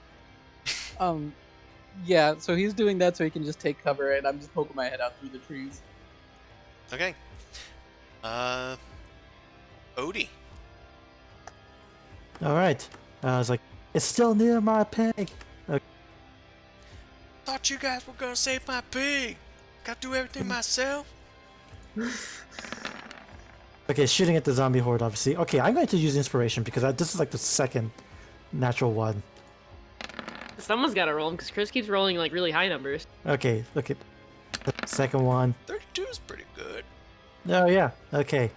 Yeah, so he's doing that so he can just take cover and I'm just poking my head out through the trees. Okay. Odie. Alright. I was like, it's still near my pig. Thought you guys were gonna save my pig. Gotta do everything myself. Okay, shooting at the zombie horde, obviously. Okay, I'm going to use inspiration because this is like the second natural one. Someone's got to roll because Chris keeps rolling like really high numbers. Okay, look at the second one. 32 is pretty good. Oh yeah, okay.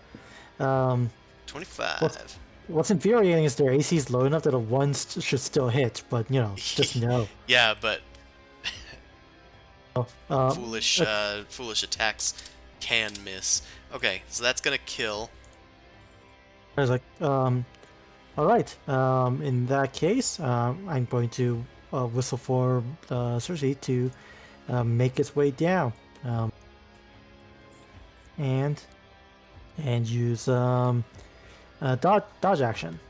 25. What's infuriating is their AC is low enough that a 1 should still hit, but you know, just no. Yeah, but foolish okay. foolish attacks can miss. Okay, so that's gonna kill. I was like, alright, in that case, I'm going to whistle for Cersei to make its way down. And use dodge action.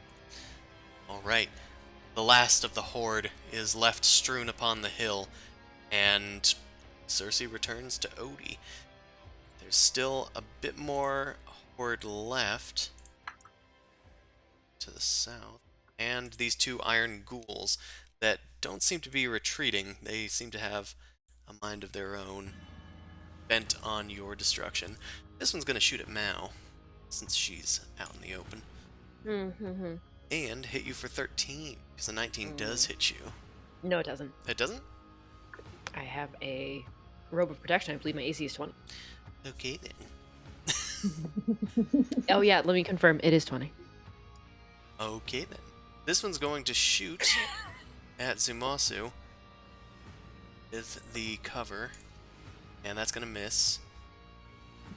Alright. The last of the horde is left strewn upon the hill, and Cersei returns to Odie. There's still a bit more horde left to the south, and these 2 iron ghouls that don't seem to be retreating. They seem to have a mind of their own, bent on your destruction. This one's gonna shoot at Mao, since she's out in the open. Mm-hmm. And hit you for 13, because a 19 does hit you. No, it doesn't. It doesn't? I have a robe of protection. I believe my AC is 20. Okay then. Oh yeah, let me confirm. It is 20. Okay then. This one's going to shoot at Zumasu with the cover, and that's going to miss.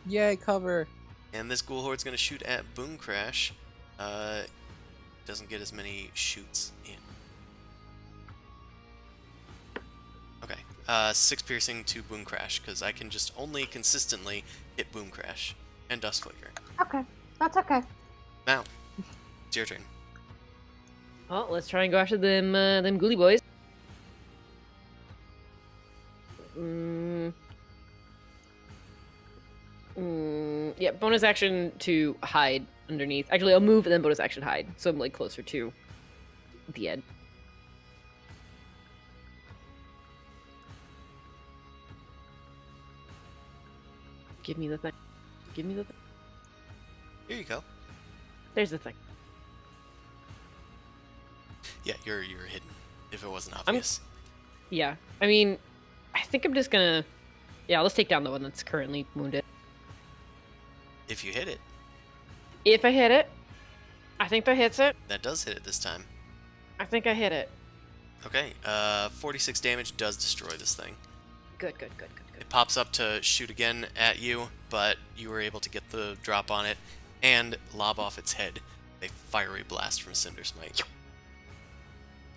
Yay, cover. And this ghoul horde's going to shoot at Boom Crash. Doesn't get as many shoots in. Okay, 6 piercing to Boom Crash, because I can just only consistently hit Boom Crash and Dust Flicker. Okay, that's okay. Now, it's your turn. Well, let's try and go after them ghoulie boys. Yeah, bonus action to hide underneath. Actually, I'll move and then bonus action hide, so I'm like closer to the end. Give me the thing. Give me the thing. Here you go. There's the thing. Yeah, you're hidden, if it wasn't obvious. Yeah, I mean, I think I'm just gonna... Yeah, let's take down the one that's currently wounded. If you hit it. If I hit it, I think that hits it. That does hit it this time. I think I hit it. Okay, 46 damage does destroy this thing. Good. It pops up to shoot again at you, but you were able to get the drop on it and lob off its head a fiery blast from Cinder Smite.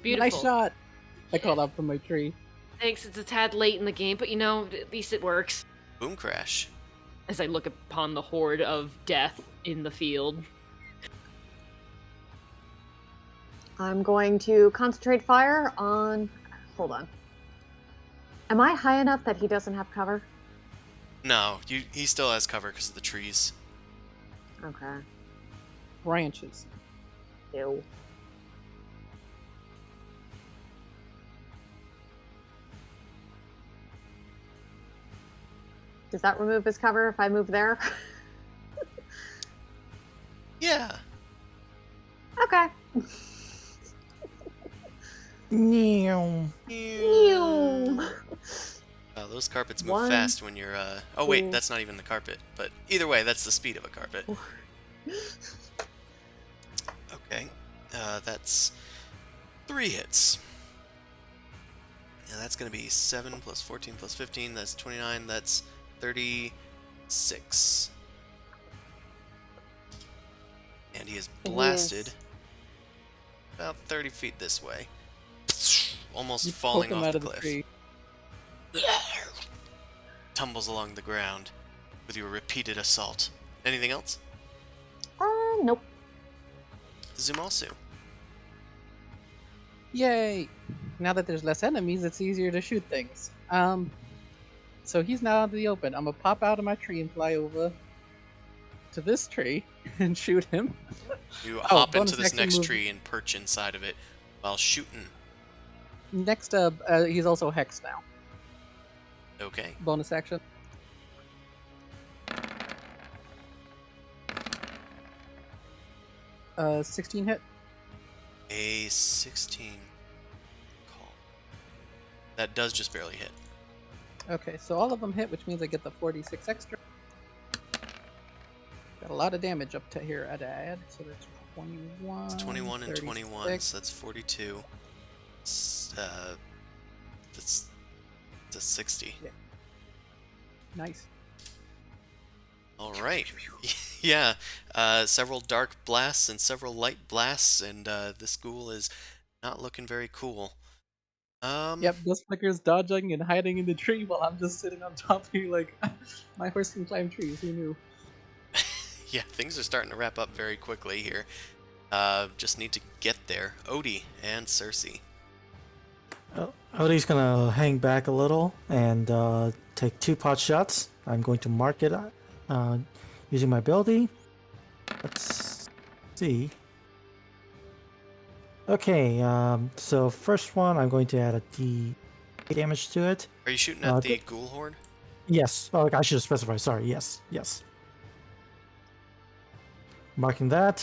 Beautiful. Nice shot. I called out from my tree. Thanks, it's a tad late in the game, but you know, at least it works. Boom Crash. As I look upon the horde of death in the field. I'm going to concentrate fire on... Hold on. Am I high enough that he doesn't have cover? No, he still has cover because of the trees. Okay. Branches. Ew. Does that remove his cover if I move there? Yeah. Okay. Meow. Those carpets move 1, fast when you're, Oh wait, 2. that's not even the carpet. But either way, that's the speed of a carpet. Okay. That's 3 hits. Yeah, that's going to be 7 plus 14 plus 15. That's 29. That's 36. And he is blasted about 30 feet this way. Almost You falling poke him off out the of the cliff. tree. Tumbles along the ground with your repeated assault. Anything else? Nope. Zumasu. Yay! Now that there's less enemies, it's easier to shoot things. So he's now out in the open. I'm gonna pop out of my tree and fly over to this tree and shoot him. You hop bonus into this action next move. tree and perch inside of it while shooting. Next, he's also hexed now. Okay. Bonus action. Uh, 16 hit. A 16 call. That does just barely hit. Okay, so all of them hit, which means I get the 46 extra. Got a lot of damage up to here I'd add. So that's 21. It's 21 and 21, 36. so that's 42. That's 60. Yeah. Nice. All right. Yeah. Several dark blasts and several light blasts, and this ghoul is not looking very cool. Yep, Dust Flicker's dodging and hiding in the tree while I'm just sitting on top of you like, my horse can climb trees, who knew? Yeah, things are starting to wrap up very quickly here. Just need to get there. Odie and Cersei. Odie's gonna hang back a little and take 2 pot shots. I'm going to mark it using my ability. Let's see. Okay, so first one, I'm going to add a D damage to it. Are you shooting at the ghoul horde? Yes. Oh, I should have specified. Sorry. Yes. Marking that.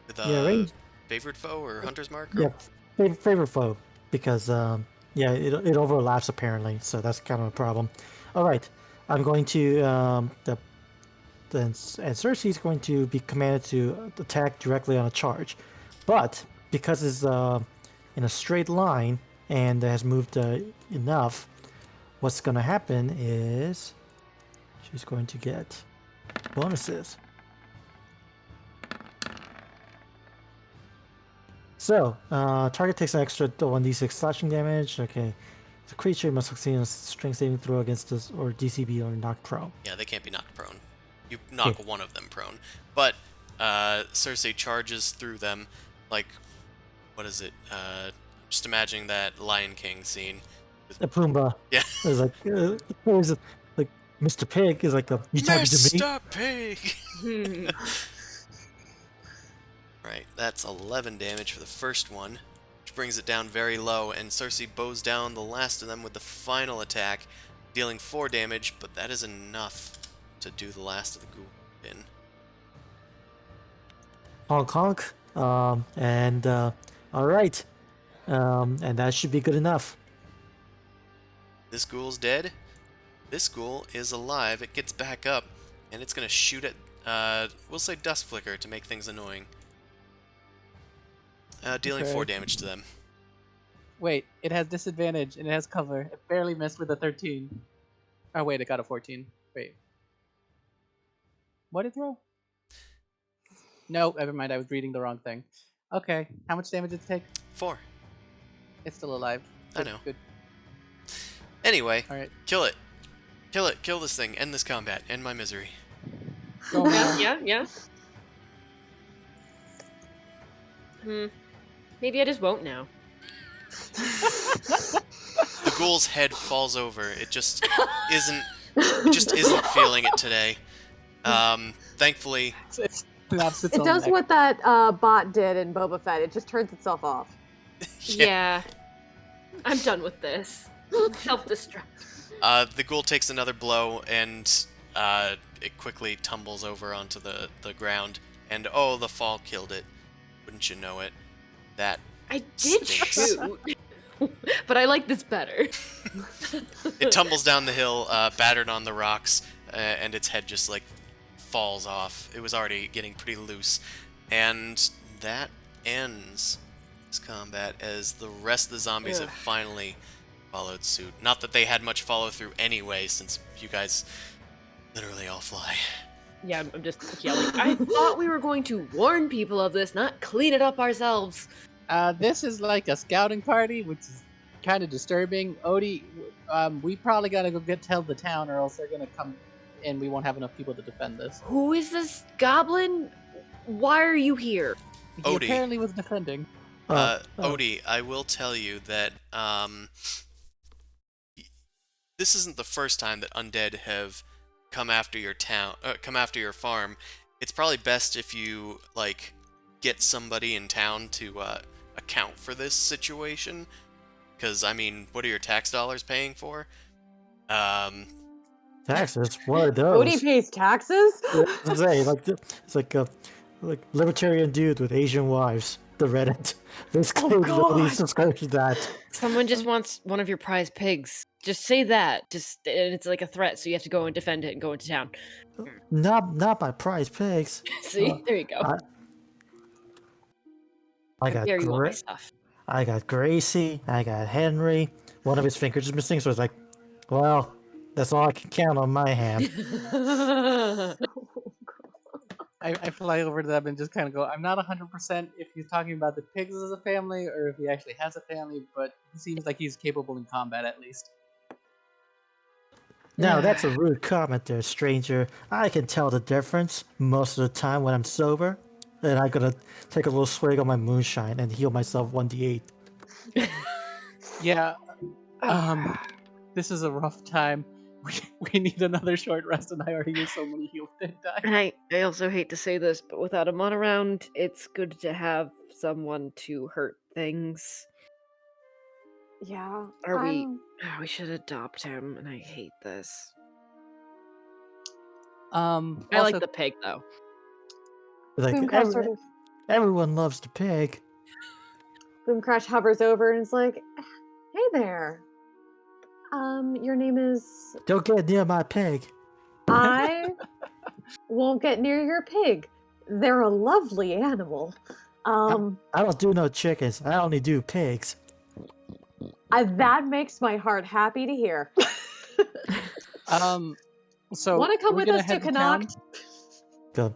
With Yeah, range. Favored foe or hunter's mark? Or... Yeah, favorite foe because yeah, it overlaps apparently, so that's kind of a problem. All right, I'm going to and Cersei's going to be commanded to attack directly on a charge, but because it's in a straight line and has moved enough, what's going to happen is she's going to get bonuses. So, target takes an extra 1d6 slashing damage. Okay. The creature must succeed in a strength saving throw against this or DCB or knocked prone. Yeah, they can't be knocked prone. You knock one of them prone. But Cersei charges through them like, what is it? Just imagining that Lion King scene. The Pumbaa. Yeah. It's like, like Mr. Pig is like, you talking to me? Mr. Pig! Right, that's 11 damage for the first one, which brings it down very low, and Cersei bows down the last of them with the final attack, dealing 4 damage, but that is enough to do the last of the ghoul in. Honk honk. Alright. And that should be good enough. This ghoul's dead. This ghoul is alive. It gets back up, and it's going to shoot at, we'll say Dust Flicker to make things annoying. Dealing Okay. 4 damage to them. Wait, it has disadvantage and it has cover. It barely missed with a 13. Oh wait, it got a 14. Wait. What did it throw? No, never mind, I was reading the wrong thing. Okay, how much damage did it take? 4. It's still alive. I Good, know. Good. Anyway, Alright. kill it. Kill it. Kill this thing. End this combat. End my misery. Go now. Yeah. Maybe I just won't now. The ghoul's head falls over. It just isn't feeling it today. Thankfully, It snaps its It own does neck. what that bot did in Boba Fett. It just turns itself off. Yeah. I'm done with this. Self-destruct. The ghoul takes another blow and it quickly tumbles over onto the ground. And oh, the fall killed it. Wouldn't you know it? That I did stinks. shoot. But I like this better. It tumbles down the hill, battered on the rocks, and its head just like falls off. It was already getting pretty loose. And that ends this combat as the rest of the zombies have finally followed suit. Not that they had much follow through anyway, since you guys literally all fly. Yeah, I'm just yelling. I thought we were going to warn people of this, not clean it up ourselves. This is like a scouting party, which is kind of disturbing. Odie, we probably gotta go tell the town, or else they're gonna come, and we won't have enough people to defend this. Who is this goblin? Why are you here? He Odie. apparently was defending. Odie, I will tell you that this isn't the first time that undead have come after your farm. It's probably best if you like get somebody in town to account for this situation, because I mean, what are your tax dollars paying for? Taxes? What are those? Odie pays taxes? It's like a libertarian dude with Asian wives. The Reddit. Basically, really subscribe to that. Someone just wants one of your prize pigs. Just say that. And it's like a threat, so you have to go and defend it and go into town. Not my prize pigs. See, there you go. I got There you want my stuff. I got Gracie. I got Henry. One of his fingers is missing, so it's like, well, that's all I can count on my hand. I fly over to them and just kind of go, I'm not 100% if he's talking about the pigs as a family or if he actually has a family, but he seems like he's capable in combat at least. Now, that's a rude comment there, stranger. I can tell the difference most of the time when I'm sober. And I'm gonna take a little swig of my moonshine and heal myself 1d8. Yeah, this is a rough time. We need another short rest, and I already used so many heals to die. And I also hate to say this, but without a mon around, it's good to have someone to hurt things. Yeah. We should adopt him, and I hate this. I I like the pig, though. Like, Boomcrash sort of everyone loves the pig. Boomcrash hovers over and is like, "Hey there. Your name is." Don't get near my pig. I won't get near your pig. They're a lovely animal. I don't do no chickens. I only do pigs. That makes my heart happy to hear. So want to come are we with gonna us to head town? Connacht? Good.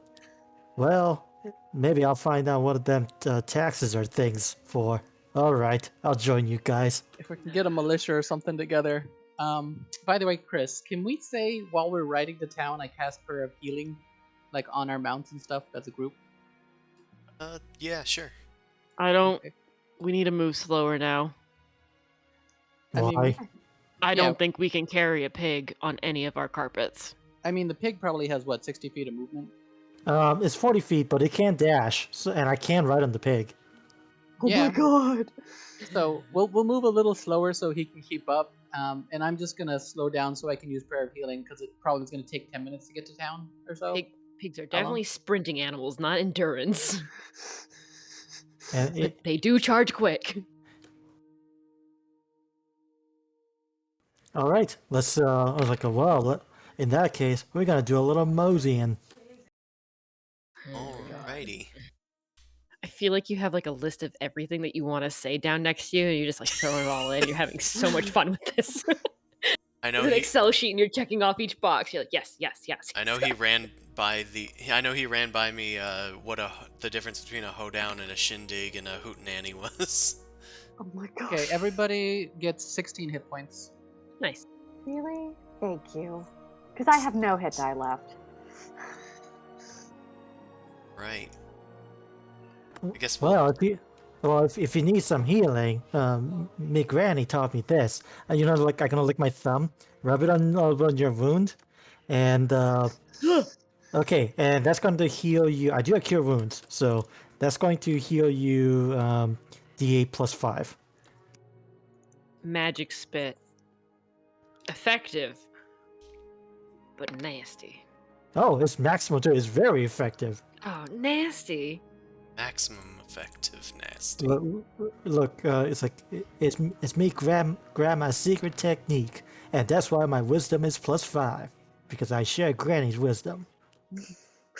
Well, maybe I'll find out what of them taxes are things for. All right, I'll join you guys. If we can get a militia or something together. By the way, Chris, can we say while we're riding to town, I cast Prayer of Healing, like on our mounts and stuff as a group? Yeah, sure. I don't. Okay. We need to move slower now. Why? I don't think we can carry a pig on any of our carpets. I mean, the pig probably has, what, 60 feet of movement? It's 40 feet, but it can't dash, and I can ride on the pig. Oh my god. So we'll move a little slower so he can keep up. And I'm just gonna slow down so I can use Prayer of Healing because it probably is gonna take 10 minutes to get to town or so. Pigs are definitely sprinting animals, not endurance. And But they do charge quick. all right, let's. I was like, well, in that case, we're gonna do a little moseying. Alrighty. I feel like you have like a list of everything that you want to say down next to you, and you just like throw it all in. You're having so much fun with this. I know It's an Excel sheet, and you're checking off each box. You're like, yes, yes, yes. I know he ran by me what the difference between a hoedown and a shindig and a hootenanny was. Oh my god. Okay, everybody gets 16 hit points. Nice. Really? Thank you. Because I have no hit die left. Right. I guess Well, if you need some healing, me granny taught me this. You know, like I'm gonna lick my thumb, rub it on your wound, and okay, and that's going to heal you. I do have cure wounds, so that's going to heal you D8 plus 5. Magic spit. Effective, but nasty. Oh, it's maximum too. It's very effective. Oh, nasty. maximum effective nasty. Look, it's like it's me grandma's secret technique, and that's why my wisdom is plus 5 because I share Granny's wisdom.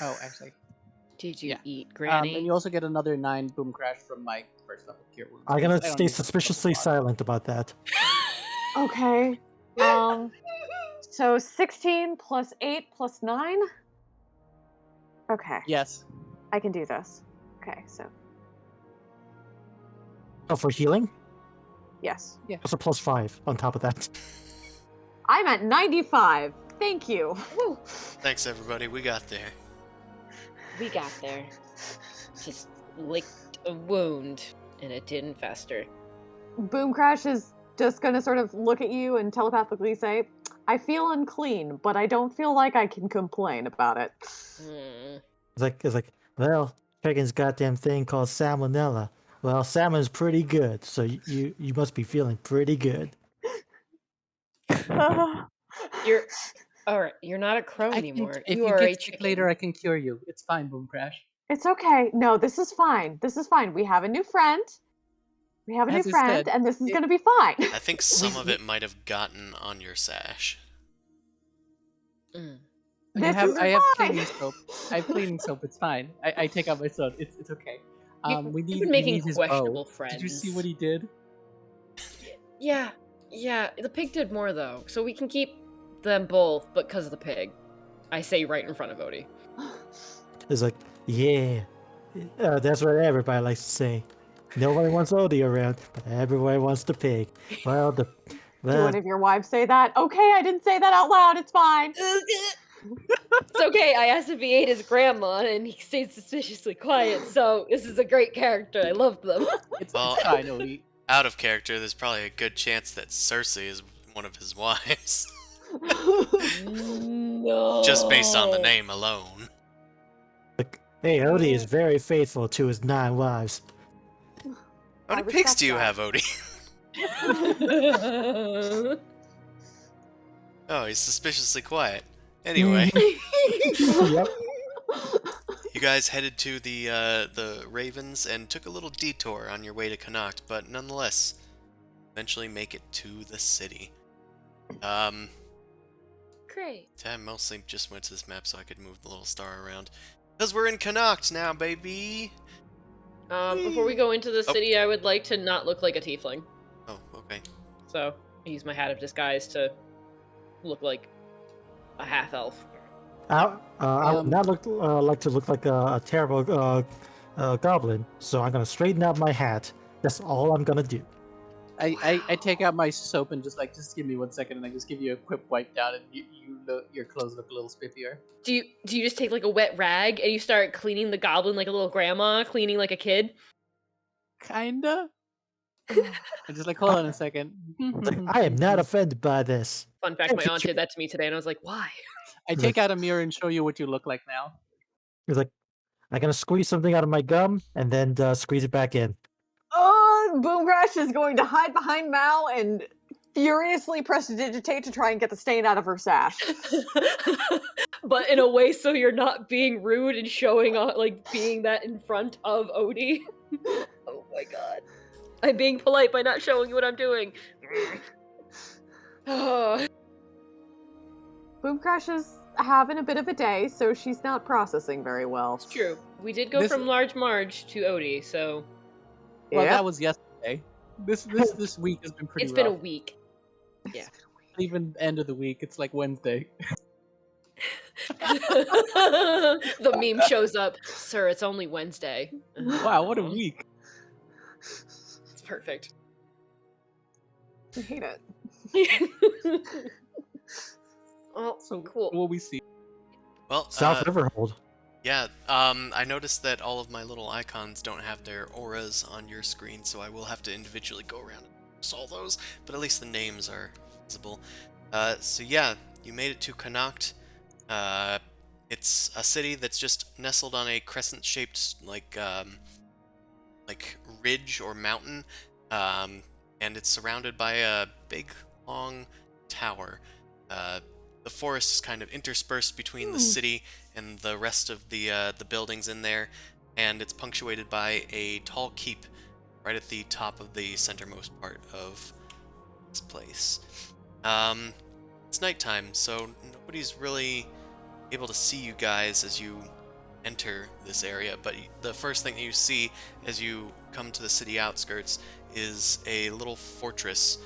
Oh, actually. Did you Yeah. eat, Granny? And you also get another 9 boom crash from my first level cure wounds. I'm 'cause gonna I don't stay use them for suspiciously a lot. silent about that. Okay. So 16 plus 8 plus 9? Okay. Yes. I can do this. Okay, so Oh, for healing? yes. That's a +5 on top of that. I'm at 95. Thank you. Thanks, everybody. We got there. We got there. Just licked a wound, and it didn't fester. Boom Crash is just gonna sort of look at you and telepathically say, I feel unclean, but I don't feel like I can complain about it. Mm. It's like, well, chicken's goddamn thing called salmonella. Well, salmon's pretty good, so you must be feeling pretty good. You're all right. You're not a crow I can, anymore. if You you are a get sick chicken. later, I can cure you. It's fine, Boom Crash. It's okay. No, this is fine. This is fine. We have a new friend. We have a As new I friend, said, and this is it- gonna be fine. I think some of it might have gotten on your sash. Mm. This I is have fine. cleaning soap. I have cleaning soap. It's fine. I take out my sword. It's okay. You've We been need making his questionable bow. friends. Did you see what he did? Yeah. The pig did more though, so we can keep them both, but because of the pig. I say right in front of Odie. It's like, yeah, that's what everybody likes to say. Nobody wants Odie around, but everybody wants the pig. Well, Do well, one of your wives say that? Okay, I didn't say that out loud. It's fine. It's okay. I asked if he ate his grandma, and he stayed suspiciously quiet. So this is a great character. I love them. It's Well, fine, Odie. out of character, there's probably a good chance that Cersei is one of his wives. No. Just based on the name alone. hey, Odie is very faithful to his 9 wives. How I many pigs respect do you that. have, Odie? Oh, he's suspiciously quiet. Anyway, Yep. you guys headed to the Ravens and took a little detour on your way to Connacht, but nonetheless, eventually make it to the city. Great. I mostly just went to this map so I could move the little star around. Because we're in Connacht now, baby! Before we go into the Oh. city, I would like to not look like a tiefling. Oh, okay. So I use my hat of disguise to look like a half elf. I would not like to look like a terrible goblin, so I'm gonna straighten out my hat. That's all I'm gonna do. I take out my soap and just give me 1 second, and I just give you a quick wipe down, and your clothes look a little spiffier. Do you just take like a wet rag and you start cleaning the goblin like a little grandma cleaning like a kid? Kinda. I'm just like, hold on a second. It's like, I am not offended by this. Fun fact, my aunt did that to me today, and I was like, why? I take out a mirror and show you what you look like now. It's like, I'm gonna squeeze something out of my gum and then squeeze it back in. Oh, Boom Crash is going to hide behind Mal and furiously prestidigitate to try and get the stain out of her sash. But in a way so you're not being rude and showing off, like being that in front of Odie. Oh my god. I'm being polite by not showing you what I'm doing. Oh. Boom Crash is having a bit of a day, so she's not processing very well. It's true. We did go This- from Large Marge to Odie, so Well, Yep. that was yesterday. This week has been pretty it's rough. been a week. Yeah. Even end of the week, it's like Wednesday. The meme shows up. Sir, it's only Wednesday. Wow, what a week! It's perfect. I hate it. Well, So cool. what will we see? Well, South Riverhold. yeah, I noticed that all of my little icons don't have their auras on your screen, so I will have to individually go around and solve those, but at least the names are visible. So yeah, you made it to Connacht. It's a city that's just nestled on a crescent-shaped, like ridge or mountain, and it's surrounded by a big, long tower. The forest is kind of interspersed between the city and the rest of the buildings in there, and it's punctuated by a tall keep right at the top of the centermost part of this place. It's nighttime, so nobody's really able to see you guys as you enter this area, but the first thing that you see as you come to the city outskirts is a little fortress,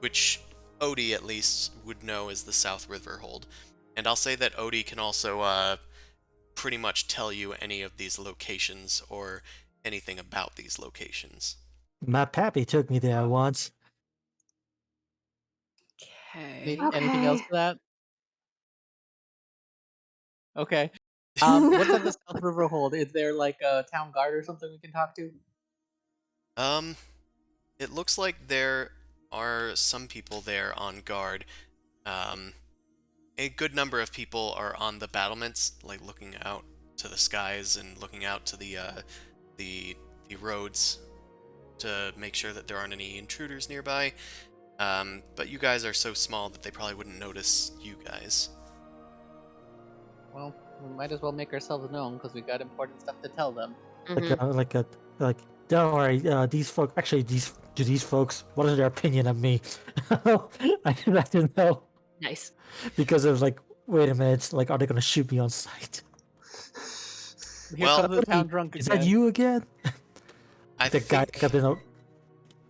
which Odie at least would know as the South River Hold. And I'll say that Odie can also pretty much tell you any of these locations or anything about these locations. My pappy took me there once. Okay. Anything else Okay. to that? Okay. What's at the South River Hold? Is there like a town guard or something we can talk to? Um, it looks like there are some people there on guard. Um, a good number of people are on the battlements, like looking out to the skies and looking out to the the roads to make sure that there aren't any intruders nearby. But you guys are so small that they probably wouldn't notice you guys. Well, we might as well make ourselves known because we got important stuff to tell them. Mhm. Like, don't worry. These folks, actually, these folks, what is their opinion of me? I didn't know Nice. because it was like, wait a minute, like, are they gonna shoot me on sight? Here Well, comes the town Odie, drunk is again. that you again? I The guy that got think been.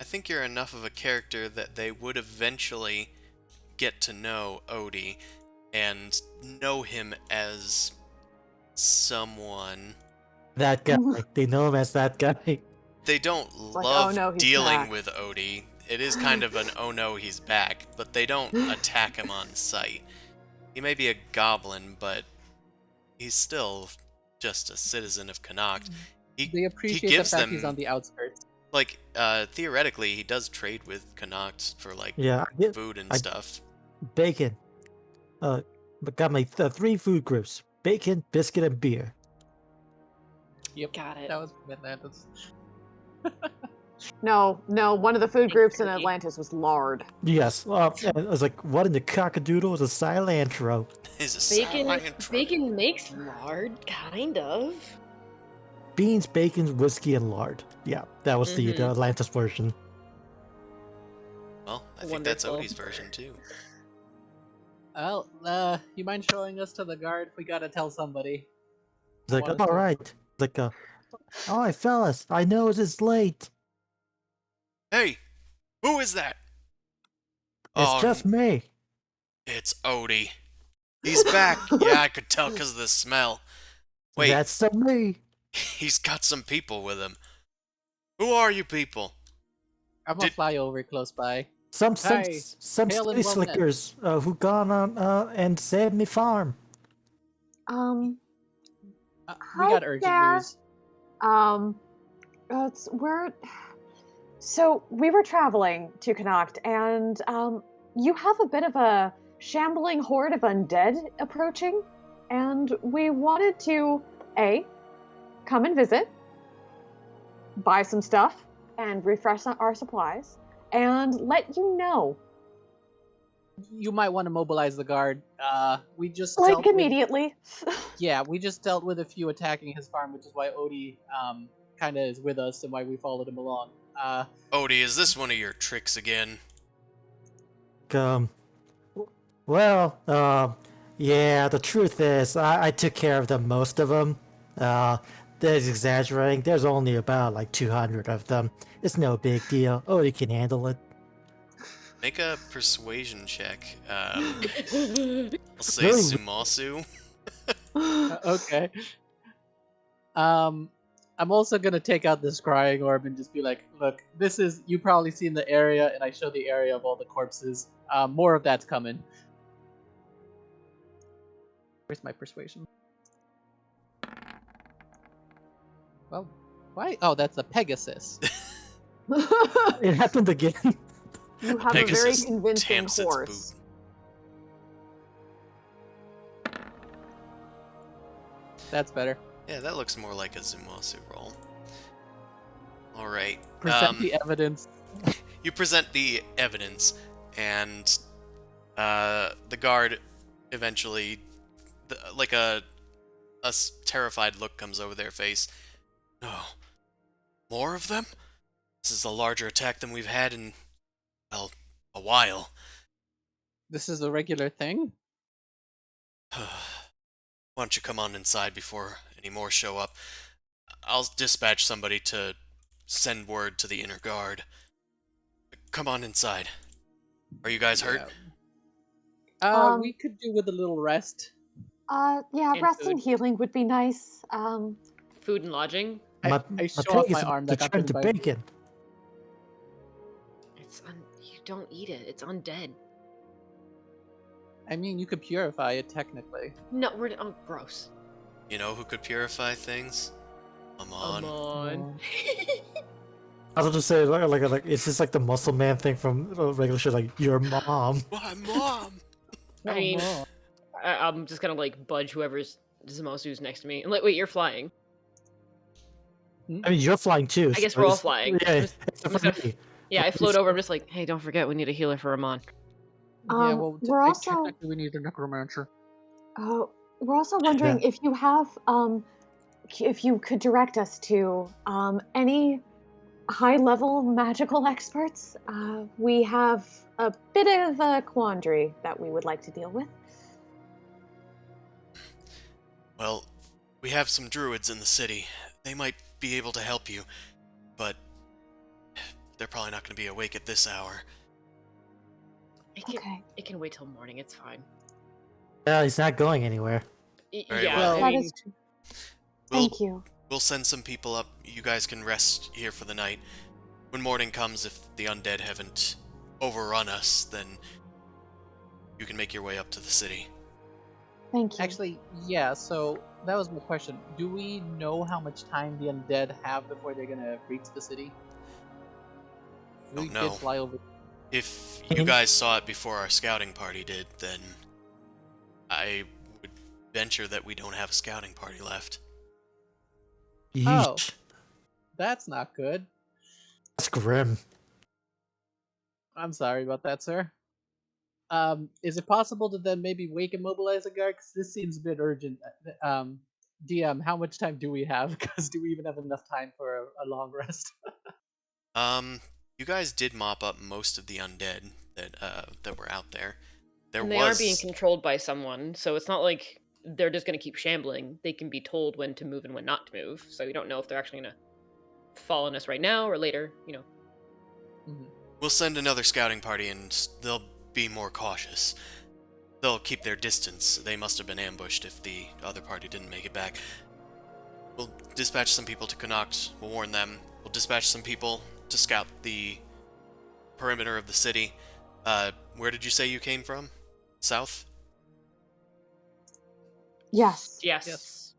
I think you're enough of a character that they would eventually get to know Odie and know him as someone. That guy. They know him as that guy. They don't Like, oh love no, he's dealing back. with Odie. It is kind of an oh no, he's back, but they don't attack him on sight. He may be a goblin, but he's still just a citizen of Connacht. They He appreciate the gives fact he's on them, the outskirts. like, theoretically, he does trade with Connacht for, like, Yeah, food and I stuff. bacon. But got my three food groups: bacon, biscuit, and beer. Yep, Got it. that was from Atlantis. No, one of the food Big groups in turkey. Atlantis was lard. Yes. And I was like, what in the cockadoodle is a cilantro? He's a Bacon. cilantro. Bacon makes lard, kind of. Beans, bacon, whiskey, and lard. Yeah, that was the Mhm. Atlantis version. Well, I think that's Wonderful. Odie's version, too. Well, you mind showing us to the guard? We gotta tell somebody. It's like, Want us all to- right. Like, all right, fellas, I know it's late. Hey! Who is that? It's Oh, just me. it's Odie. He's back! Yeah, I could tell because of the smell. Wait, That's so me. he's got some people with him. Who are you people? I'm gonna Did- fly over close by. Some Hi, hail city and well met. slickers who gone on and saved me farm. Um, We Hi got urgent there. news. We're so we were traveling to Connacht, and you have a bit of a shambling horde of undead approaching, and we wanted to come and visit, buy some stuff, and refresh our supplies, and let you know, You might want to mobilize the guard. We just like dealt with, immediately. yeah, we just dealt with a few attacking his farm, which is why Odie kind of is with us and why we followed him along. Odie, is this one of your tricks again? Um, well, yeah, the truth is, I took care of them, most of them. There's exaggerating. There's only about like 200 of them. It's no big deal. Oh, you can handle it. Make a persuasion check. I'll say Really? Sumasu. Okay. I'm also gonna take out this crying orb and just be like, look, this is, you probably seen the area, and I show the area of all the corpses. More of that's coming. Where's my persuasion? Well, why? Oh, that's a Pegasus. It happened again. You have a very Pegasus convincing tamps its horse. That's better. Yeah, that looks more like a Zumasu roll. Alright. Present the evidence. You present the evidence, and the guard eventually, like a terrified look comes over their face. Oh, more of them? This is a larger attack than we've had in, well, a while. This is a regular thing. why don't you come on inside before any more show up? I'll dispatch somebody to send word to the inner guard. Come on inside. Are you guys hurt? We could do with a little rest. Yeah, And rest food. and healing would be nice. Food and lodging. My I show pig off is my about arm to that got turn bitten to by. bacon. You don't eat it. It's undead. I mean, you could purify it technically. No, gross. You know who could purify things? Come on. I was about to say, like, it's just like the muscle man thing from regular shit, like, your mom. My mom! I mean, no. I'm just gonna like budge whoever's who's next to me. And like, wait, you're flying. I mean, you're flying too. I guess so we're all it's- flying. Yeah, I'm just except for gonna me. Yeah, I float over. I'm just like, hey, don't forget, we need a healer for Ramon. Yeah, well, we're also technically we need a necromancer. we're also wondering if you have if you could direct us to any high-level magical experts. We have a bit of a quandary that we would like to deal with. Well, we have some druids in the city. They might be able to help you, but they're probably not going to be awake at this hour. Okay. It can wait till morning. It's fine. Yeah, he's not going anywhere. Very Yeah, well. I That mean, is true. We'll, Thank you. We'll send some people up. You guys can rest here for the night. When morning comes, if the undead haven't overrun us, then you can make your way up to the city. Thank you. Actually, yeah. So that was my question. Do we know how much time the undead have before they're gonna reach the city? We Don't know. did fly over. If you guys saw it before our scouting party did, then I would venture that we don't have a scouting party left. Oh. Yeesh. That's not good. That's grim. I'm sorry about that, sir. Is it possible to then maybe wake and mobilize a guard? Because this seems a bit urgent. DM, how much time do we have? Because do we even have enough time for a long rest? You guys did mop up most of the undead that were out there. and they are being controlled by someone, so it's not like they're just gonna keep shambling. They can be told when to move and when not to move. So we don't know if they're actually gonna fall on us right now or later. Mhm. We'll send another scouting party and they'll be more cautious. They'll keep their distance. They must have been ambushed if the other party didn't make it back. We'll dispatch some people to Connacht. We'll warn them. We'll dispatch some people to scout the perimeter of the city. Where did you say you came from? South? Yes. Yes.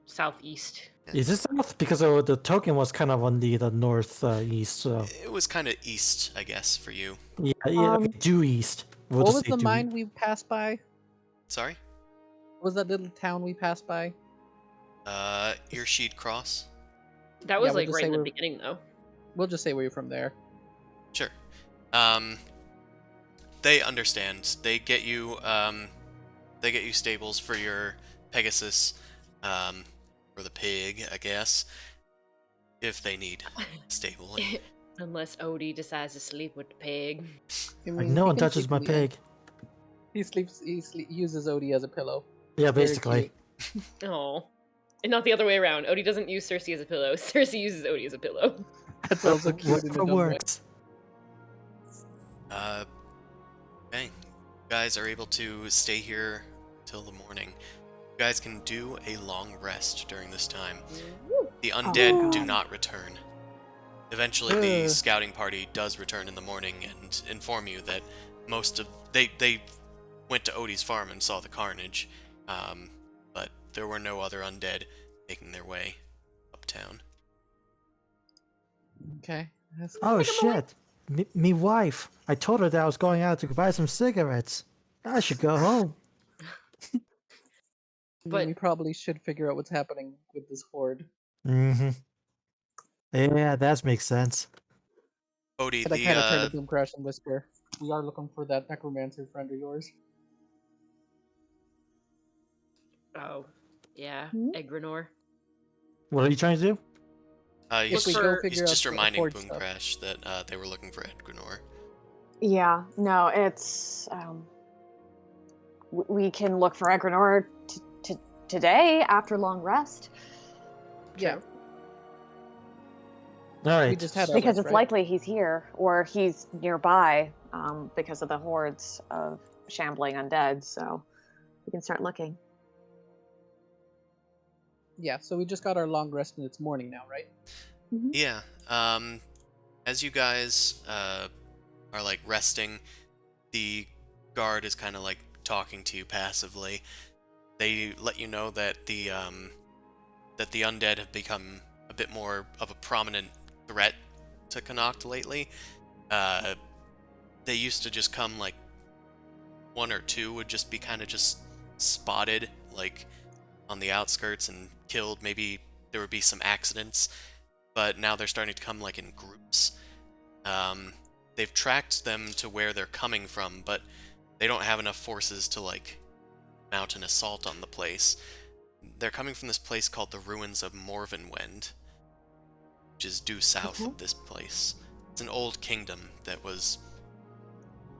Southeast. Is this south? Because the token was kind of on the north east. So. It was kind of east, I guess, for you. Yeah, due east. We'll What just was say the due mine we passed by? Sorry? What was that little town we passed by? Earsheed Cross? That was Yeah, we'll like just right say in the we're- beginning, though. We'll just say we're from there. Sure. They understand. They get you stables for your Pegasus, or the pig, I guess, if they need stable. Unless Odie decides to sleep with the pig. I Like, mean, no he one can touches sleep my in the end. pig. He uses Odie as a pillow. Yeah, Very basically. cute. Oh. And not the other way around. Odie doesn't use Cersei as a pillow. Cersei uses Odie as a pillow. That's also cute in a Whatever dumb way. works. Okay. You guys are able to stay here till the morning. You guys can do a long rest during this time. The undead do God. not return. Eventually, the scouting party does return in the morning and inform you that they went to Odie's farm and saw the carnage, but there were no other undead making their way uptown. Okay. Oh shit. Me wife. I told her that I was going out to buy some cigarettes. I should go home. But- we probably should figure out what's happening with this horde. Mm-hmm. Yeah, that makes sense. Odie, And I kind of turn to Boom Crash and whisper, "We are looking for that necromancer friend of yours." Oh. Yeah. Hmm? Egrenor. What are you trying to do? If we for- go he's figure just out the reminding horde Boom stuff. Crash that they were looking for Edgrenor. Yeah. No, it's we can look for Egrenor to today after long rest. Yeah, True. All right. we just had our Because rest, it's right? likely he's here or he's nearby because of the hordes of shambling undead. So we can start looking. Yeah, so we just got our long rest and it's morning now, right? Mhm. Yeah. As you guys are like resting, the guard is kind of like talking to you passively. They let you know that the undead have become a bit more of a prominent threat to Connacht lately. Uh, they used to just come like one or two would just be kind of just spotted like on the outskirts and killed. Maybe there would be some accidents, but now they're starting to come like in groups. Um, they've tracked them to where they're coming from, but they don't have enough forces to like mount an assault on the place. They're coming from this place called the Ruins of Morven, which is due south Okay. of this place. It's an old kingdom that was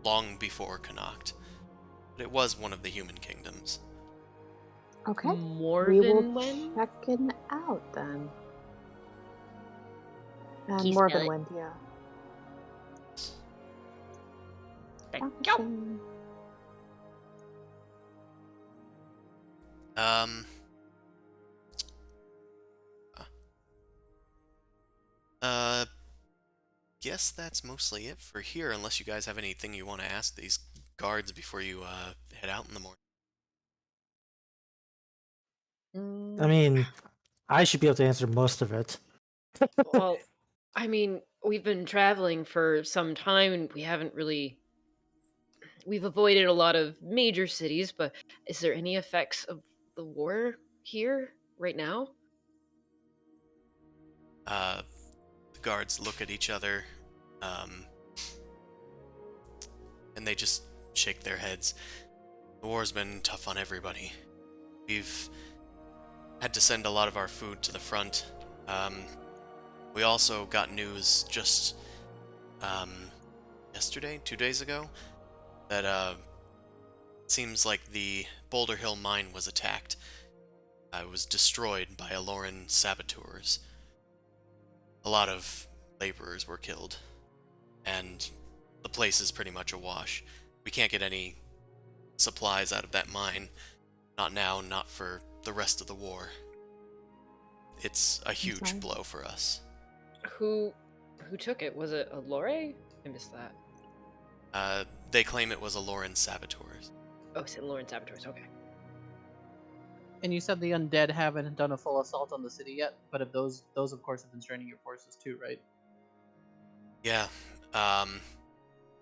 long before Connacht, but it was one of the human kingdoms. Okay. We will Morven when? check it out then. Can you spell it? Morvenwind, yeah. Thank you. Action. Um, uh, guess that's mostly it for here, unless you guys have anything you want to ask these guards before you head out in the morning. I mean, I should be able to answer most of it. Well, I mean, we've been traveling for some time and we haven't really. We've avoided a lot of major cities, but is there any effects of the war here right now? The guards look at each other, um, and they just shake their heads. The war's been tough on everybody. We've had to send a lot of our food to the front. We also got news just yesterday, 2 days ago, that it seems like the Boulder Hill mine was attacked. It was destroyed by Aloran saboteurs. A lot of laborers were killed, and the place is pretty much awash. We can't get any supplies out of that mine. Not now, not for the rest of the war. It's a huge sorry. blow for us. Who took it? Was it a Lore? I missed that. They claim it was Aloran saboteurs. Oh, St. Lawrence Saboteurs, okay. And you said the undead haven't done a full assault on the city yet, but if those of course have been straining your forces too, right? Yeah.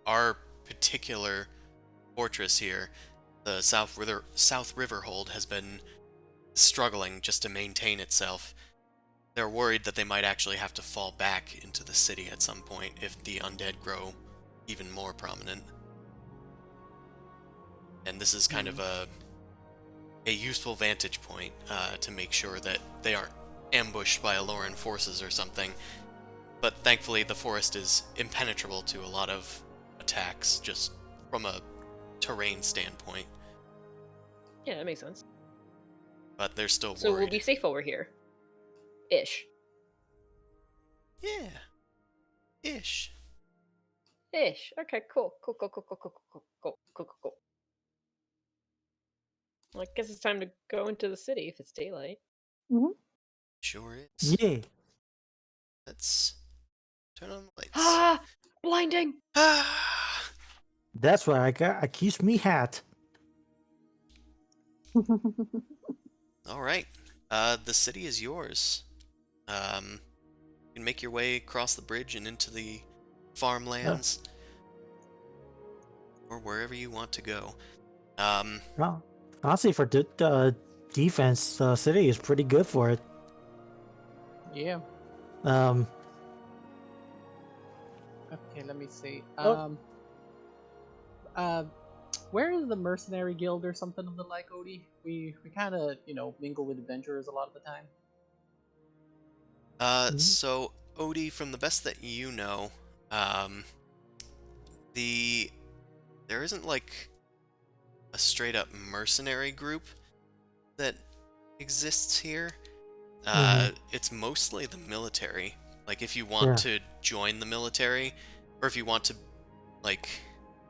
Our particular fortress here, the South River Hold, has been struggling just to maintain itself. They're worried that they might actually have to fall back into the city at some point if the undead grow even more prominent. And this is kind of a useful vantage point to make sure that they aren't ambushed by Aloran forces or something. But thankfully the forest is impenetrable to a lot of attacks, just from a terrain standpoint. Yeah, that makes sense. But they're still So worried. we'll be safe over here. Ish. Yeah. Ish. Ish. Okay, cool. Cool. Well, I guess it's time to go into the city if it's daylight. Mhm. Sure is. Yeah. Let's turn on the lights. Ah! Blinding! Ah! That's why I keeps me hat. All right. The city is yours. You can make your way across the bridge and into the farmlands, or wherever you want to go. Well, honestly, for defense, city is pretty good for it. Yeah. Um, Okay, let me see. Oh. Where is the mercenary guild or something of the like, Odie? We kind of mingle with adventurers a lot of the time. So Odie, from the best that you know, um, there isn't like a straight up mercenary group that exists here. Mhm. It's mostly the military. Like, if you want Yeah. to join the military, or if you want to, like,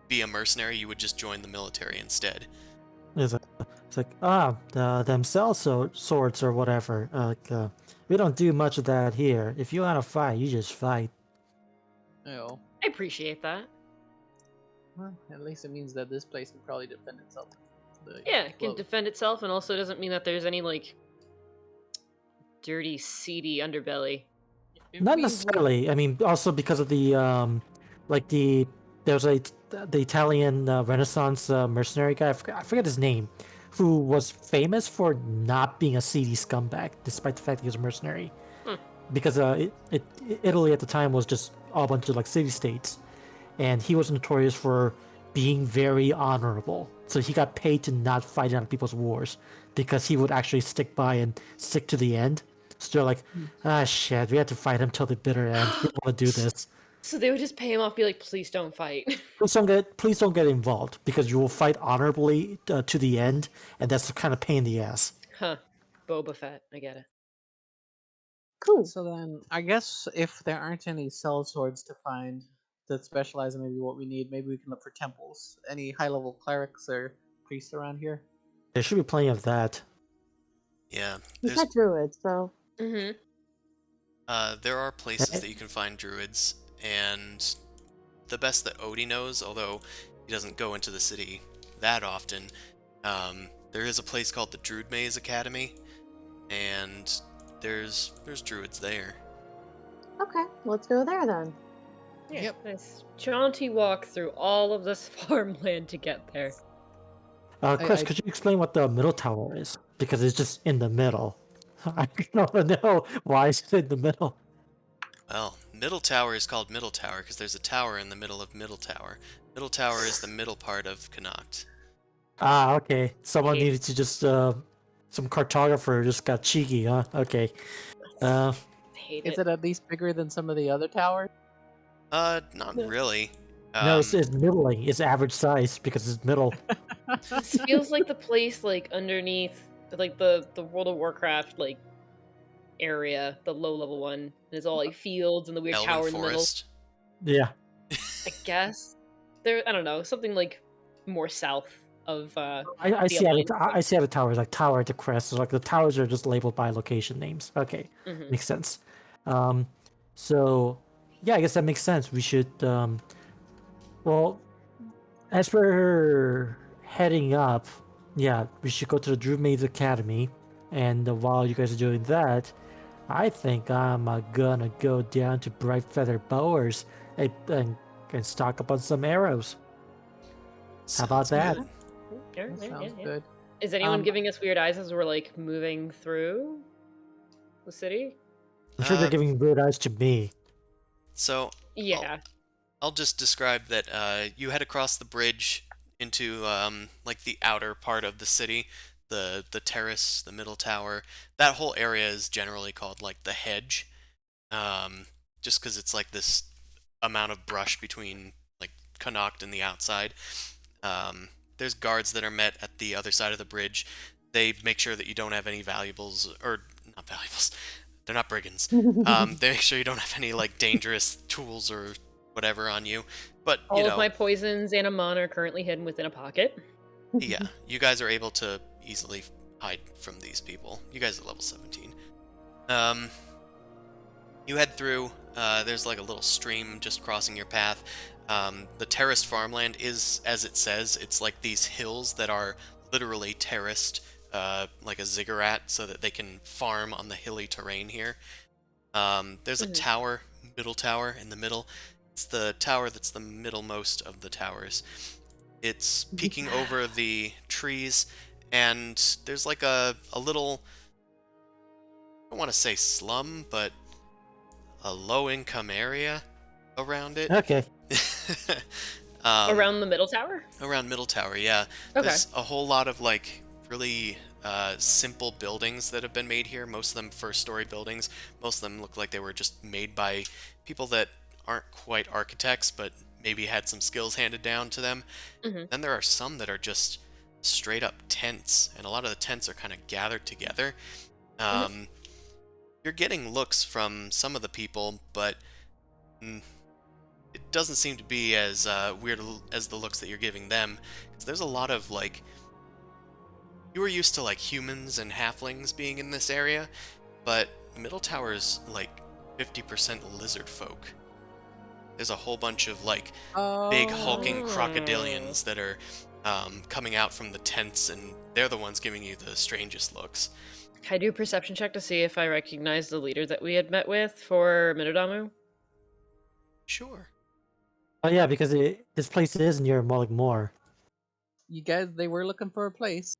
be a mercenary, you would just join the military instead. It's like, themselves swords or whatever. We don't do much of that here. If you want to fight, you just fight. Oh, I appreciate that. well, at least it means that this place can probably defend itself. Yeah, it can Close. defend itself, and also doesn't mean that there's any like dirty, seedy underbelly. It Not means we. necessarily. I mean, also because of the like there's the Italian Renaissance mercenary guy. I forget his name, who was famous for not being a seedy scumbag, despite the fact he was a mercenary. Hmm. Because Italy at the time was just a bunch of like city states, and he was notorious for being very honorable. So he got paid to not fight in other people's wars because he would actually stick by and stick to the end. So they're like, ah, shit, we had to fight him till the bitter end. We don't want to do this. So they would just pay him off, be like, please don't fight. Please don't get involved because you will fight honorably to the end, and that's the kind of pain in the ass. Huh. Boba Fett, I get it. Cool. So then, I guess if there aren't any cell swords to find that specialize in maybe what we need, maybe we can look for temples. Any high-level clerics or priests around here? There should be plenty of that. Yeah, You there's said druid, so Mm-hmm. there are places Eh, that you can find druids, and the best that Odie knows, although he doesn't go into the city that often, there is a place called the Druid Maze Academy, and there's druids there. okay, let's go there then. Yeah, Yep. nice jaunty walk through all of this farmland to get there. Chris, I could you explain what the middle tower is? Because it's just in the middle. I don't know why it's in the middle. Well, Middle Tower is called Middle Tower because there's a tower in the middle of Middle Tower. Middle Tower is the middle part of Connacht. Ah, okay. Someone Hate- needed to just some cartographer just got cheeky, huh? Okay. Uh Hate is it. it at least bigger than some of the other towers? Not No. really. no, it's middling. It's average size because it's middle. This feels like the place like underneath like the World of Warcraft like area, the low level one. And it's all like fields and the weird Elven tower in the middle. Forest. Yeah. I guess. There I don't know, something like more south of I the see how Alliance. I see how the towers like tower at the crest. So like the towers are just labeled by location names. Okay. Mhm. Makes sense. Um so yeah, I guess that makes sense. We should well, as we're heading up, yeah, we should go to the Druid Maze Academy. And while you guys are doing that, I think I'm gonna go down to Bright Feather Bowers and stock up on some arrows. How about Sounds that? good. Yeah, That yeah, sounds yeah. good. Is anyone Um, giving us weird eyes as we're like moving through the city? I'm sure they're Uh, giving weird eyes to me. so Yeah. I'll just describe that you head across the bridge into like the outer part of the city, the terrace, the middle tower. That whole area is generally called like the hedge, just because it's like this amount of brush between like Connacht and the outside. There's guards that are met at the other side of the bridge. They make sure that you don't have any valuables, or not valuables. They're not brigands. They make sure you don't have any like dangerous tools or whatever on you. But you All of know, my poisons and a mon are currently hidden within a pocket. yeah, you guys are able to easily hide from these people. You guys are level 17. Um, you head through. There's like a little stream just crossing your path. The terraced farmland is, as it says, it's like these hills that are literally terraced, like a ziggurat, so that they can farm on the hilly terrain here. There's a Mhm. tower, middle tower in the middle. It's the tower that's the middlemost of the towers. It's peeking over the trees, and there's like a little, I don't want to say slum, but a low-income area around it. Okay. Around the middle tower? Around Middle Tower, yeah. Okay. There's a whole lot of like really simple buildings that have been made here. Most of them first-story buildings. Most of them look like they were just made by people that aren't quite architects, but maybe had some skills handed down to them. Mhm. Then there are some that are just straight up tents, and a lot of the tents are kind of gathered together. You're getting looks from some of the people, but it doesn't seem to be as weird as the looks that you're giving them. 'Cause there's a lot of, like, you were used to, like, humans and halflings being in this area, but Middle Tower's, like, 50% lizard folk. There's a whole bunch of, like, big hulking crocodilians that are coming out from the tents, and they're the ones giving you the strangest looks. Can I do a perception check to see if I recognize the leader that we had met with for Minodamu? Sure. Oh yeah, because this place is near Moor. You guys, they were looking for a place.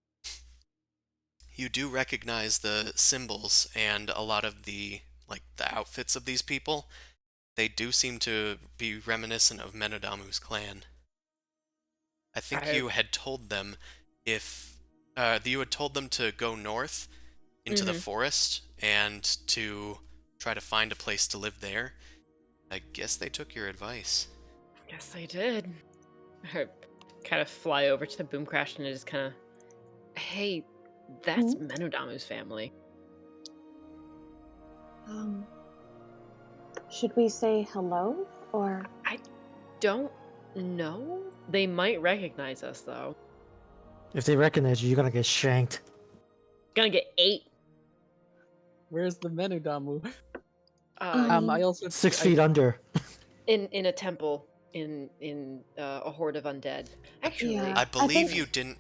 You do recognize the symbols and a lot of the, like, the outfits of these people. They do seem to be reminiscent of Menodamu's clan. I think you had told them to go north into the forest and to try to find a place to live there. I guess they took your advice. Yes, they did. I kind of fly over to Boomcrash and just kind of, hey, that's Menodamu's family. Should we say hello or? I don't know. They might recognize us though. If they recognize you, you're gonna get shanked. Gonna get 8. Where's the Menodamu? I I also 6 feet under. in a temple in a horde of undead. Actually, Yeah. I believe think- you didn't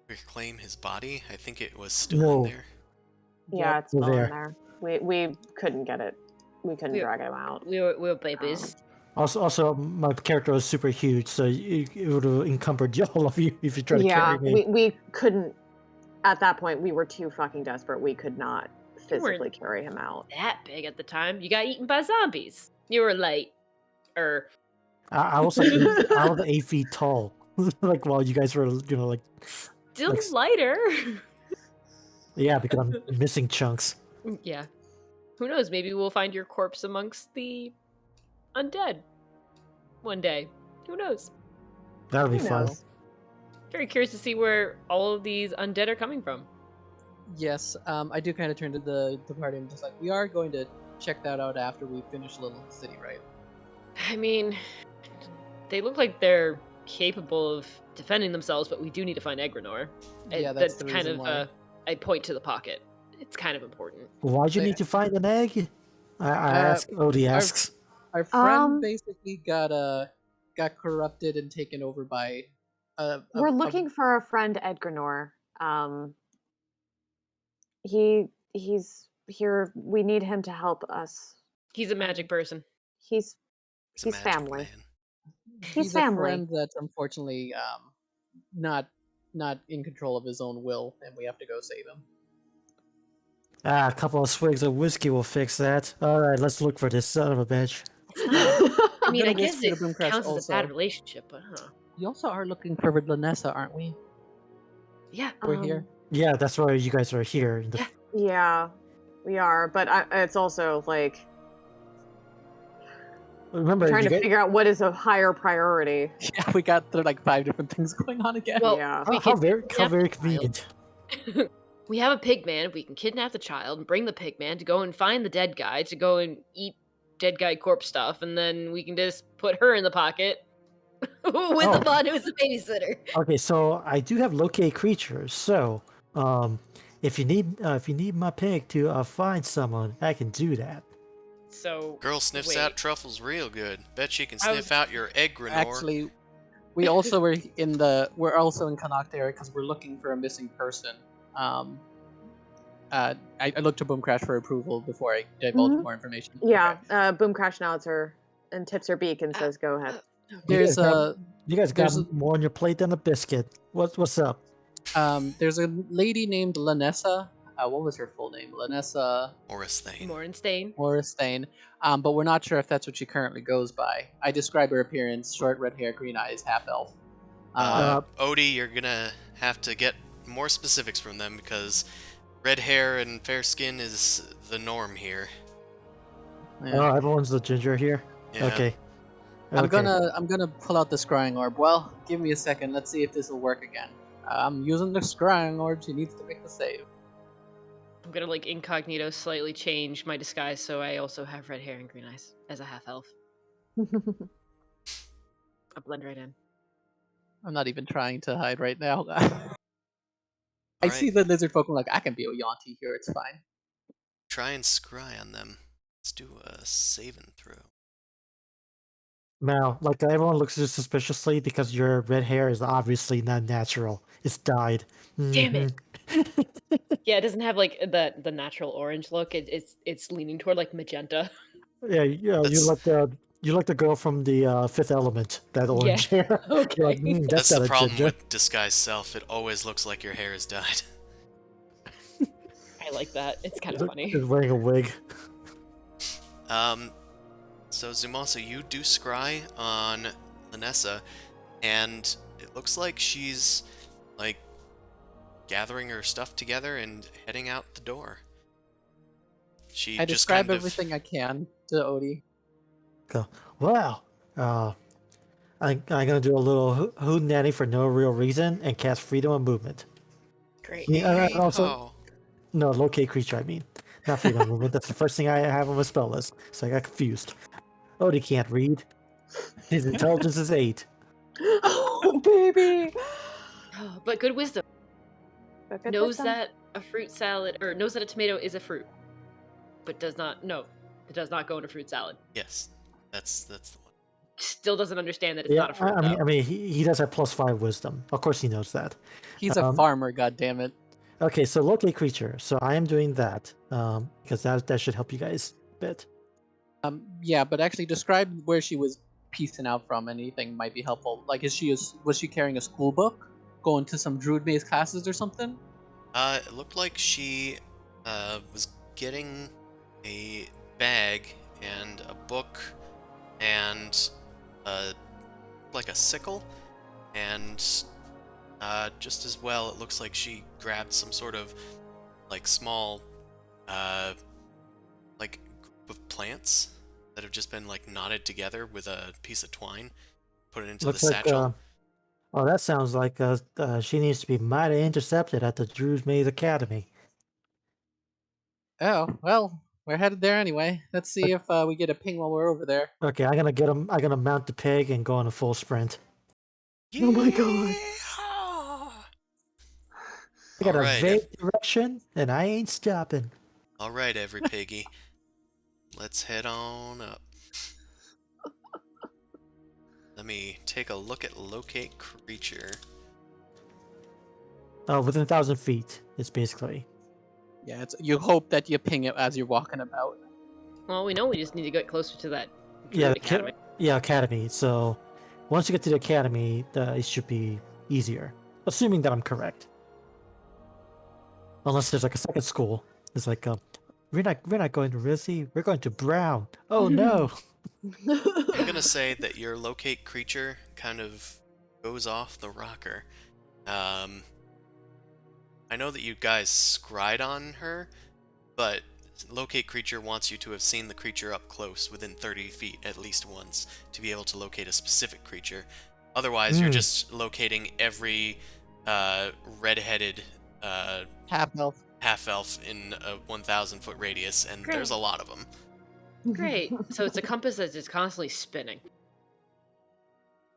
reclaim his body. I think it was still in there. Yeah, it's We're still in there. there. We couldn't get it. We couldn't We- drag him out. we were babies. Also, my character was super huge, so it would have encumbered all of you if you tried to Yeah, carry me. we couldn't. At that point, we were too fucking desperate. We could not physically carry him out. That big at the time. You got eaten by zombies. You were late. I was like, I was 8 feet tall. Like, while you guys were, like, Still Like- lighter. yeah, because I'm missing chunks. Yeah. Who knows? Maybe we'll find your corpse amongst the undead one day. Who knows? That'll be Who fun. knows? Very curious to see where all of these undead are coming from. Yes, I do kind of turn to the party and just like, we are going to check that out after we finish Little City, right? I mean, they look like they're capable of defending themselves, but we do need to find Egrenor. Yeah, that's the kind reason of. why. I point to the pocket. It's kind of important. Why'd you They- need to find an egg? I ask. Odie asks. Our friend Um, basically got corrupted and taken over by. We're looking for our friend Edgrenor. He's here. We need him to help us. He's a magic person. He's He's a magic family. man. He's a family. friend that's unfortunately not in control of his own will, and we have to go save him. A couple of swigs of whiskey will fix that. All right, let's look for this son of a bitch. I mean, gonna I guess whisper to it Boomcrash counts as a also. bad relationship, but You also are looking for Lanessa, aren't we? yeah. We're here. Yeah, that's why you guys are here. Yeah, we are. But it's also like Remember, trying you to guys, figure out what is a higher priority. Yeah, we got like 5 different things going on again. Well, Yeah. we how can very kidnap the convenient. child. We have a pig man. We can kidnap the child and bring the pig man to go and find the dead guy to go and eat dead guy corpse stuff, and then we can just put her in the pocket with the one who's the babysitter. Okay, so I do have locate creatures. So, if you need my pig to find someone, I can do that. So Girl sniffs wait. out truffles real good. Bet she can I sniff out your egg Grenor. Actually, we also we're also in Connacht area because we're looking for a missing person. I looked to Boomcrash for approval before I divulge Mhm. more information. Yeah. Boomcrash nods her and tips her beak and says, "Go ahead." There's You guys got there's more on your plate than a biscuit. What's up? there's a lady named Lanessa. What was her full name? Lanessa Morris Thane. Morenstain. Morristain. But we're not sure if that's what she currently goes by. I describe her appearance: short red hair, green eyes, half elf. Odie, you're gonna have to get more specifics from them because red hair and fair skin is the norm here. Yeah. Oh, everyone's the ginger here. Yeah. Okay. I'm gonna pull out the scrying orb. Well, give me a second. Let's see if this will work again. I'm using the scrying orb. She needs to make the save. I'm gonna like incognito slightly change my disguise so I also have red hair and green eyes as a half elf. I blend right in. I'm not even trying to hide right now. I All see right, the lizard folk. I'm like, I can be a Yonti here. It's fine. try and scry on them. Let's do a save and throw. Now, like everyone looks at you suspiciously because your red hair is obviously not natural. It's dyed. Damn it. Mhm. Yeah, it doesn't have like the natural orange look. It's leaning toward like magenta. Yeah, you That's you like the girl from the Fifth Element, that Yeah. orange hair. You're like, Okay. That's that's the not a problem ginger." with disguise self. It always looks like your hair is dyed. I like that. It's kind of funny. Is wearing a wig. So Zumasa, you do scry on Lanessa, and it looks like she's like gathering her stuff together and heading out the door. She I just describe kind of everything I can to Odie. Go, wow. I'm gonna do a little hootenanny for no real reason and cast freedom of movement. Great. Yeah, and also Yeehaw. no locate creature. I mean, not freedom of movement. That's the first thing I have on my spell list, so I got confused. Odie can't read. His intelligence is 8. Oh, baby. But good wisdom. But good Knows wisdom. that a fruit salad or knows that a tomato is a fruit, but does not it does not go into fruit salad. Yes, that's the one. Still doesn't understand that it's Yeah, not a fruit I though. mean, he does have +5 wisdom. Of course, he knows that. He's a Um, farmer. God damn it. Okay, so locate creature. So I am doing that because that should help you guys a bit. Yeah, but actually describe where she was piecing out from. Anything might be helpful. Like, was she carrying a school book, going to some Druid Maze classes or something? It looked like she was getting a bag and a book and like a sickle, and just as well, it looks like she grabbed some sort of like small uh, like group of plants that have just been like knotted together with a piece of twine, put it into the Looks like satchel. oh, that sounds like she needs to be mighty intercepted at the Druid Maze Academy. Oh, well, we're headed there anyway. Let's see if we get a ping while we're over there. Okay, I'm gonna get him. I'm gonna mount the pig and go on a full sprint. Oh my god. Yeehaw! I got All a right, vague direction, and I ain't stopping. all right, every piggy. Let's head on up. Let me take a look at locate creature. Within 1,000 feet, it's basically. Yeah, you hope that you ping it as you're walking about. Well, we know we just need to get closer to that Yeah, Druid Academy. academy. So once you get to the academy, it should be easier, assuming that I'm correct. Unless there's like a second school. It's like, we're not going to Rizzy. We're going to Brown. Oh no. I'm gonna say that your locate creature kind of goes off the rocker. Um, I know that you guys scryed on her, but locate creature wants you to have seen the creature up close, within 30 feet at least once, to be able to locate a specific creature. Otherwise, you're just locating every red-headed Half elf. half-elf in a 1,000-foot radius, and Great. there's a lot of them. Great. So it's a compass that's just constantly spinning.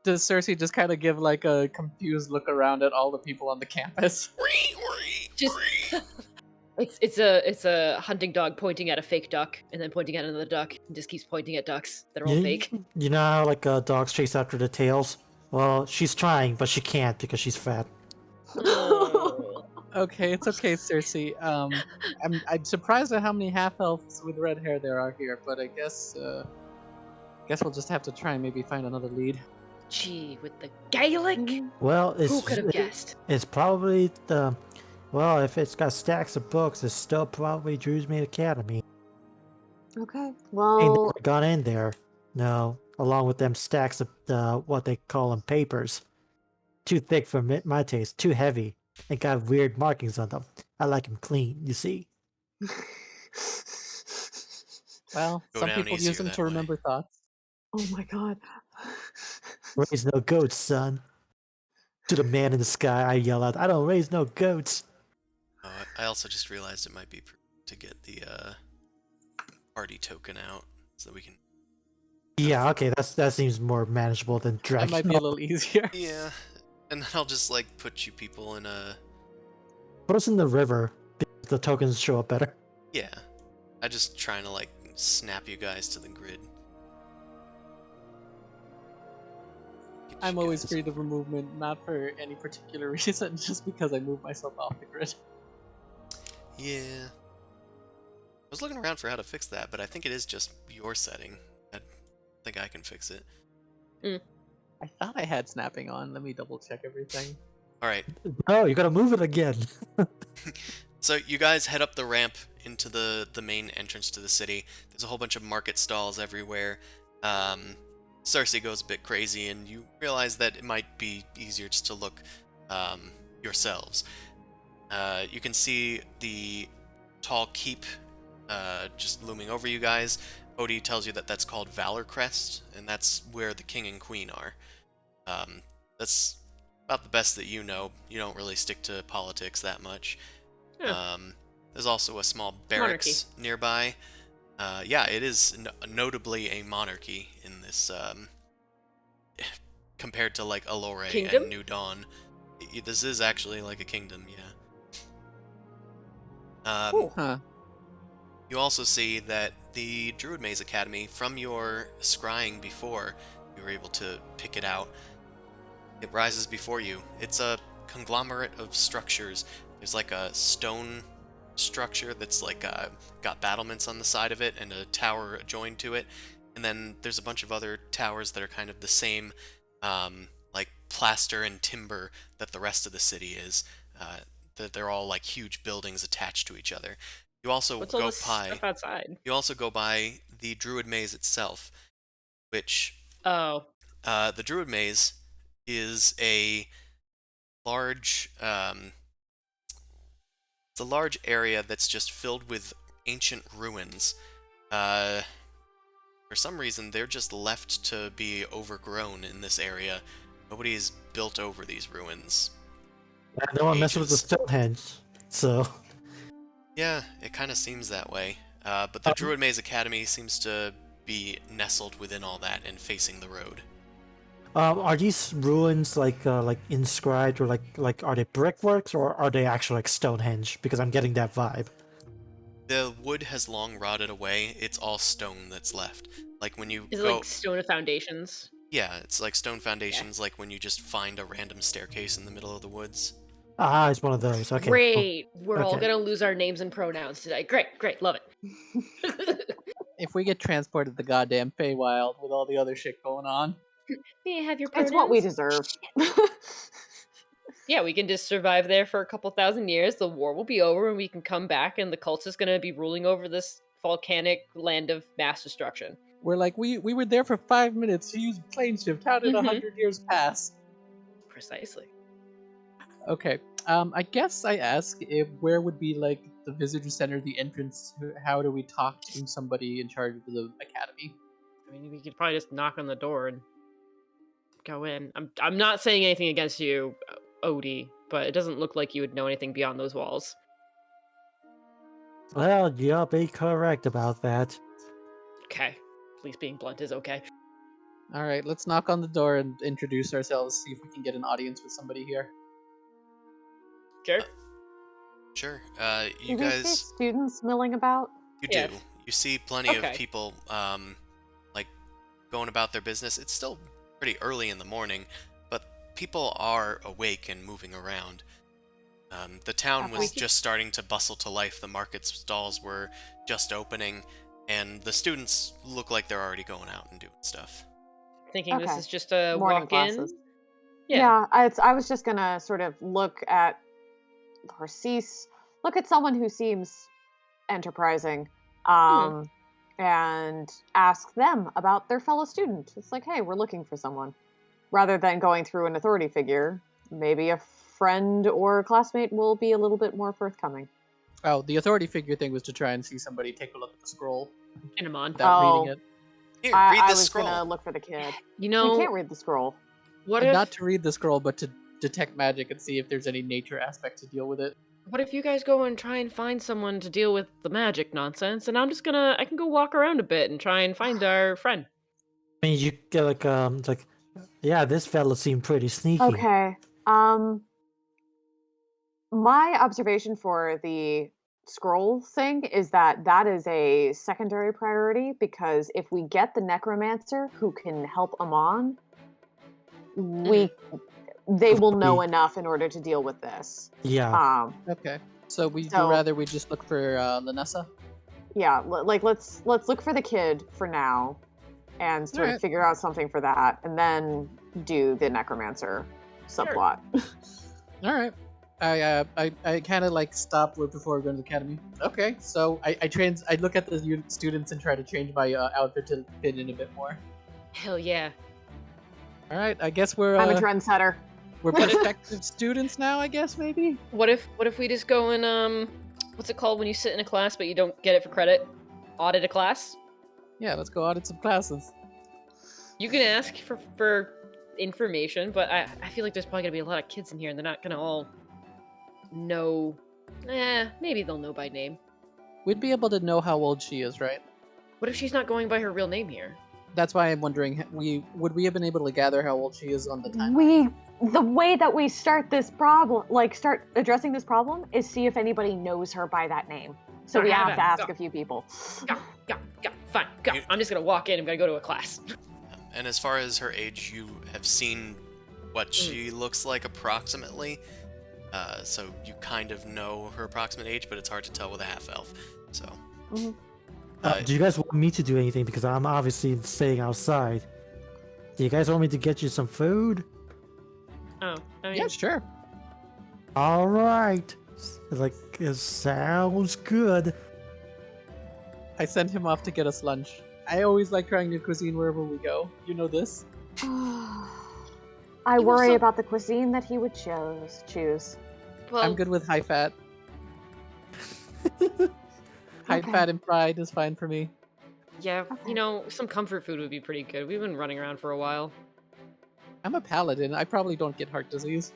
Does Cersei just kind of give like a confused look around at all the people on the campus? Just it's a hunting dog pointing at a fake duck and then pointing at another duck and just keeps pointing at ducks that are all fake. You know how like dogs chase after the tails? Well, she's trying, but she can't because she's fat. Oh. Okay, it's okay, Cersei. I'm surprised at how many half elves with red hair there are here, but I guess we'll just have to try and maybe find another lead. Gee, with the Gaelic? Well, Who could have guessed? it's probably the. Well, if it's got stacks of books, it's still probably Drew's Maid Academy. Okay. Ain't Well, never gone in there. No, along with them stacks of what they call them papers. Too thick for my taste. Too heavy. And got weird markings on them. I like them clean. You see. Well, Go some down people easier use them that to way. remember thoughts. oh my god. Raise no goats, son. To the man in the sky, I yell out, "I don't raise no goats." Oh, I also just realized it might be to get the party token out so that we can. Yeah, okay, that seems more manageable than That dragging. might be a little easier. Yeah, and then I'll just like put you people in a. Put us in the river. The tokens show up better. Yeah, I just trying to like snap you guys to the grid. Get I'm you always guys freedom over. of movement, not for any particular reason, just because I move myself off the grid. Yeah. I was looking around for how to fix that, but I think it is just your setting. I think I can fix it. I thought I had snapping on. Let me double check everything. Alright, Oh, you gotta move it again. so you guys head up the ramp into the main entrance to the city. There's a whole bunch of market stalls everywhere. Cersei goes a bit crazy, and you realize that it might be easier just to look yourselves. You can see the tall keep just looming over you guys. Odie tells you that that's called Valor Crest, and that's where the king and queen are. That's about the best that you know. You don't really stick to politics that much. Yeah. There's also a small barracks nearby. Yeah, it is notably a monarchy in this, compared to like Allure Kingdom? and New Dawn. This is actually like a kingdom, yeah. Cool. Huh. You also see that the Druid Maze Academy, from your scrying before, you were able to pick it out. It rises before you. It's a conglomerate of structures. There's like a stone structure that's like got battlements on the side of it and a tower joined to it. And then there's a bunch of other towers that are kind of the same, like plaster and timber that the rest of the city is. They're all like huge buildings attached to each other. You also What's all go this stuff outside? You also go by the Druid Maze itself, which Oh. the Druid Maze is a large it's a large area that's just filled with ancient ruins. For some reason, they're just left to be overgrown in this area. Nobody's built over these ruins. No one messes with the Ages. Stonehenge, so. Yeah, it kind of seems that way. But the Druid Maze Academy seems to be nestled within all that and facing the road. Are these ruins like inscribed, or like are they brickworks, or are they actually like Stonehenge? Because I'm getting that vibe. The wood has long rotted away. It's all stone that's left. Like when you Is it go, like stone of foundations? yeah, it's like stone foundations. Like when you just find a random staircase in the middle of the woods. Ah, it's one of those. Okay. Cool. Great. We're all Okay. gonna lose our names and pronouns today. Great, love it. If we get transported to the goddamn Feywild with all the other shit going on. May I have your pronouns? It's what we deserve. Yeah, we can just survive there for a couple thousand years. The war will be over, and we can come back, and the cult is gonna be ruling over this volcanic land of mass destruction. We're like, we were there for 5 minutes to use plane shift. How did Mhm. 100 years pass? Precisely. Okay. I guess I ask if where would be like the visitor center, the entrance. How do we talk to somebody in charge of the academy? I mean, we could probably just knock on the door and go in. I'm not saying anything against you, Odie, but it doesn't look like you would know anything beyond those walls. Well, you'll be correct about that. Okay. At least being blunt is okay. All right, let's knock on the door and introduce ourselves. See if we can get an audience with somebody here. Sure. Sure. Do You we see guys, students milling about? you Yeah. do. You see plenty Okay. of people, like going about their business. It's still pretty early in the morning, but people are awake and moving around. The town was Okay. just starting to bustle to life. The market stalls were just opening, and the students look like they're already going out and doing stuff. Thinking this Okay. is just a Morning walk-in. classes. Yeah. I was just gonna sort of look at Narcisse, look at someone who seems enterprising, and ask them about their fellow student. It's like, hey, we're looking for someone. Rather than going through an authority figure, maybe a friend or classmate will be a little bit more forthcoming. Oh, the authority figure thing was to try and see somebody take a look at the scroll In a mon. without Oh. reading it. Here, I read this was scroll. gonna look for the kid. You You know, can't read the scroll. what if Not to read the scroll, but to detect magic and see if there's any nature aspect to deal with it. What if you guys go and try and find someone to deal with the magic nonsense, and I can go walk around a bit and try and find our friend. I mean, you get like it's like, yeah, this fella seemed pretty sneaky. Okay. My observation for the scroll thing is that that is a secondary priority, because if we get the necromancer who can help Amon, they will know enough in order to deal with this. Yeah. Okay. So would you So- rather we just look for Lanessa? Yeah, like let's look for the kid for now, and sort of Alright. figure out something for that, and then do the necromancer subplot. All right. I kind of like stop right before we go to the academy. Okay, so I look at the students and try to change my outfit to fit in a bit more. Hell yeah. All right, I guess we're I'm a trendsetter. we're prospective students now. I guess maybe. What if we just go and what's it called when you sit in a class but you don't get it for credit? Audit a class? Yeah, let's go audit some classes. You can ask for information, but I feel like there's probably gonna be a lot of kids in here and they're not gonna all know. Maybe they'll know by name. We'd be able to know how old she is, right? What if she's not going by her real name here? That's why I'm wondering. Would we have been able to gather how old she is on the time? The way that we start this problem, like start addressing this problem, is see if anybody knows her by that name. So we have to ask a few people. Go, fine, go. I'm just gonna walk in. I'm gonna go to a class. And as far as her age, you have seen what she looks like approximately. So you kind of know her approximate age, but it's hard to tell with a half-elf. So. Do you guys want me to do anything? Because I'm obviously staying outside. Do you guys want me to get you some food? Oh, I mean, Yeah, sure. All right. Like, it sounds good. I sent him off to get us lunch. I always like trying new cuisine wherever we go. You know this. I You worry also- about the cuisine that he would choose. well, I'm good with high fat. High Okay. fat and fried is fine for me. yeah, Okay. you know, some comfort food would be pretty good. We've been running around for a while. I'm a paladin. I probably don't get heart disease.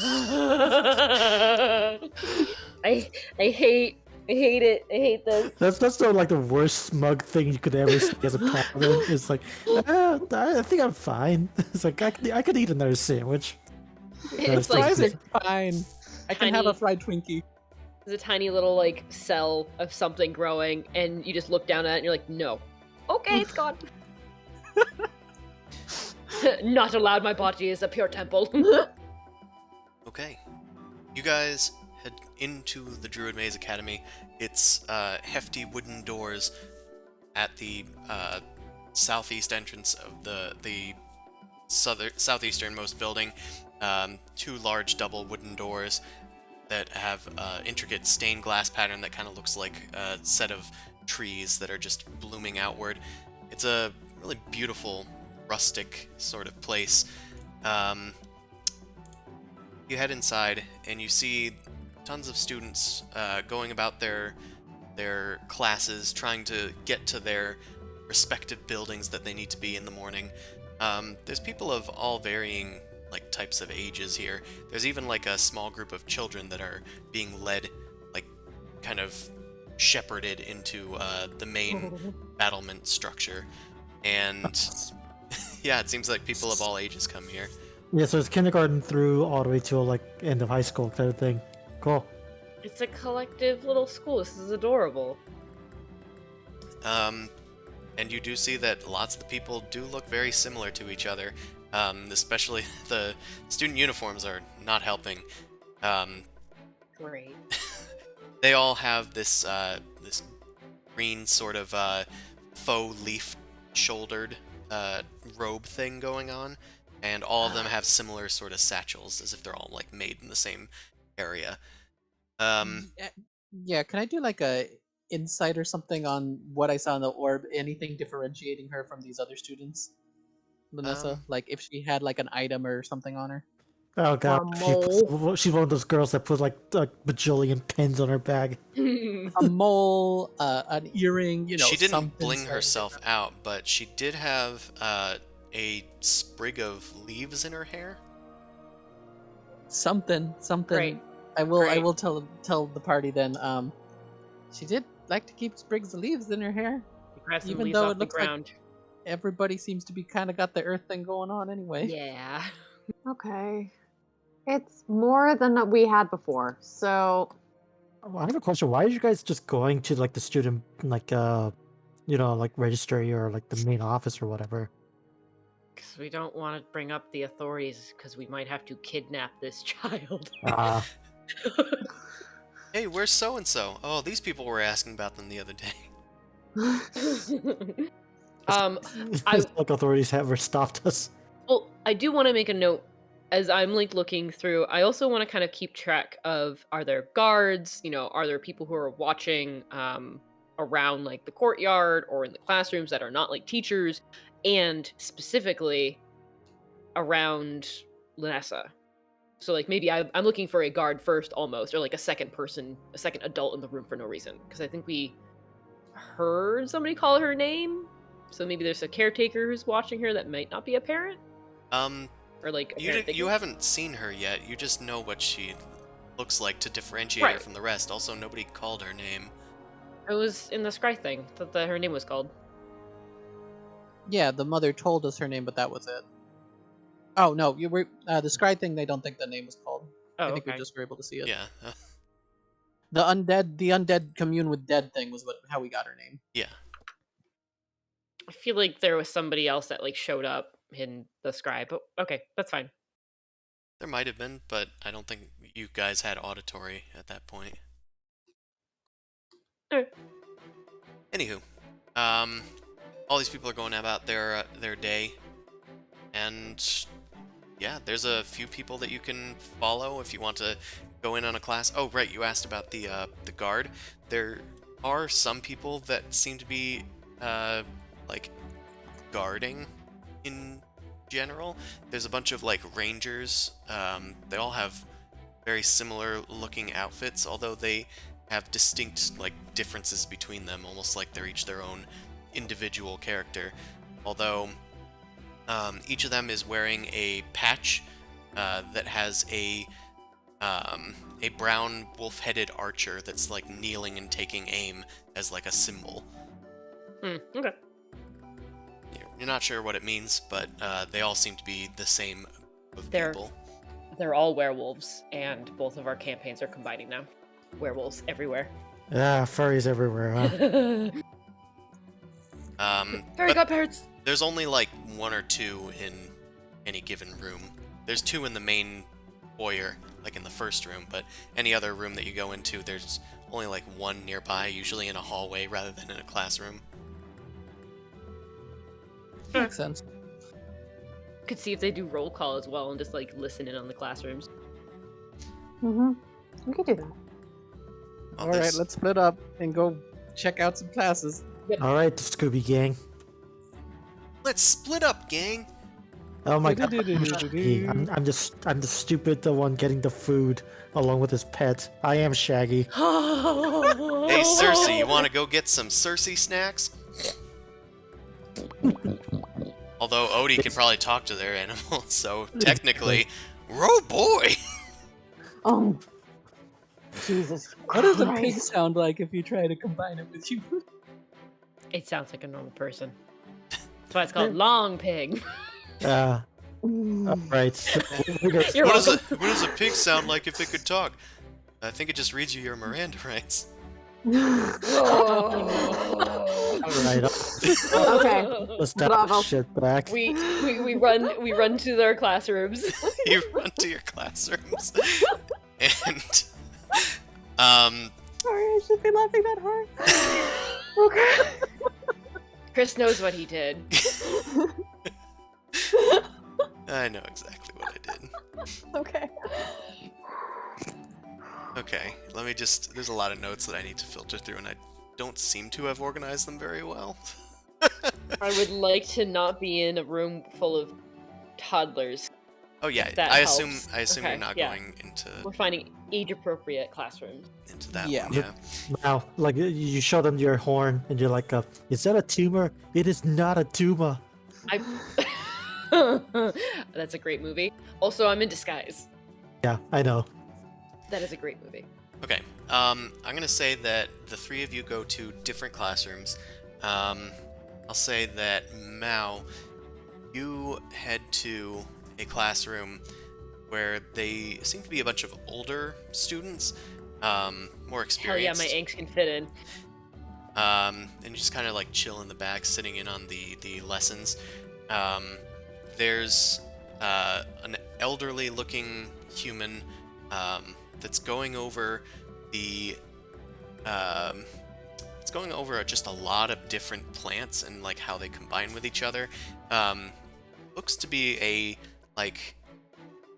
I hate it. I hate this. That's the, like the worst smug thing you could ever see as a paladin. It's like, I think I'm fine. It's like I could eat another sandwich. It's Why like is Fries are fine. I can have a Tiny- fried Twinkie. there's a tiny little like cell of something growing, and you just look down at it and you're like, no. Okay, it's gone. Not allowed. My body is a pure temple. Okay. You guys head into the Druid Maze Academy. It's hefty wooden doors at the southeast entrance of the southeasternmost building. Two large double wooden doors that have intricate stained glass pattern that kind of looks like a set of trees that are just blooming outward. It's a really beautiful, rustic sort of place. You head inside and you see tons of students going about their classes, trying to get to their respective buildings that they need to be in the morning. There's people of all varying like types of ages here. There's even like a small group of children that are being led, like kind of shepherded into the main battlement structure. And yeah, it seems like people of all ages come here. Yeah, so it's kindergarten through all the way to like end of high school kind of thing. Cool. It's a collective little school. This is adorable. And you do see that lots of the people do look very similar to each other. Especially the student uniforms are not helping. Great. They all have this this green sort of faux leaf-shouldered robe thing going on, and all of them have similar sort of satchels, as if they're all like made in the same area. Yeah, can I do like a insight or something on what I saw in the orb? Anything differentiating her from these other students? Vanessa, like if she had like an item or something on her. Oh god, mole. she's one of those girls that put like a bajillion pins on her bag. A mole, an earring, you know. She didn't something bling slightly herself different. out, but she did have a sprig of leaves in her hair. Something. Great. I Great. will tell the party then. She did like to keep sprigs of leaves in her hair, You grab some even leaves though off it the looks like ground. everybody seems to be kind of got the earth thing going on anyway. Yeah. Okay. It's more than we had before. So, I have a question. Why are you guys just going to like the student like like registry or like the main office or whatever? Because we don't want to bring up the authorities because we might have to kidnap this child. Ah, Hey, where's so and so? Oh, these people were asking about them the other day. I like authorities have ever stopped us. well, I do want to make a note as I'm like looking through. I also want to kind of keep track of, are there guards? Are there people who are watching around like the courtyard or in the classrooms that are not like teachers, and specifically around Lanessa. So like maybe I'm looking for a guard first, almost, or like a second person, a second adult in the room for no reason, because I think we heard somebody call her name. So maybe there's a caretaker who's watching her that might not be a parent, or like a parent You figure. haven't seen her yet. You just know what she looks like to differentiate her Right. from the rest. Also, nobody called her name. It was in the scry thing that her name was called. Yeah, the mother told us her name, but that was it. Oh no, you were the scry thing. They don't think the name was called. Oh, I think we okay. just were able to see it. Yeah. The undead commune with dead thing was how we got her name. Yeah. I feel like there was somebody else that like showed up in the scry, but okay, that's fine. There might have been, but I don't think you guys had auditory at that point. Alright. Anywho, all these people are going about their day, and yeah, there's a few people that you can follow if you want to go in on a class. Oh, right, you asked about the guard. There are some people that seem to be like guarding in general. There's a bunch of like rangers. They all have very similar looking outfits, although they have distinct like differences between them, almost like they're each their own individual character. Although each of them is wearing a patch that has a brown wolf-headed archer that's like kneeling and taking aim as like a symbol. Okay. You're not sure what it means, but they all seem to be the same of They're- people. They're all werewolves, and both of our campaigns are combining now. Werewolves everywhere. Yeah, furries everywhere, huh? Fairy But godparents! there's only like one or two in any given room. There's two in the main foyer, like in the first room, but any other room that you go into, there's only like one nearby, usually in a hallway rather than in a classroom. Makes sense. Could see if they do roll call as well and just like listen in on the classrooms. we could do that. Oh, All right, let's split up and go check out some classes. All right, the Scooby Gang. Let's split up, gang. Oh my god, Do-do-do-do-do-do. I'm the stupid the one getting the food along with his pet. I am Shaggy. Hey, Cersei, you want to go get some Cersei snacks? Although Odie can probably talk to their animals, so technically, oh boy! Jesus What does a pig Christ. sound like if you try to combine it with you? It sounds like a normal person. That's why it's called Long Pig. All right. So we got- You're What welcome. does a pig sound like if it could talk? I think it just reads you your Miranda rights. all right, Okay. let's dial Bravo. this shit back. we run to their classrooms. You run to your classrooms, and Sorry, I should be laughing that hard. Okay. Chris knows what he did. I know exactly what I did. Okay. Okay, let me just. There's a lot of notes that I need to filter through, and I don't seem to have organized them very well. I would like to not be in a room full of toddlers. Oh yeah, That I helps. assume Okay, you're not yeah. going We're finding age-appropriate classrooms. into that Yeah. one. Yeah. Now, like you show them your horn, and you're like, "Is that a tumor? It is not a tumor." That's a great movie. Also, I'm in disguise. Yeah, I know. That is a great movie. Okay. I'm gonna say that the three of you go to different classrooms. I'll say that Mao, you head to a classroom where they seem to be a bunch of older students, more Hell yeah, experienced. my angst can fit in. And you just kind of like chill in the back, sitting in on the lessons. There's an elderly-looking human that's going over the it's going over just a lot of different plants and like how they combine with each other. Looks to be a like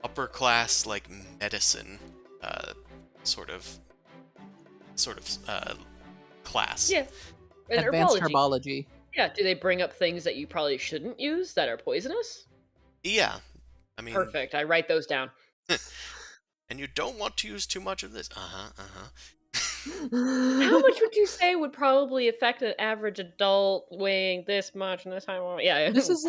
upper class like medicine uh, sort of class. Yeah. And Advanced herbology. herbology. Yeah, do they bring up things that you probably shouldn't use that are poisonous? Yeah, I mean, Perfect. I write those down. and you don't want to use too much of this. Uh-huh. How much would you say would probably affect an average adult weighing this much and this time? Yeah. This is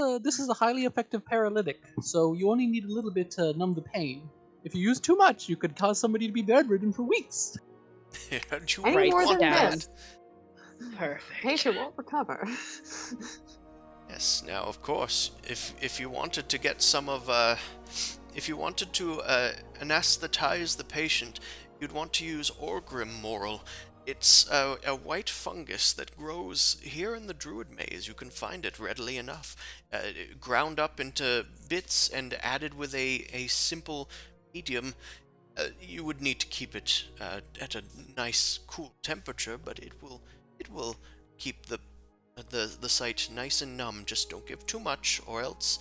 a highly effective paralytic, so you only need a little bit to numb the pain. If you use too much, you could cause somebody to be bedridden for weeks. Don't you Any more want than that? this. Perfect. Patient won't recover. Yes. Now, of course, if you wanted to get some of if you wanted to anesthetize the patient, you'd want to use Orgrim Moral. It's a white fungus that grows here in the Druid Maze. You can find it readily enough, ground up into bits and added with a simple medium. You would need to keep it at a nice, cool temperature, but it will keep the site nice and numb. Just don't give too much, or else.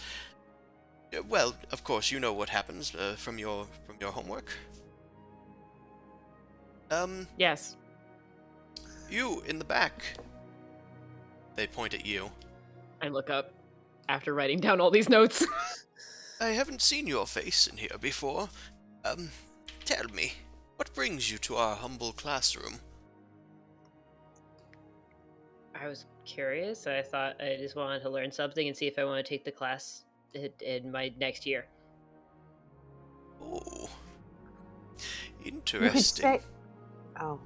Well, of course, you know what happens from your homework. Yes. You in the back. They point at you. I look up after writing down all these notes. I haven't seen your face in here before. Tell me, what brings you to our humble classroom? I was curious. I thought I just wanted to learn something and see if I want to take the class in my next year. Oh, You could interesting. stay. Oh,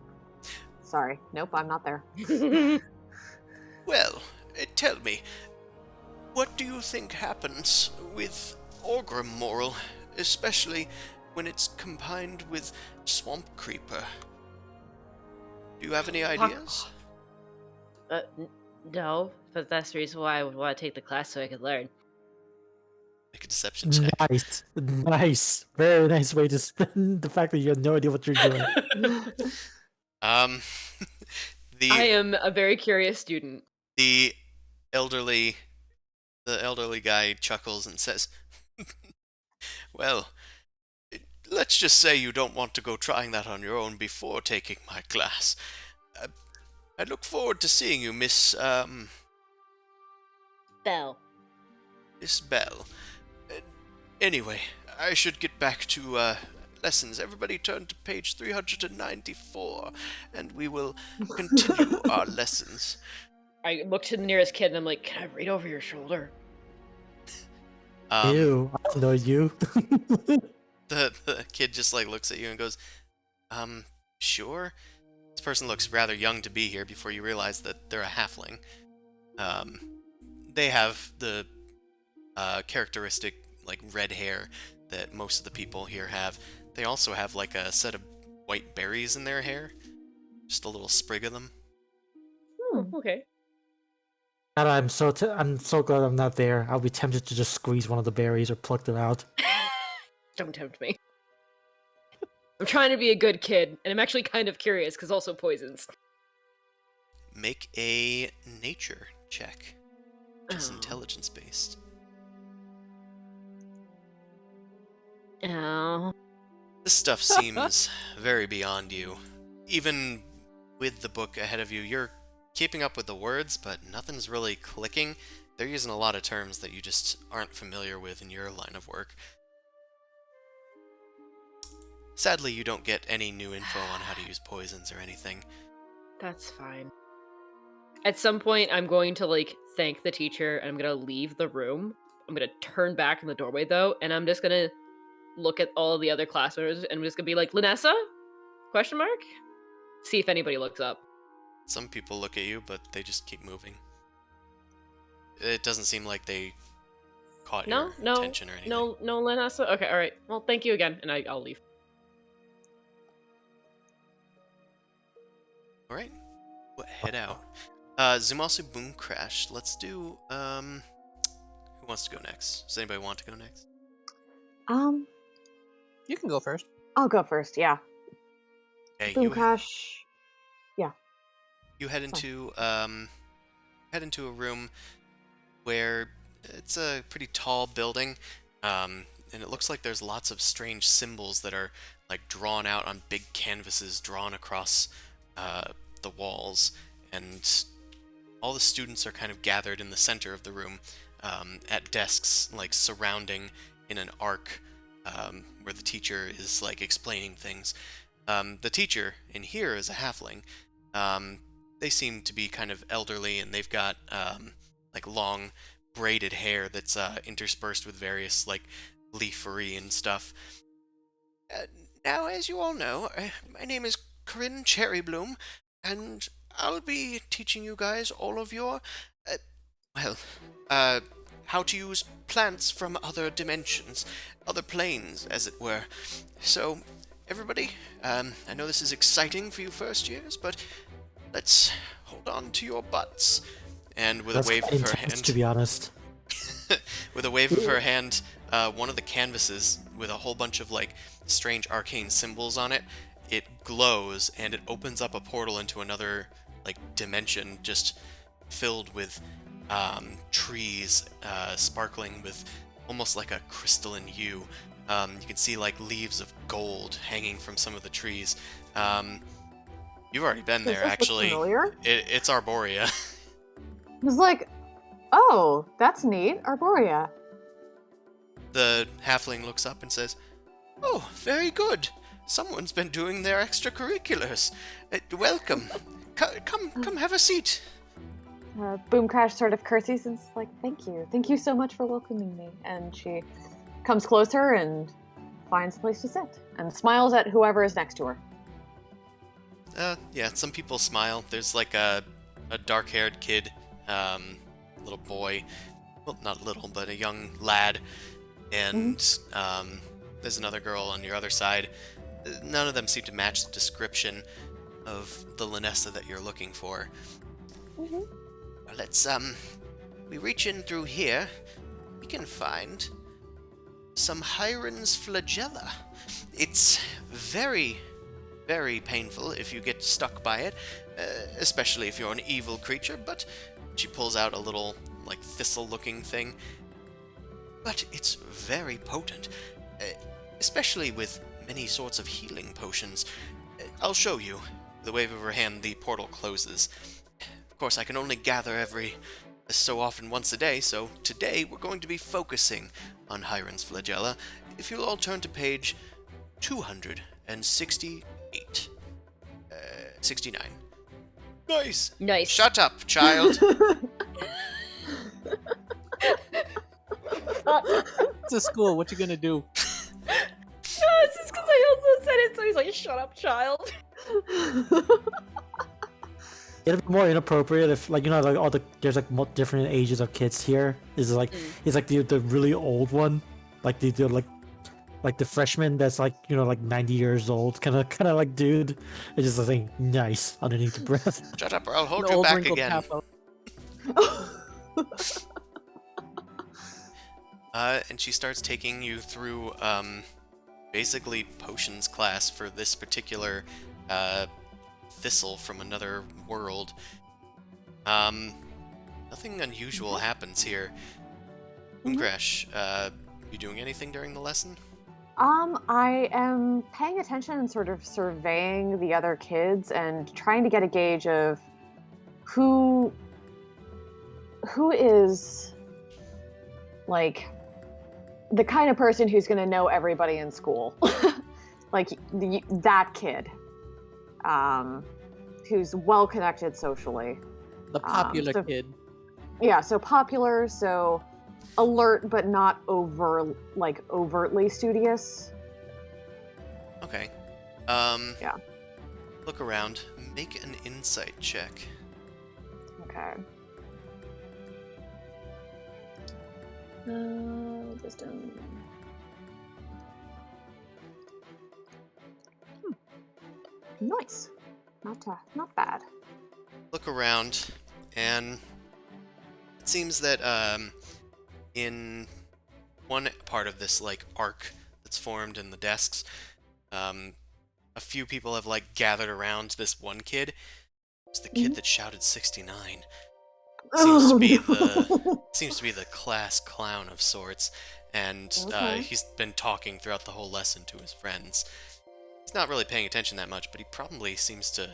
sorry. Nope, I'm not there. Well, tell me, what do you think happens with Orgrim Moral, especially when it's combined with Swamp Creeper? Do you have any ideas? No, but that's the reason why I would want to take the class so I could learn. Make a deception check. Nice, very nice way to spin the fact that you have no idea what you're doing. Um, I the am a very curious student. the elderly guy chuckles and says, "Well, let's just say you don't want to go trying that on your own before taking my class. I look forward to seeing you, Miss Bell. Miss Bell. Anyway, I should get back to lessons. Everybody turn to page 394, and we will continue our lessons." I look to the nearest kid and I'm like, can I read over your shoulder? Ew, I don't know you. The kid just like looks at you and goes, sure. This person looks rather young to be here before you realize that they're a halfling. They have the characteristic like red hair that most of the people here have. They also have like a set of white berries in their hair, just a little sprig of them. Oh, okay. God, I'm so glad I'm not there. I'll be tempted to just squeeze one of the berries or pluck them out. Don't tempt me. I'm trying to be a good kid, and I'm actually kind of curious because also poisons. Make a nature check, just Oh. intelligence based. Oh. This stuff seems very beyond you. Even with the book ahead of you, you're keeping up with the words, but nothing's really clicking. They're using a lot of terms that you just aren't familiar with in your line of work. Sadly, you don't get any new info on how to use poisons or anything. That's fine. At some point, I'm going to, like, thank the teacher, and I'm going to leave the room. I'm going to turn back in the doorway, though, and I'm just going to look at all the other class members, and we're just gonna be like, Linessa? Question mark? See if anybody looks up. Some people look at you, but they just keep moving. It doesn't seem like they caught your attention or anything. No, Linessa? Okay, alright. Well, thank you again, and I'll leave. Alright, we'll head out. Zumasu Boom Crash. Let's do, who wants to go next? Does anybody want to go next? You can go first. I'll go first. Yeah. Okay, Boom Crash. You head into a room where it's a pretty tall building, and it looks like there's lots of strange symbols that are like drawn out on big canvases drawn across the walls, and all the students are kind of gathered in the center of the room at desks, like surrounding in an arc where the teacher is like explaining things. The teacher in here is a halfling. They seem to be kind of elderly, and they've got like long braided hair that's interspersed with various like leafery and stuff. Now, as you all know, my name is Corinne Cherrybloom, and I'll be teaching you guys all of your, how to use plants from other dimensions, other planes, as it were. So, everybody, I know this is exciting for you first years, but let's hold on to your butts. And with That's a wave of her intense, hand, to be honest. with a wave of her hand, one of the canvases with a whole bunch of like strange arcane symbols on it, it glows and it opens up a portal into another like dimension, just filled with trees, sparkling with almost like a crystalline hue. You can see like leaves of gold hanging from some of the trees. You've already been there, actually. It's Arborea. I was like, oh, that's neat, Arborea. The halfling looks up and says, "Oh, very good. Someone's been doing their extracurriculars. Welcome. Come have a seat." Boom Crash sort of curtsies and is like, thank you so much for welcoming me. And she comes closer and finds a place to sit and smiles at whoever is next to her. Yeah, some people smile. There's like a dark-haired kid, little boy, well, not little, but a young lad, and there's another girl on your other side. None of them seem to match the description of the Linessa that you're looking for. Let's, we reach in through here, we can find some Hiron's flagella. It's very, very painful if you get stuck by it, especially if you're an evil creature, but she pulls out a little, like, thistle-looking thing. But it's very potent, especially with many sorts of healing potions. I'll show you. With a wave of her hand, the portal closes. Of course, I can only gather every so often once a day, so today we're going to be focusing on Hiron's flagella. If you'll all turn to page 268. 69. Nice! Nice. Shut up, child! It's a school. What you gonna do? No, it's just because I also said it, so he's like, shut up, child. It'd be more inappropriate if, like, you know, like there's like different ages of kids here. Is like he's like the really old one, like the like the freshman that's like, you know, like 90 years old, kind of like dude. It's just like nice underneath the breath. Shut up or I'll hold An you old back wrinkled again. capo. And she starts taking you through basically potions class for this particular thistle from another world. Nothing unusual happens here. Boomcrash, you doing anything during the lesson? I am paying attention and sort of surveying the other kids and trying to get a gauge of who is like the kind of person who's going to know everybody in school. Like that kid who's well connected socially. The popular kid. Yeah, so popular, so alert, but not overtly studious. Okay. Yeah. Look around. Make an insight check. Okay. Wisdom. Nice. Not bad. Look around, and it seems that in one part of this like arc that's formed in the desks, a few people have like gathered around this one kid. It's the kid that shouted 69. Seems to be the class clown of sorts, and Okay. he's been talking throughout the whole lesson to his friends. He's not really paying attention that much, but he probably seems to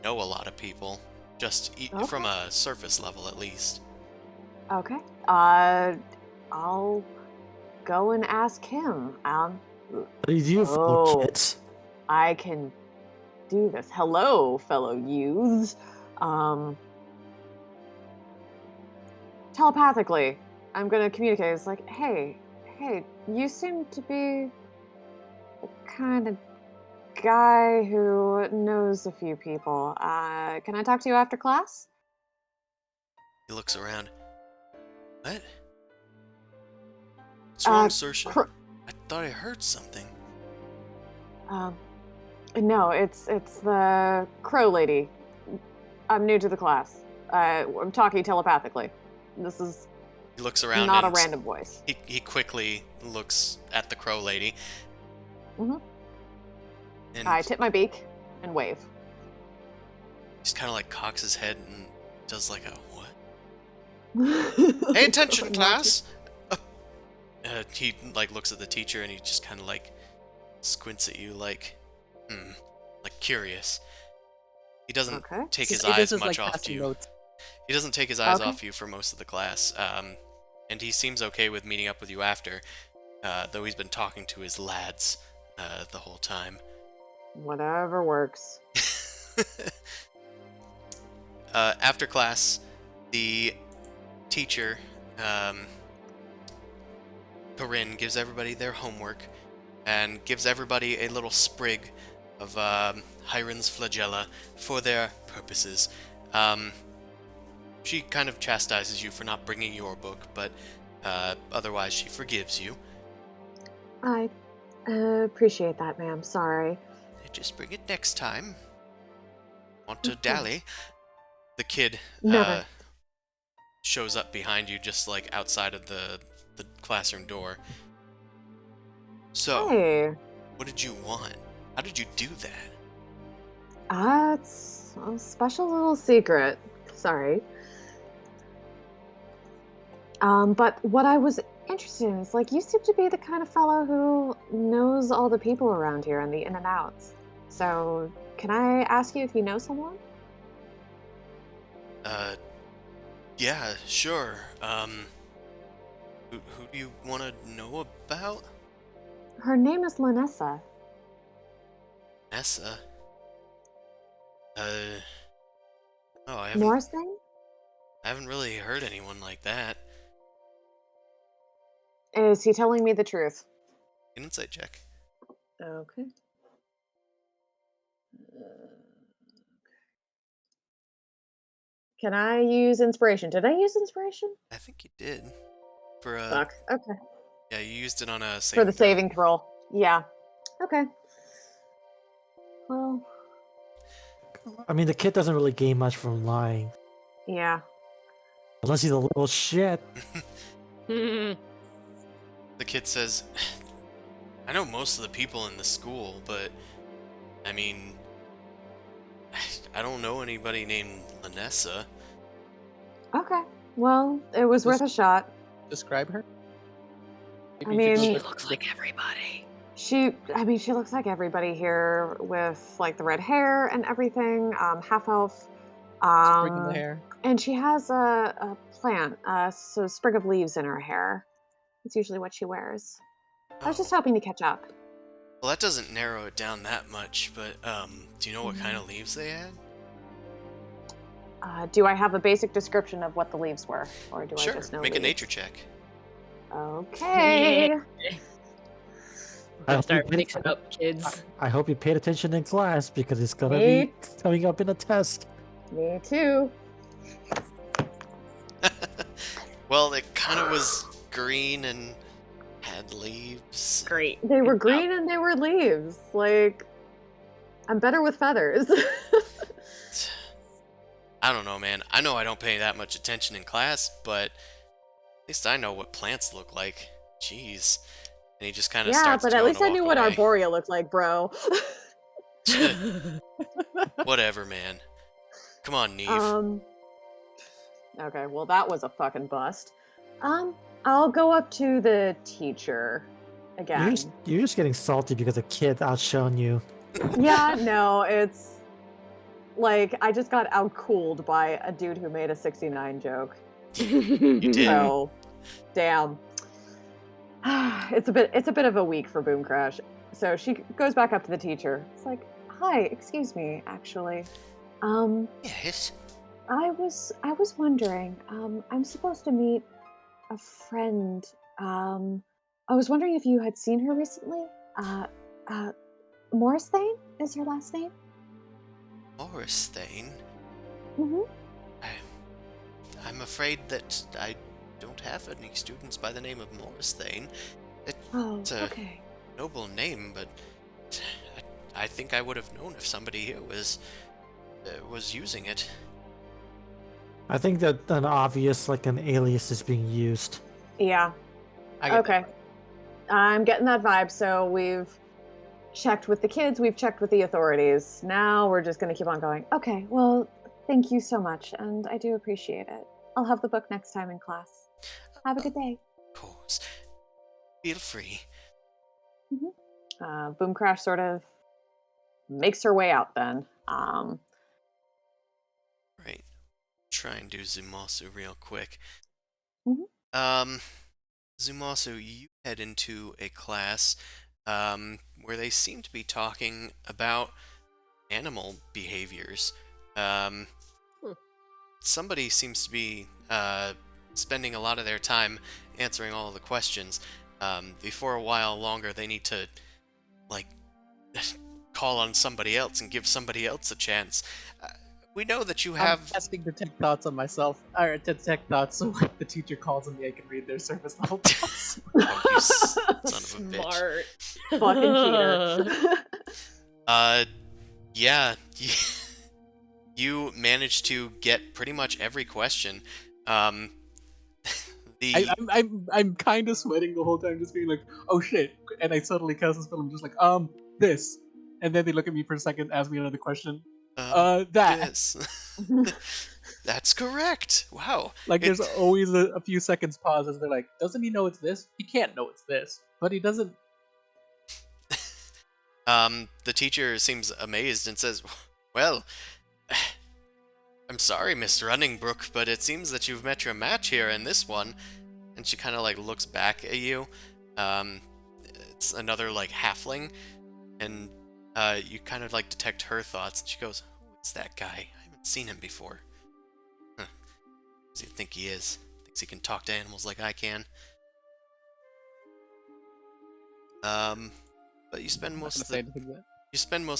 know a lot of people, just from a surface level at least. Okay. I'll go and ask him. What do you do for kids? I can do this. Hello, fellow youths. Telepathically, I'm gonna communicate. It's like, hey, you seem to be the kind of guy who knows a few people. Can I talk to you after class? He looks around. What? What's wrong, Saoirse? I thought I heard something. No, it's the crow lady. I'm new to the class. I'm talking telepathically. This is He looks around not a and random voice. he quickly looks at the crow lady. Mm-hmm. And I tip my beak and wave. he's kind of like cocks his head and does like a what? Pay attention, class! He like looks at the teacher and he just kind of like squints at you like, like curious. He doesn't take his eyes much off you. Notes. He doesn't take his eyes off you for most of the class, and he seems okay with meeting up with you after, though he's been talking to his lads the whole time. Whatever works. After class, the teacher, Corinne, gives everybody their homework and gives everybody a little sprig of Hiron's flagella for their purposes. She kind of chastises you for not bringing your book, but otherwise she forgives you. I appreciate that, ma'am. Sorry. Just bring it next time. Want to dally? The kid Never. shows up behind you, just like outside of the classroom door. So, Hey. what did you want? How did you do that? It's a special little secret. Sorry. But what I was interested in is, like, you seem to be the kind of fellow who knows all the people around here and the in and outs. So, can I ask you if you know someone? Yeah, sure. Who do you want to know about? Her name is Lanessa. Nessa? Oh, I Morrison? haven't really heard anyone like that. Is he telling me the truth? An insight check. Okay. Can I use inspiration? Did I use inspiration? I think you did. For Fuck. Okay. yeah, you used it on a For the saving throw. Yeah. Okay. Well, I mean, the kid doesn't really gain much from lying. yeah. Unless he's a little shit. The kid says, I know most of the people in the school, but I mean, I don't know anybody named Lanessa. Okay. Well, it was worth a shot. Describe her. I mean, She looks like everybody. She looks like everybody here with like the red hair and everything. Half elf. Sprig in the hair. And she has a plant, so a sprig of leaves in her hair. It's usually what she wears. I was just hoping to catch up. Well, that doesn't narrow it down that much, but do you know what kind of leaves they had? Do I have a basic description of what the leaves were, or do I Sure, just know make a leaves? nature check. Okay. I hope, you Start paid, mixing up, kids. I hope you paid attention in class because it's gonna Me- be coming up in a test. Me too. Well, it kind of was green and had leaves. Great. They were Good job. green and they were leaves. Like, I'm better with feathers. I don't know, man. I know I don't pay that much attention in class, but at least I know what plants look like. Jeez. And he just kind of yeah, starts but at to least I knew what away. arborea looked like, bro. Whatever, man. Come on, Neve. Okay, well that was a fucking bust. I'll go up to the teacher again. You're just getting salty because a kid outshone you. Yeah, no, it's like I just got outcooled by a dude who made a 69 joke. You did. So, damn. It's a bit of a week for Boom Crash. So she goes back up to the teacher. It's like, "Hi, excuse me, actually. Yes. I was wondering, I'm supposed to meet a friend. I was wondering if you had seen her recently. Morris Thane is her last name? Morris Thane? Mm-hmm. I'm afraid that I don't have any students by the name of Morris Thane. Oh, It's a okay. noble name, but I think I would have known if somebody here was using it. I think that an obvious, like an alias is being used. Yeah. I get Okay. I'm getting that vibe. So we've checked with the kids, we've checked with the authorities. Now we're just going to keep on going. Okay, well, thank you so much, and I do appreciate it. I'll have the book next time in class. Have a good day. Of course. Feel free. Boom Crash sort of makes her way out then. Right. Try and do Zumasu real quick. Mhm. Zumasu, you head into a class where they seem to be talking about animal behaviors. Somebody seems to be spending a lot of their time answering all of the questions. Before a while longer, they need to, like, call on somebody else and give somebody else a chance. We know that you I'm have... testing detect thoughts on myself. Or detect thoughts, so when the teacher calls on me, I can read their service level thoughts. Oh, you son of a bitch. Smart. Fucking cheater. Yeah. You managed to get pretty much every question. The I'm kind of sweating the whole time, just being like, "Oh shit!" And I suddenly cast a spell. I'm just like, this," and then they look at me for a second, ask me another question. That. This. That's correct. Wow. Like, there's always a few seconds pause as they're like, "Doesn't he know it's this? He can't know it's this, but he doesn't." The teacher seems amazed and says, "Well, I'm sorry, Mr. Runningbrook, but it seems that you've met your match here in this one." And she kind of like looks back at you. It's another like halfling, and you kind of like detect her thoughts, and she goes, "Who is that guy? I haven't seen him before." Huh. Who does he think he is? Thinks he can talk to animals like I can. But you spend most of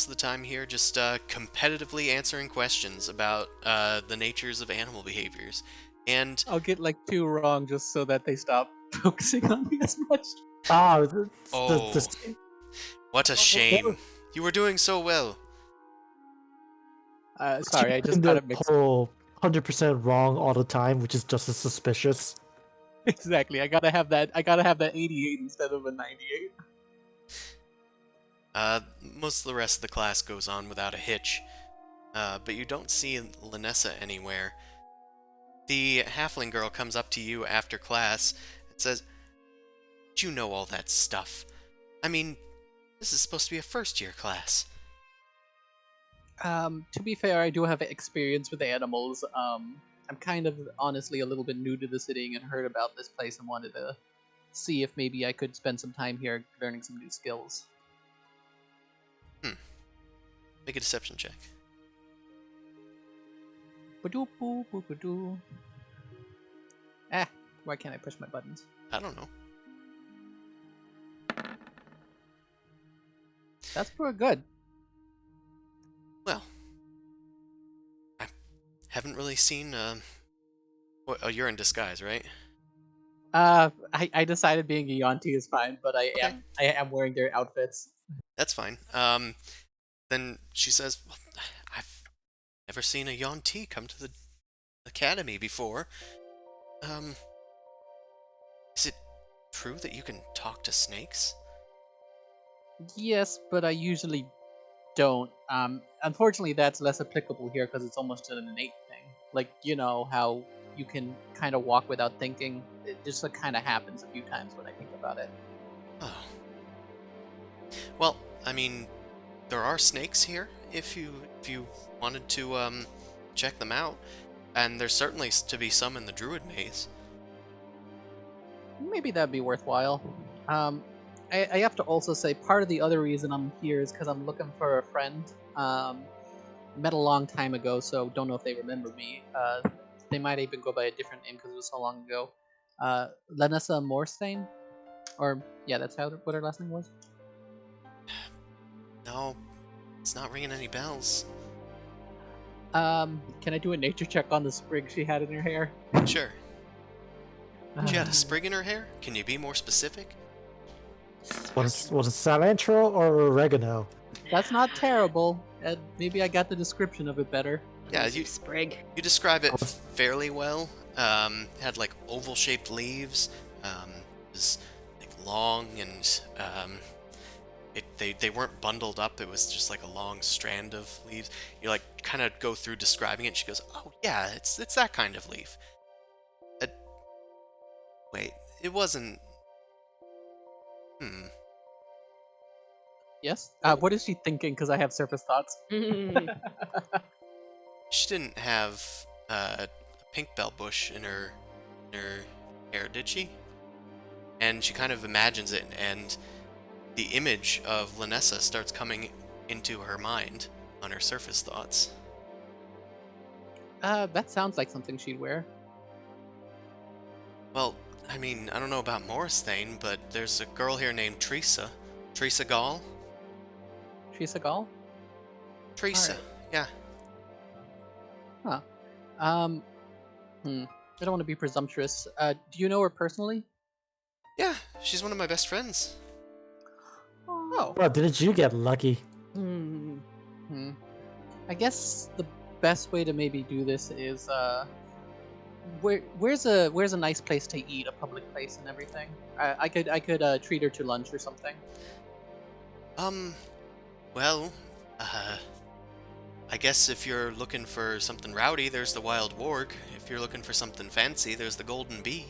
the time here just competitively answering questions about the natures of animal behaviors. And I'll get like 2 wrong just so that they stop focusing on me as much. What a shame. You were doing so well. Sorry, I just the got it mixed. whole 100% wrong all the time, which is just as suspicious. Exactly. I gotta have that 88 instead of a 98. Most of the rest of the class goes on without a hitch. But you don't see Linessa anywhere. The halfling girl comes up to you after class and says, "Did you know all that stuff? I mean, this is supposed to be a first-year class." To be fair, I do have experience with animals. I'm kind of honestly a little bit new to the city and heard about this place and wanted to see if maybe I could spend some time here learning some new skills. Make a deception check. Ba-doo, boo, boo, ba-doo. Ah, why can't I push my buttons? I don't know. That's pretty good. Well, I haven't really seen. Oh, you're in disguise, right? I decided being a Yonti is fine, but Okay, I am wearing their outfits. that's fine. Then she says, well, "I've never seen a Yuan-Ti come to the academy before. Um, is it true that you can talk to snakes?" Yes, but I usually don't. Unfortunately, that's less applicable here because it's almost an innate thing. Like, you know how you can kind of walk without thinking. It just kind of happens a few times when I think about it. Oh. Well, I mean, there are snakes here if you wanted to check them out, and there's certainly to be some in the Druid Maze. Maybe that'd be worthwhile. Um, I have to also say part of the other reason I'm here is because I'm looking for a friend. Met a long time ago, so don't know if they remember me. They might even go by a different name because it was so long ago. Lenessa Morstein, or yeah, that's what her last name was. No, it's not ringing any bells. Can I do a nature check on the sprig she had in her hair? Sure. She had a sprig in her hair? Can you be more specific? Was it cilantro or oregano? That's not terrible. Maybe I got the description of it better. Yeah, You sprig. you describe it fairly well. It had like oval-shaped leaves. It was like long and they weren't bundled up. It was just like a long strand of leaves. You like kind of go through describing it. And she goes, "Oh yeah, it's that kind of leaf." Uh, Wait, it wasn't. Hmm. Yes. What is she thinking? Because I have surface thoughts. She didn't have a pink bell bush in her hair, did she? And she kind of imagines it, and the image of Lanessa starts coming into her mind on her surface thoughts. That sounds like something she'd wear. Well, I mean, I don't know about Morristhane, but there's a girl here named Teresa. Teresa Gall? Teresa Gall? Teresa, Alright. yeah. Huh. Um. I don't want to be presumptuous. Do you know her personally? Yeah, she's one of my best friends. Oh. Well, didn't you get lucky? Hmm. I guess the best way to maybe do this is where's a nice place to eat, a public place and everything. I could treat her to lunch or something. Well, I guess if you're looking for something rowdy, there's the Wild Warg. If you're looking for something fancy, there's the Golden Bee.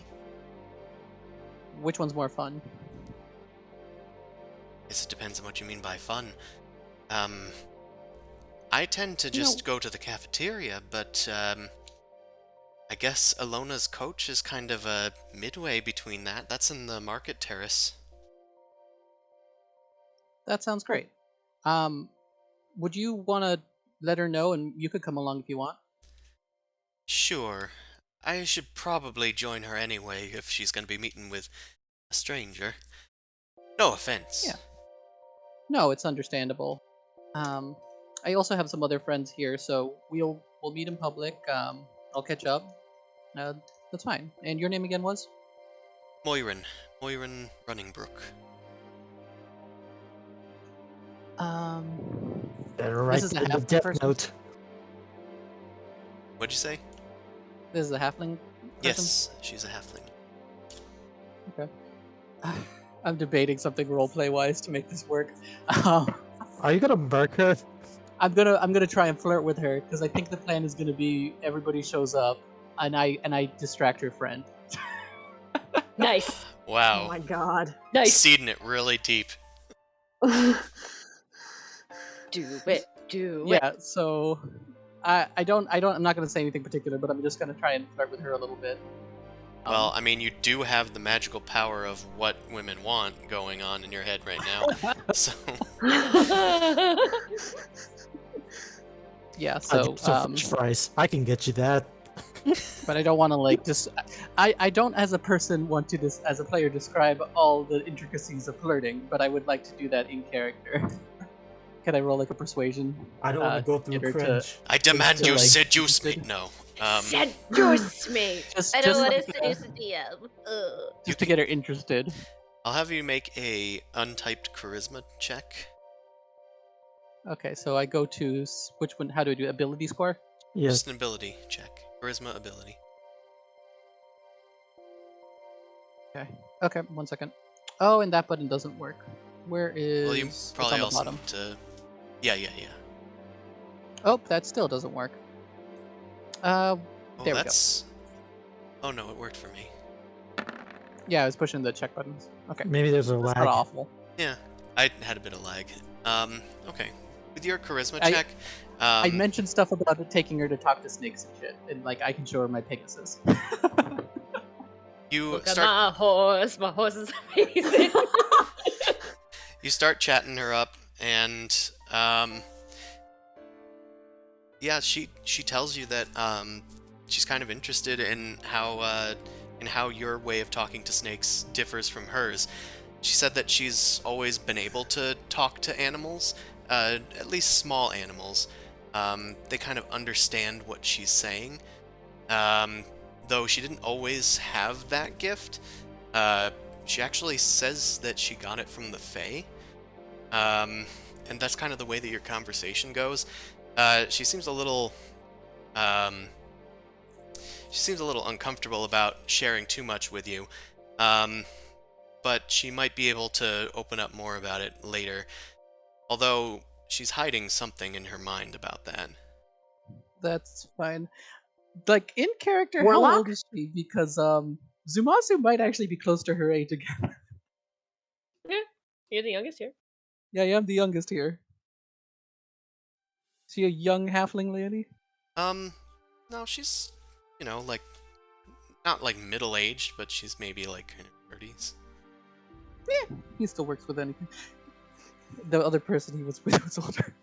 Which one's more fun? Guess it depends on what you mean by fun. I tend to just go to the cafeteria, but, I guess Alona's coach is kind of a midway between that. That's in the market terrace. That sounds great. Would you want to let her know, and you could come along if you want? Sure. I should probably join her anyway if she's going to be meeting with a stranger. No offense. Yeah. No, it's understandable. I also have some other friends here, so we'll meet in public. I'll catch up. That's fine. And your name again was? Moirin Runningbrook. Better This write is a in the halfling death person? note. What'd you say? This is a halfling person? Yes, she's a halfling. Okay. I'm debating something roleplay wise to make this work. Are you gonna murk her? I'm gonna try and flirt with her because I think the plan is gonna be everybody shows up and I distract her friend. Nice. Oh Wow. my god. Nice. Seeding it really deep. Do it. Do it. Yeah. So I'm not gonna say anything particular, but I'm just gonna try and flirt with her a little bit. Well, I mean, you do have the magical power of what women want going on in your head right now. So, Yeah, I'll so get some French fries. I can get you that. but I don't want to like just I don't as a person want to as a player describe all the intricacies of flirting, but I would like to do that in character. Can I roll like a persuasion? I don't want to go to through get her cringe. I demand to, you like, seduce me. interested. No. Seduce me. Just I don't want like, to seduce the DM. Ugh. just to get her interested. I'll have you make a untyped charisma check. Okay, so I go to which one? How do I do ability score? Yes. Just an ability check. Charisma ability. Okay, 1 second. Oh, and that button doesn't work. Where is? Well, you It's probably on the also bottom. need to. Yeah. Oh, that still doesn't work. Oh, There that's. Oh no, it worked for me. we go. Yeah, I was pushing the check buttons. Okay, Maybe there's a that's lag. not awful. Yeah, I had a bit of lag. Okay. With your charisma I- check, I mentioned stuff about it taking her to talk to snakes and shit, and like I can show her my Pegasus. you Look at start my horse. My horse is amazing. you start chatting her up, and yeah, she tells you that she's kind of interested in how your way of talking to snakes differs from hers. She said that she's always been able to talk to animals, at least small animals. They kind of understand what she's saying, though she didn't always have that gift. She actually says that she got it from the Fae, and that's kind of the way that your conversation goes. She seems a little uncomfortable about sharing too much with you, but she might be able to open up more about it later, although she's hiding something in her mind about that. That's fine. Like in character, how Warlock? old is she? Because Zumasu might actually be close to her age again. Yeah, you're the youngest here. Yeah, I'm the youngest here. Is she a young halfling lady? No, she's, like, not like middle-aged, but she's maybe like in her 30s. He still works with anything. The other person he was with was older.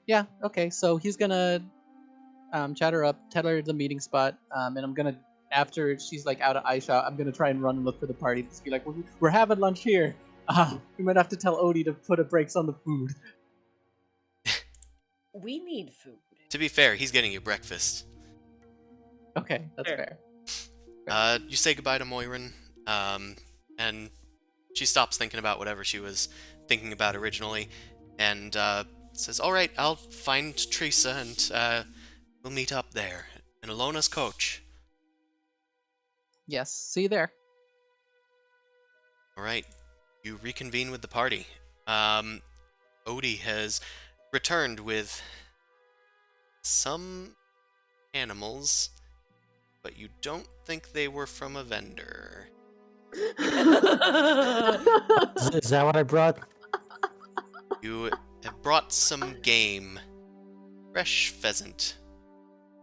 Yeah, okay, so he's gonna chat her up, tell her the meeting spot, and I'm gonna, after she's like out of eye shot, I'm gonna try and run and look for the party. Just be like, we're having lunch here. We might have to tell Odie to put a brakes on the food. We need food. To be fair, he's getting you breakfast. Okay, that's Fair. fair. You say goodbye to Moirin, and she stops thinking about whatever she was thinking about originally, and says, "All right, I'll find Teresa, and we'll meet up there in Alona's coach." Yes, see you there. All right, you reconvene with the party. Odie has returned with some animals, but you don't think they were from a vendor. Is that what I brought? You have brought some game. Fresh pheasant.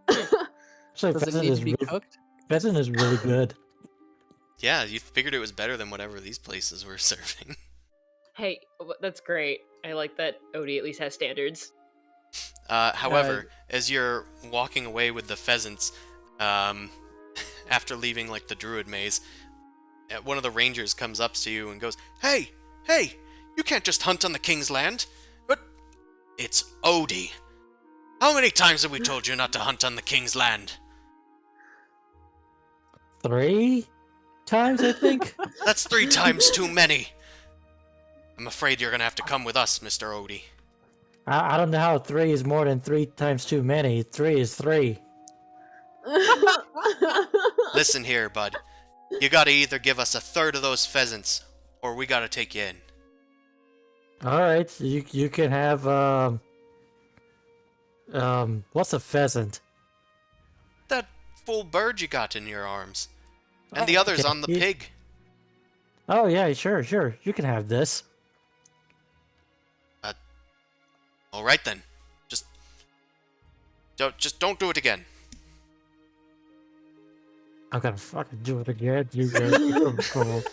Actually, Does it need to be cooked? pheasant is really good. Yeah, you figured it was better than whatever these places were serving. Hey, that's great. I like that Odie at least has standards. However, as you're walking away with the pheasants, after leaving like the Druid Maze, one of the rangers comes up to you and goes, Hey! You can't just hunt on the king's land! But it's Odie. How many times have we told you not to hunt on the king's land? 3 times, I think. That's 3 times too many. I'm afraid you're gonna have to come with us, Mr. Odie. I don't know how 3 is more than 3 times too many. 3 is 3. Listen here, bud. You gotta either give us a third of those pheasants, or we gotta take you in. All right, you can have what's a pheasant? That full bird you got in your arms. And the Oh, others okay. on the pig. Oh yeah, sure. You can have this. Alright then. Just don't do it again. I'm gonna fucking do it again. You guys are cool.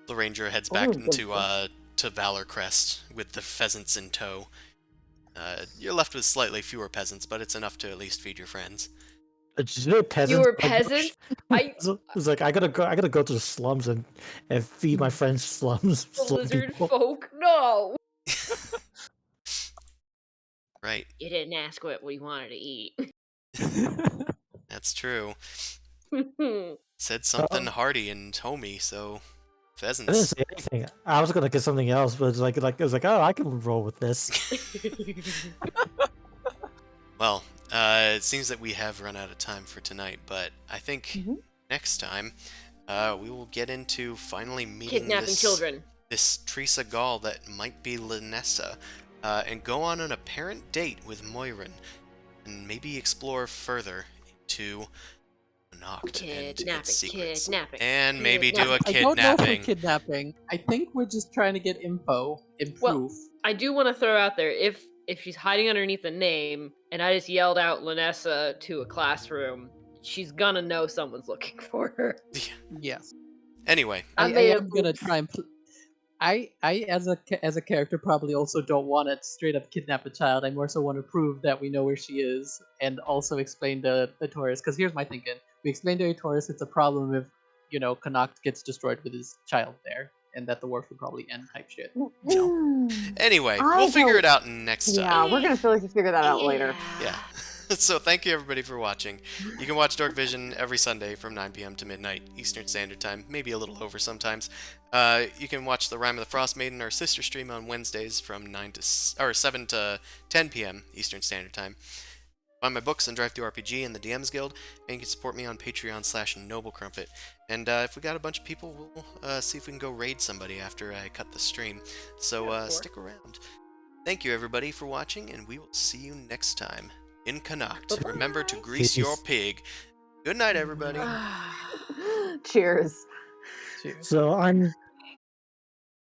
The ranger heads back into to Valor Crest with the pheasants in tow. You're left with slightly fewer peasants, but it's enough to at least feed your friends. Peasants. You were like, peasants? I It's like I gotta go to the slums and feed my friends slums. the slum lizard people. folk. No. Right, You didn't ask what we wanted to eat. that's true. I Said something hearty and homey, so I didn't pheasants. say anything. I was gonna get something else, but it's it was like, oh, I can roll with this. Well, it seems that we have run out of time for tonight, but I think Mhm. next time we will get into finally meeting Kidnapping children. this Teresa Gall that might be Linessa, and go on an apparent date with Moiren, and maybe explore further into Noct and its secrets. Kidnapping. And maybe do a I don't know for kidnapping. kidnapping. I think we're just trying to get info and Well, proof. I do want to throw out there if she's hiding underneath a name, and I just yelled out Linessa to a classroom, she's gonna know someone's looking for her. Yes. Anyway, I I may am have gonna moved. try and. I as a character probably also don't want to straight up kidnap a child. I more so want to prove that we know where she is, and also explain to the tourist. Because here's my thinking: we explain to a tourist it's a problem if Connacht gets destroyed with his child there, and that the war would probably end type shit. anyway, I we'll figure don't- it out next time. Yeah, we're gonna feel like we figure that out later. Yeah. So thank you everybody for watching. You can watch Dorkvision every Sunday from 9 p.m. to midnight Eastern Standard Time, maybe a little over sometimes. You can watch the Rime of the Frost Maiden, our sister stream, on Wednesdays from 7 to 10 p.m. Eastern Standard Time. Find my books on DriveThruRPG and the DMs Guild, and you can support me on Patreon/NobleCrumpet. And if we got a bunch of people, we'll see if we can go raid somebody after I cut the stream. So stick around. Thank you everybody for watching, and we will see you next time in Connacht. Remember to grease your Peace. pig. Good night, everybody. Cheers. Cheers. So